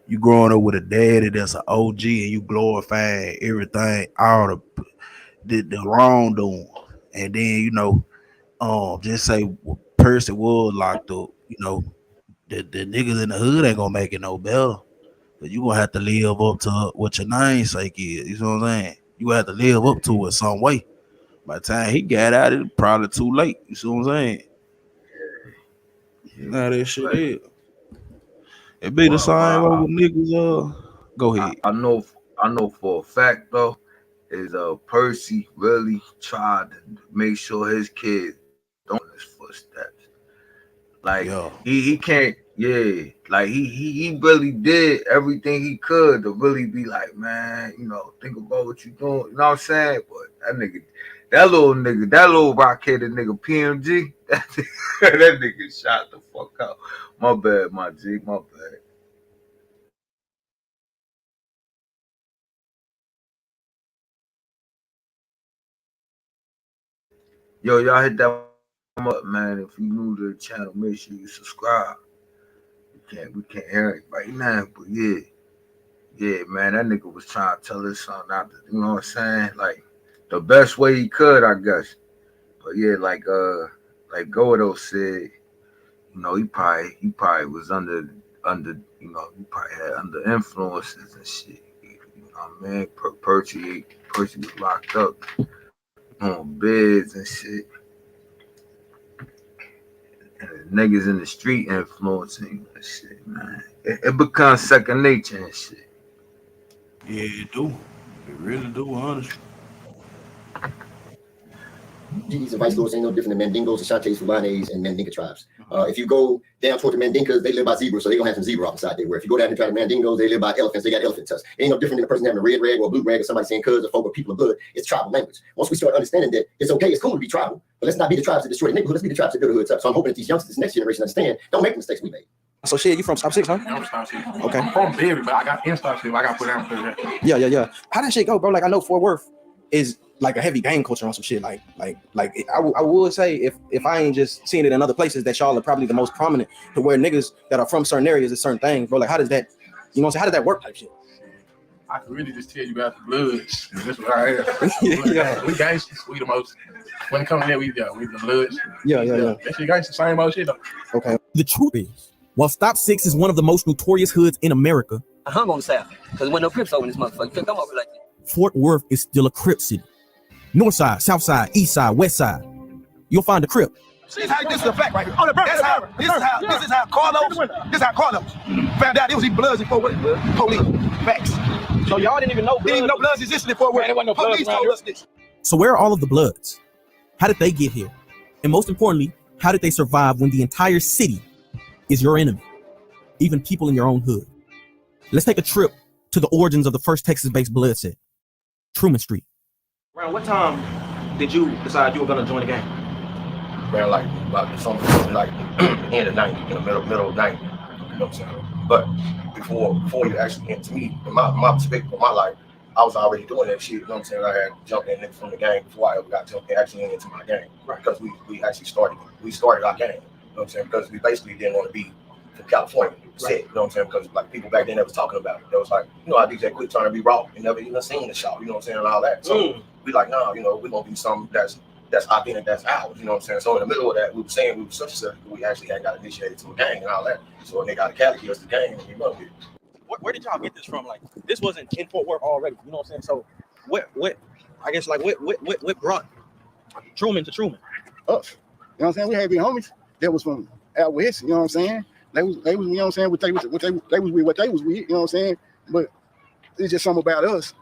you growing up with a daddy that's an OG and you glorifying everything, all the wrongdoing. And then, just say Percy was locked up, the niggas in the hood ain't gonna make it no better. But you gonna have to live up to what your namesake is. You know what I'm saying? You gonna have to live up to it some way. By the time he got out, it probably too late. You see what I'm saying? Nah, that shit is. It be the same way with niggas. Go ahead. I know for a fact though, is Percy really tried to make sure his kids don't in his footsteps. Like he can't, like he really did everything he could to really be like, man, think about what you doing. You know what I'm saying? But that little rock-headed nigga PMG, that nigga shot the fuck out. My bad, my G, my bad. Yo, y'all hit that up, man. If you new to the channel, make sure you subscribe. We can't hear it right now, but yeah, man, that nigga was trying to tell his son not to, you know what I'm saying? Like the best way he could, I guess. But yeah, like Gordo said, he probably was under, he probably had under influences and shit. You know what I mean? Percy was locked up on beds and shit. And niggas in the street influencing and shit, man. It becomes second nature and shit. Yeah, it do. It really do, honestly. G's and Vice Lords ain't no different than Mandingos, Ashantes, Fubanes, and Mandinka tribes. If you go down toward the Mandinkas, they live by zebras, so they're gonna have some zebra off inside there. Where if you go down and try the Mandingos, they live by elephants, they got elephant tusks. It ain't no different than a person having a red rag or a blue rag or somebody saying cuz or folk or people of blood. It's tribal language. Once we start understanding that it's okay, it's cool to be tribal, but let's not be the tribes that destroy the neighborhood, let's be the tribes that build the hoods up. So I'm hoping that these youngsters, this next generation understand, don't make the mistakes we made. So shit, you from Stop 6, huh? I'm Stop 6. Okay. I'm from Berry, but I got in Stop 6. I got put down for that. Yeah. How that shit go, bro? Like I know Fort Worth is like a heavy gang culture on some shit. Like I would say if I ain't just seeing it in other places, that y'all are probably the most prominent to where niggas that are from certain areas is certain things, bro. Like how does that, how does that work type shit? I can really just tell you about the Bloods. That's what I am. Yeah. We gangsters. We the most. When it comes to that, we the Bloods. Yeah. That shit gangster, same old shit though. Okay. The truth is, while Stop 6 is one of the most notorious hoods in America, I hung on the South because there wasn't no Crips over in this motherfucker. You can't come over like that. Fort Worth is still a Crip city. North side, south side, east side, west side. You'll find a Crip. This is a fact right here. This is how Carlos found out it was even Bloods in Fort Worth. Police. Facts. So y'all didn't even know Bloods existed in Fort Worth. Police told us this. So where are all of the Bloods? How did they get here? And most importantly, how did they survive when the entire city is your enemy? Even people in your own hood. Let's take a trip to the origins of the first Texas-based Blood set, Truman Street. Around what time did you decide you were gonna join the gang? Around like about something like end of 90, in the middle of 90. You know what I'm saying? But before you actually get to me, in my perspective of my life, I was already doing that shit. You know what I'm saying? I had jumped in from the gang before I ever got actually into my gang. Right. Because we actually started our gang. You know what I'm saying? Because we basically didn't want to be from California. Right. You know what I'm saying? Because like people back then that was talking about it. They was like, I DJ quit trying to be raw and never even seen the show, you know what I'm saying, and all that. So we like, nah, we're gonna be something that's authentic, that's ours, you know what I'm saying? So in the middle of that, we were saying we were such and such, we actually had got initiated to a gang and all that. So when they got a Cali, us the gang, and we loved it. Where did y'all get this from? Like this wasn't in Fort Worth already, you know what I'm saying? So what brought Truman to Truman? Us. You know what I'm saying? We had been homies that was from out west, you know what I'm saying? They was, you know what I'm saying, what they was with, you know what I'm saying? But it's just something about us.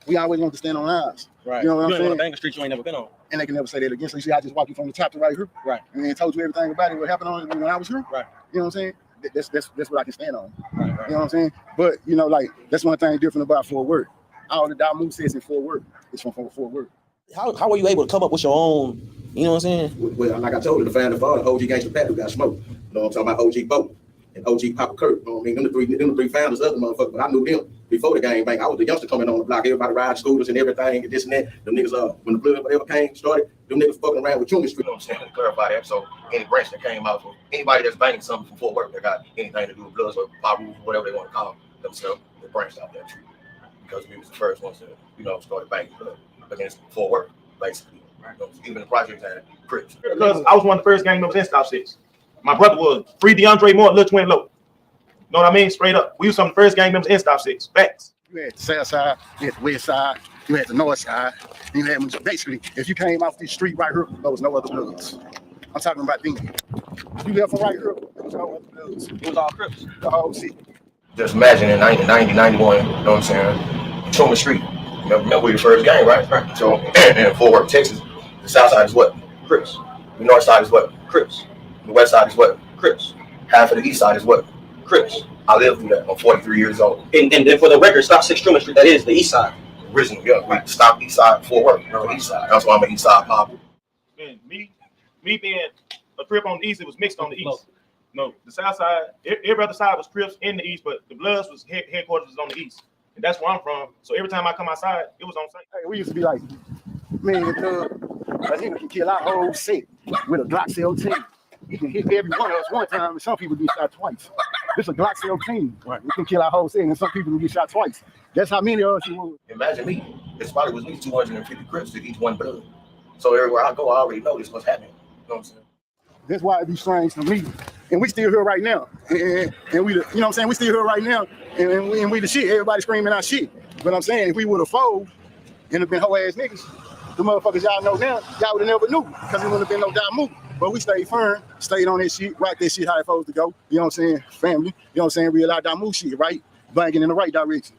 We always want to stand on ours. Right. You know what I'm saying? On a banger street you ain't never been on. And they can never say that again. So you see, I just walked you from the top to right here. Right. And then told you everything about it, what happened on when I was here. Right. You know what I'm saying? That's what I can stand on. Right. You know what I'm saying? But like that's one thing different about Fort Worth. All the Damu says in Fort Worth is from Fort Worth. How were you able to come up with your own You know what I'm saying? Well, like I told you, the founding father, OG Gangsta Pat, who got smoked. You know what I'm talking about? OG Bo and OG Papa Kurt. You know what I mean? Them the three founders of the motherfucker. But I knew them before the gang bang. I was the youngster coming on the block. Everybody ride scooters and everything and this and that. Them niggas, when the blood whatever came started, them niggas fucking around with Truman Street. You know what I'm saying? To clarify that, so any branch that came out, for anybody that's banging something from Fort Worth that got anything to do with Bloods or Baru, whatever they want to call themselves, they branched out there too. Because we was the first ones to, started banging against Fort Worth, basically. Even the project had Crips. Because I was one of the first gang members in Stop 6. My brother was Free DeAndre Moore, Lil Twin Low. Know what I mean? Straight up. We were some of the first gang members in Stop 6. Facts. You had the south side, you had the west side, you had the north side. You had basically, if you came off this street right here, there was no other Bloods. I'm talking about them. If you left from right here, there was no other Bloods. It was all Crips. The whole city. Just imagine in 90, 91, you know what I'm saying? Truman Street. We the first gang, right? So in Fort Worth, Texas, the south side is what? Crips. The north side is what? Crips. The west side is what? Crips. Half of the east side is what? Crips. I lived through that. I'm 43 years old. And then for the record, Stop 6 Truman Street, that is the east side. Originally, yeah. We stopped east side Fort Worth, on the east side. That's why I'm an east side pop. Man, me being a Crip on the east, it was mixed on the east. No, the south side, every other side was Crips in the east, but the Bloods was headquarters was on the east. And that's where I'm from. So every time I come outside, it was on site. Hey, we used to be like, man, a nigga can kill our whole set with a Glock 17. He can hit every one of us one time, and some people get shot twice. This is a Glock 17. Right. We can kill our whole set, and some people can get shot twice. That's how many of us you would. Imagine me. This probably was at least 250 Crips to each one Blood. So everywhere I go, I already know this what's happening. You know what I'm saying? That's why it be strange to me. And we still here right now. And we, you know what I'm saying? We still here right now. And we the shit. Everybody screaming our shit. But I'm saying if we would have folded and have been hoe ass niggas, the motherfuckers y'all know now, y'all would have never knew because it wouldn't have been no damn move. But we stayed firm, stayed on that shit, rock that shit how it's supposed to go. You know what I'm saying? Family. You know what I'm saying? Real out that move shit, right? Banging in the right direction.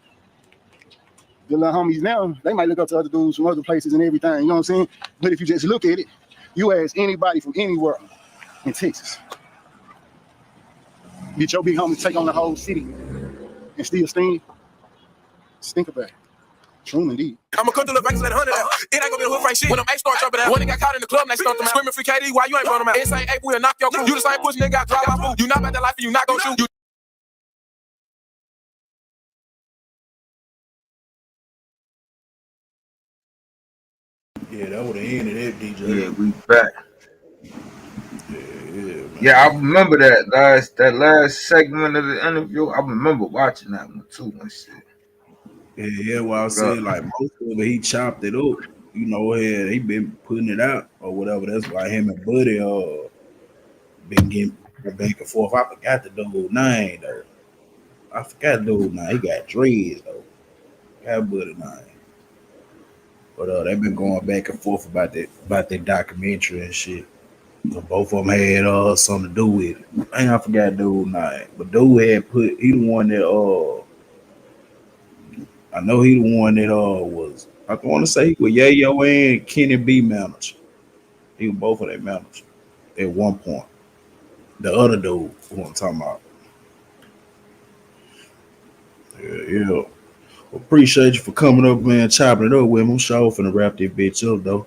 The little homies now, they might look up to other dudes from other places and everything. You know what I'm saying? But if you just look at it, you ask anybody from anywhere in Texas, get your big homies take on the whole city and still stink about it. Truman indeed. I'ma come to the banks let 100 out. It ain't gonna be the hood right shit. When them A-start jumping out. When they got caught in the club, they start them out. Screaming free KD, why you ain't run them out? Insane ape, we'll knock your crew. You the same pussy nigga got drive by food. You not about that life and you not gonna shoot. Yeah, that would have ended it, DJ. Yeah, we back. Yeah, I remember that last segment of the interview. I remember watching that one too and shit. Yeah, well, I said like most of it, he chopped it up. You know, he been putting it out or whatever. That's why him and Buddy been getting back and forth. I forgot the dude's name though. He got dreads though. Got Buddy name. But they've been going back and forth about that documentary and shit. So both of them had something to do with it. I forgot dude's name, but dude had he the one that I know he the one that was, I want to say he was Yayo and Kenny B manager. He was both of their managers at one point. The other dude who I'm talking about. Yeah. Appreciate you for coming up, man, chopping it up with me. I'm sure finna wrap this bitch up though.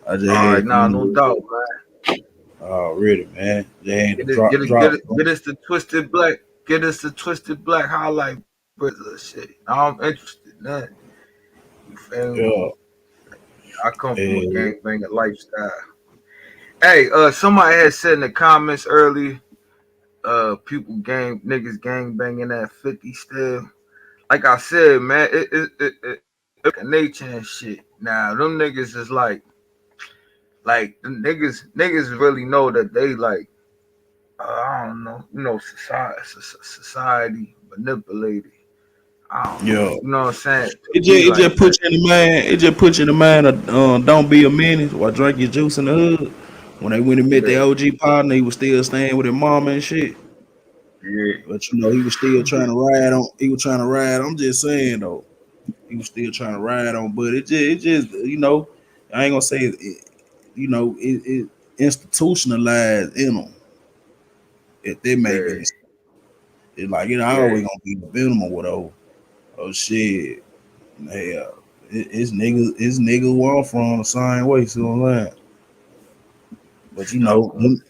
I just had no doubt, man. Already, man. Get us the Twisted Black. Get us the Twisted Black highlight shit. I'm interested in that. You feel me? I come from a gangbanging lifestyle. Hey, somebody had said in the comments earlier, people niggas gangbanging at 50 still. Like I said, man, it's a nature and shit. Now, them niggas is like the niggas really know that they like, I don't know, society manipulated. You know what I'm saying? It just puts you in the mind. It just puts you in the mind of don't be a menace while drink your juice in the hood. When they went and met their OG partner, he was still staying with his mama and shit. Yeah. But he was still trying to ride on. He was trying to ride. I'm just saying though, he was still trying to ride on. But it just I ain't gonna say it. It institutionalized in them. If they make it, it's like always gonna be the minimum with oh shit. Yeah, it's niggas where I'm from the same way. So I'm like, But you know, them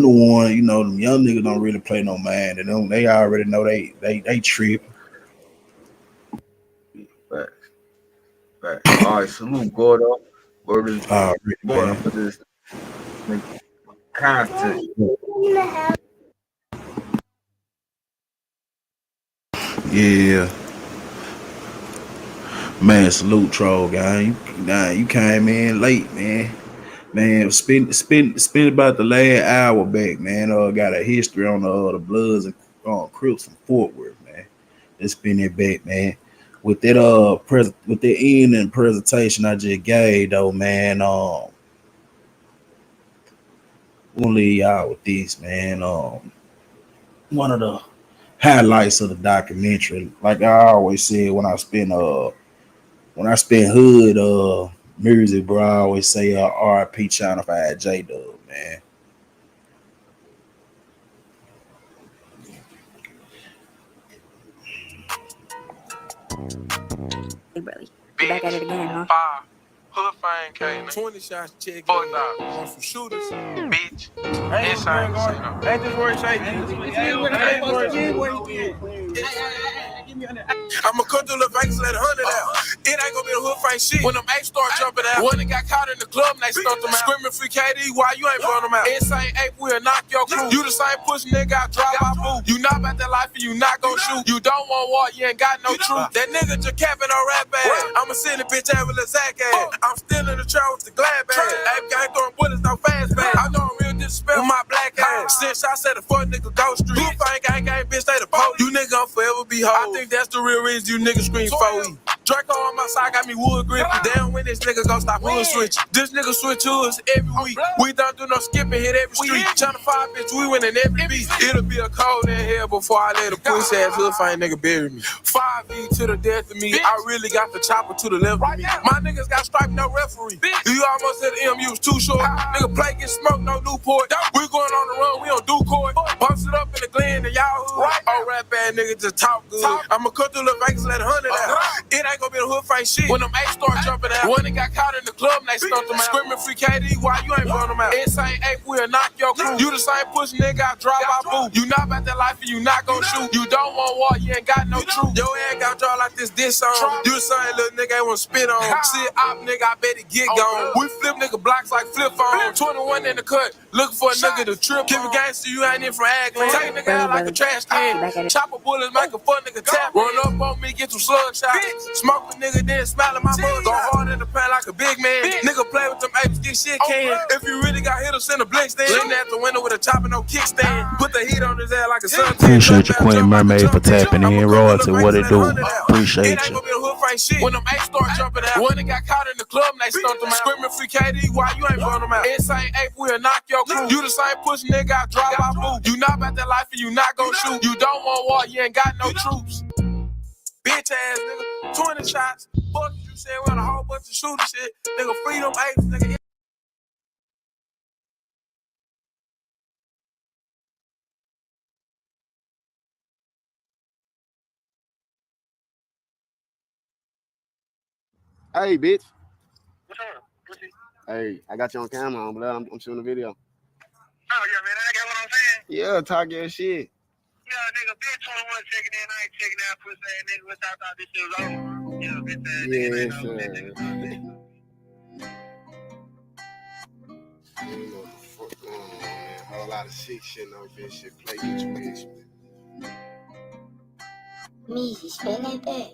the one, you know, them young niggas don't really play no man. They already know they trip. Right. All right, salute Gordo. Word going for this content. Yeah. Man, salute troll guy. You came in late, man. Man, spend about the last hour back, man. Got a history on the Bloods and Crips from Fort Worth, man. Let's spin it back, man. With that with the end and presentation I just gave though, man. We'll leave y'all with this, man. One of the highlights of the documentary, like I always said when I spend hood music, bro, I always say RIP China 5 J Dub, man. Hey, brother. You back at it again, huh? Hood fame came 20 shots, check. On some shooters, bitch. Ain't this where I'ma cut through the Vegas, let 100 out. It ain't gonna be the hood fight shit when them H start jumping out. When they got caught in the club, they stumped them out. Screaming free KD, why you ain't blowing them out? Insane ape, we'll knock your crew. You the same pussy nigga, I drive my boo. You not about that life and you not gon' shoot. You don't want war, you ain't got no truth. That nigga just capping on rap ass. I'ma send a bitch out with a Zach ass. I'm still in the trap with the glad bag. Ape gang throwing bullets, no fast bag. I know I'm real disrespect with my black ass. Since I said the fuck nigga go street. Blue fang gang, bitch, they the post. You nigga gon' forever be hoes. I think that's the real reason you niggas scream 4E. Draco on my side got me wood grip. Damn when this nigga gon' stop hood switch. This nigga switch to us every week. We don't do no skipping, hit every street. Channel 5 bitch, we winning every beat. It'll be a cold in hell before I let a pussy ass hood fight nigga bury me. 5E to the death of me. I really got the chopper to the left of me. My niggas got striped, no referee. You almost said the MU was too short. Nigga play get smoked, no Newport. We going on the run, we don't do court. Bumps it up in the Glen and y'all hood. Oh, rap bad nigga just talk good. I'ma cut through the Vegas, let 100 out. It ain't gonna be the hood fight shit when them H start jumping out. When they got caught in the club, they stumped them out. Screaming free KD, why you ain't blowing them out? Insane ape, we'll knock your crew. You the same pussy nigga, I drive my boo. You not about that life and you not gon' shoot. You don't want war, you ain't got no truth. Your ass got draw like this song. You the same little nigga ain't wanna spit on. Shit op nigga, I bet it get gone. We flip nigga blocks like flip phone. 21 in the cut, looking for a nigga to trip. Keep a gangster, you ain't in from Agland. Take a nigga out like a trash can. Chopper bullets, make a fun nigga tap. Run up on me, get some slug shots. Smoke a nigga, then smile at my mug. Go hard in the pan like a big man. Nigga play with them apes, get shit can. If you really got hit, send a blink stand. Lean at the window with a chopper, no kickstand. Put the heat on his ass like a sun. Appreciate you, Queen Mermaid, for tapping in. Royalty, what it do? Appreciate It ain't you. gonna be a hood fight shit when them H start jumping out. When they got caught in the club, they stumped them out. Screaming free KD, why you ain't blowing them out? Insane ape, we'll knock your crew. You the same pussy nigga, I drive my boo. You not about that life and you not gon' shoot. You don't want war, you ain't got no troops. Bitch ass nigga, 20 shots. Fuck you said we on a whole bunch of shooter shit. Nigga, free them apes, nigga. Hey, bitch. Hey, I got you on camera, on blood. I'm shooting a video. Oh, yeah, man, I got what I'm saying. Yeah, talk your shit. Yeah, nigga, bitch 21 checking in. I ain't checking out, pussy ass nigga. What's I thought this shit was over? Yeah, bitch ass nigga. Yeah, Ain't sure. no bitch nigga. You know what the fuck going on, man. Whole lot of sick shit on this shit. Play each bitch. Me, he spell like that.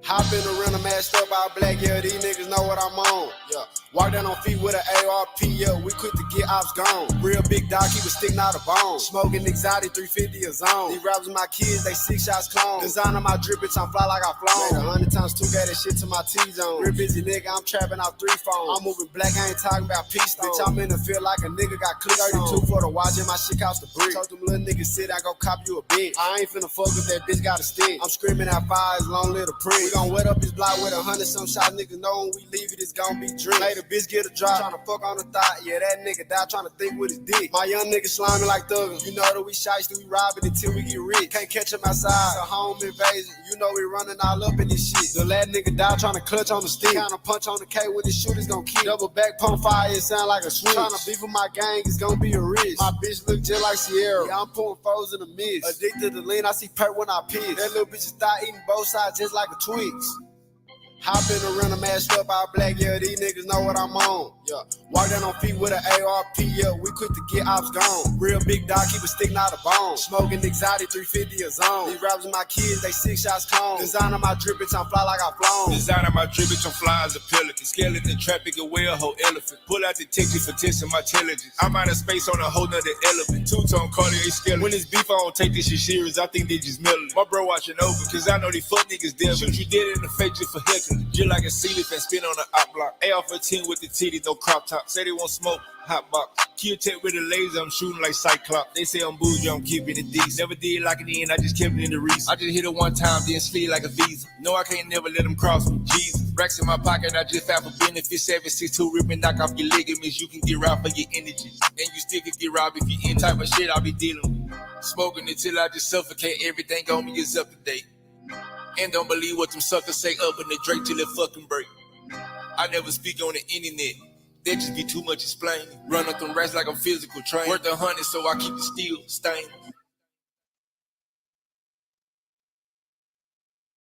Hop in the rental, mashed up all black, yeah, these niggas know what I'm on. Yeah. Walk down on feet with an ARP, yeah, we quick to get ops gone. Real big dog, he was sticking out a bone. Smoking exotic, 350 a zone. These rappers my kids, they 6 shots clone. Design on my drip, bitch, I'm fly like I flown. 100 times 2, got that shit to my T-zone. Real busy nigga, I'm trapping out 3 phones. I'm moving black, I ain't talking about peace, bitch, I'm in the field like a nigga got clicked. 32 for the watch, and my shit cost a brick. Told them little niggas sit, I go cop you a bitch. I ain't finna fuck if that bitch got a stick. I'm screaming out fires, long little print. We gon' wet up his block with 100-some shots. Niggas know when we leave it, it's gon' be drink. Made a bitch get a drop, tryna fuck on the thought. Yeah, that nigga die tryna think with his dick. My young nigga sliming like thuggin'. You know that we shiesty, we robbing until we get rich. Can't catch him outside. It's a home invasion. You know we running all up in this shit. The lad nigga die tryna clutch on the stick. Kinda punch on the K when the shooters gon' kick. Double back pump fire, it sound like a switch. Tryna beef with my gang, it's gon' be a risk. My bitch look just like Sierra. Yeah, I'm pulling foes in the mist. Addicted to lean, I see perk when I piss. That little bitch is thigh eating both sides just like a Twix. Hop in the rental, mashed up all black, yeah, these niggas know what I'm on. Yeah, walk down on feet with an ARP, yeah, we quick to get ops gone. Real big dog, keep it sticking out of bone. Smoking exotic, 350 a zone. These rappers are my kids, they 6 shots cone. Design on my drip, bitch, I'm fly like I flown. Design on my drip, bitch, I'm fly as a pelican. Skeleton, traffic, a whale, whole elephant. Pull out the ticket for testing my intelligence. I'm out of space on a whole nother element. Two-tone Cartier skeleton. When it's beef, I don't take this shit serious, I think they just melon. My bro watching over, cause I know these fuck niggas dead. Shoot you dead in the face just for heckling. Just like a sealer and spin on the op block. AR-15 with the titty, no crop top. Say they won't smoke, hot box. Kill tech with a laser, I'm shooting like Cyclops. They say I'm bougie, I'm keeping it decent. Never did like it in, I just kept it in the reason. I just hit it one time, then slid like a visa. No, I can't never let them cross me, Jesus. Racks in my pocket, I just found for benefits. 762 ripping, knock off your ligaments. You can get robbed for your energy. And you still can get robbed if you in type of shit I'll be dealing with. Smoking until I just suffocate, everything on me is up to date. And don't believe what them suckers say up in the Drake till it fucking break. I never speak on the internet. That just be too much explaining. Run up them rats like I'm physical trained. Worth 100, so I keep the steel stained.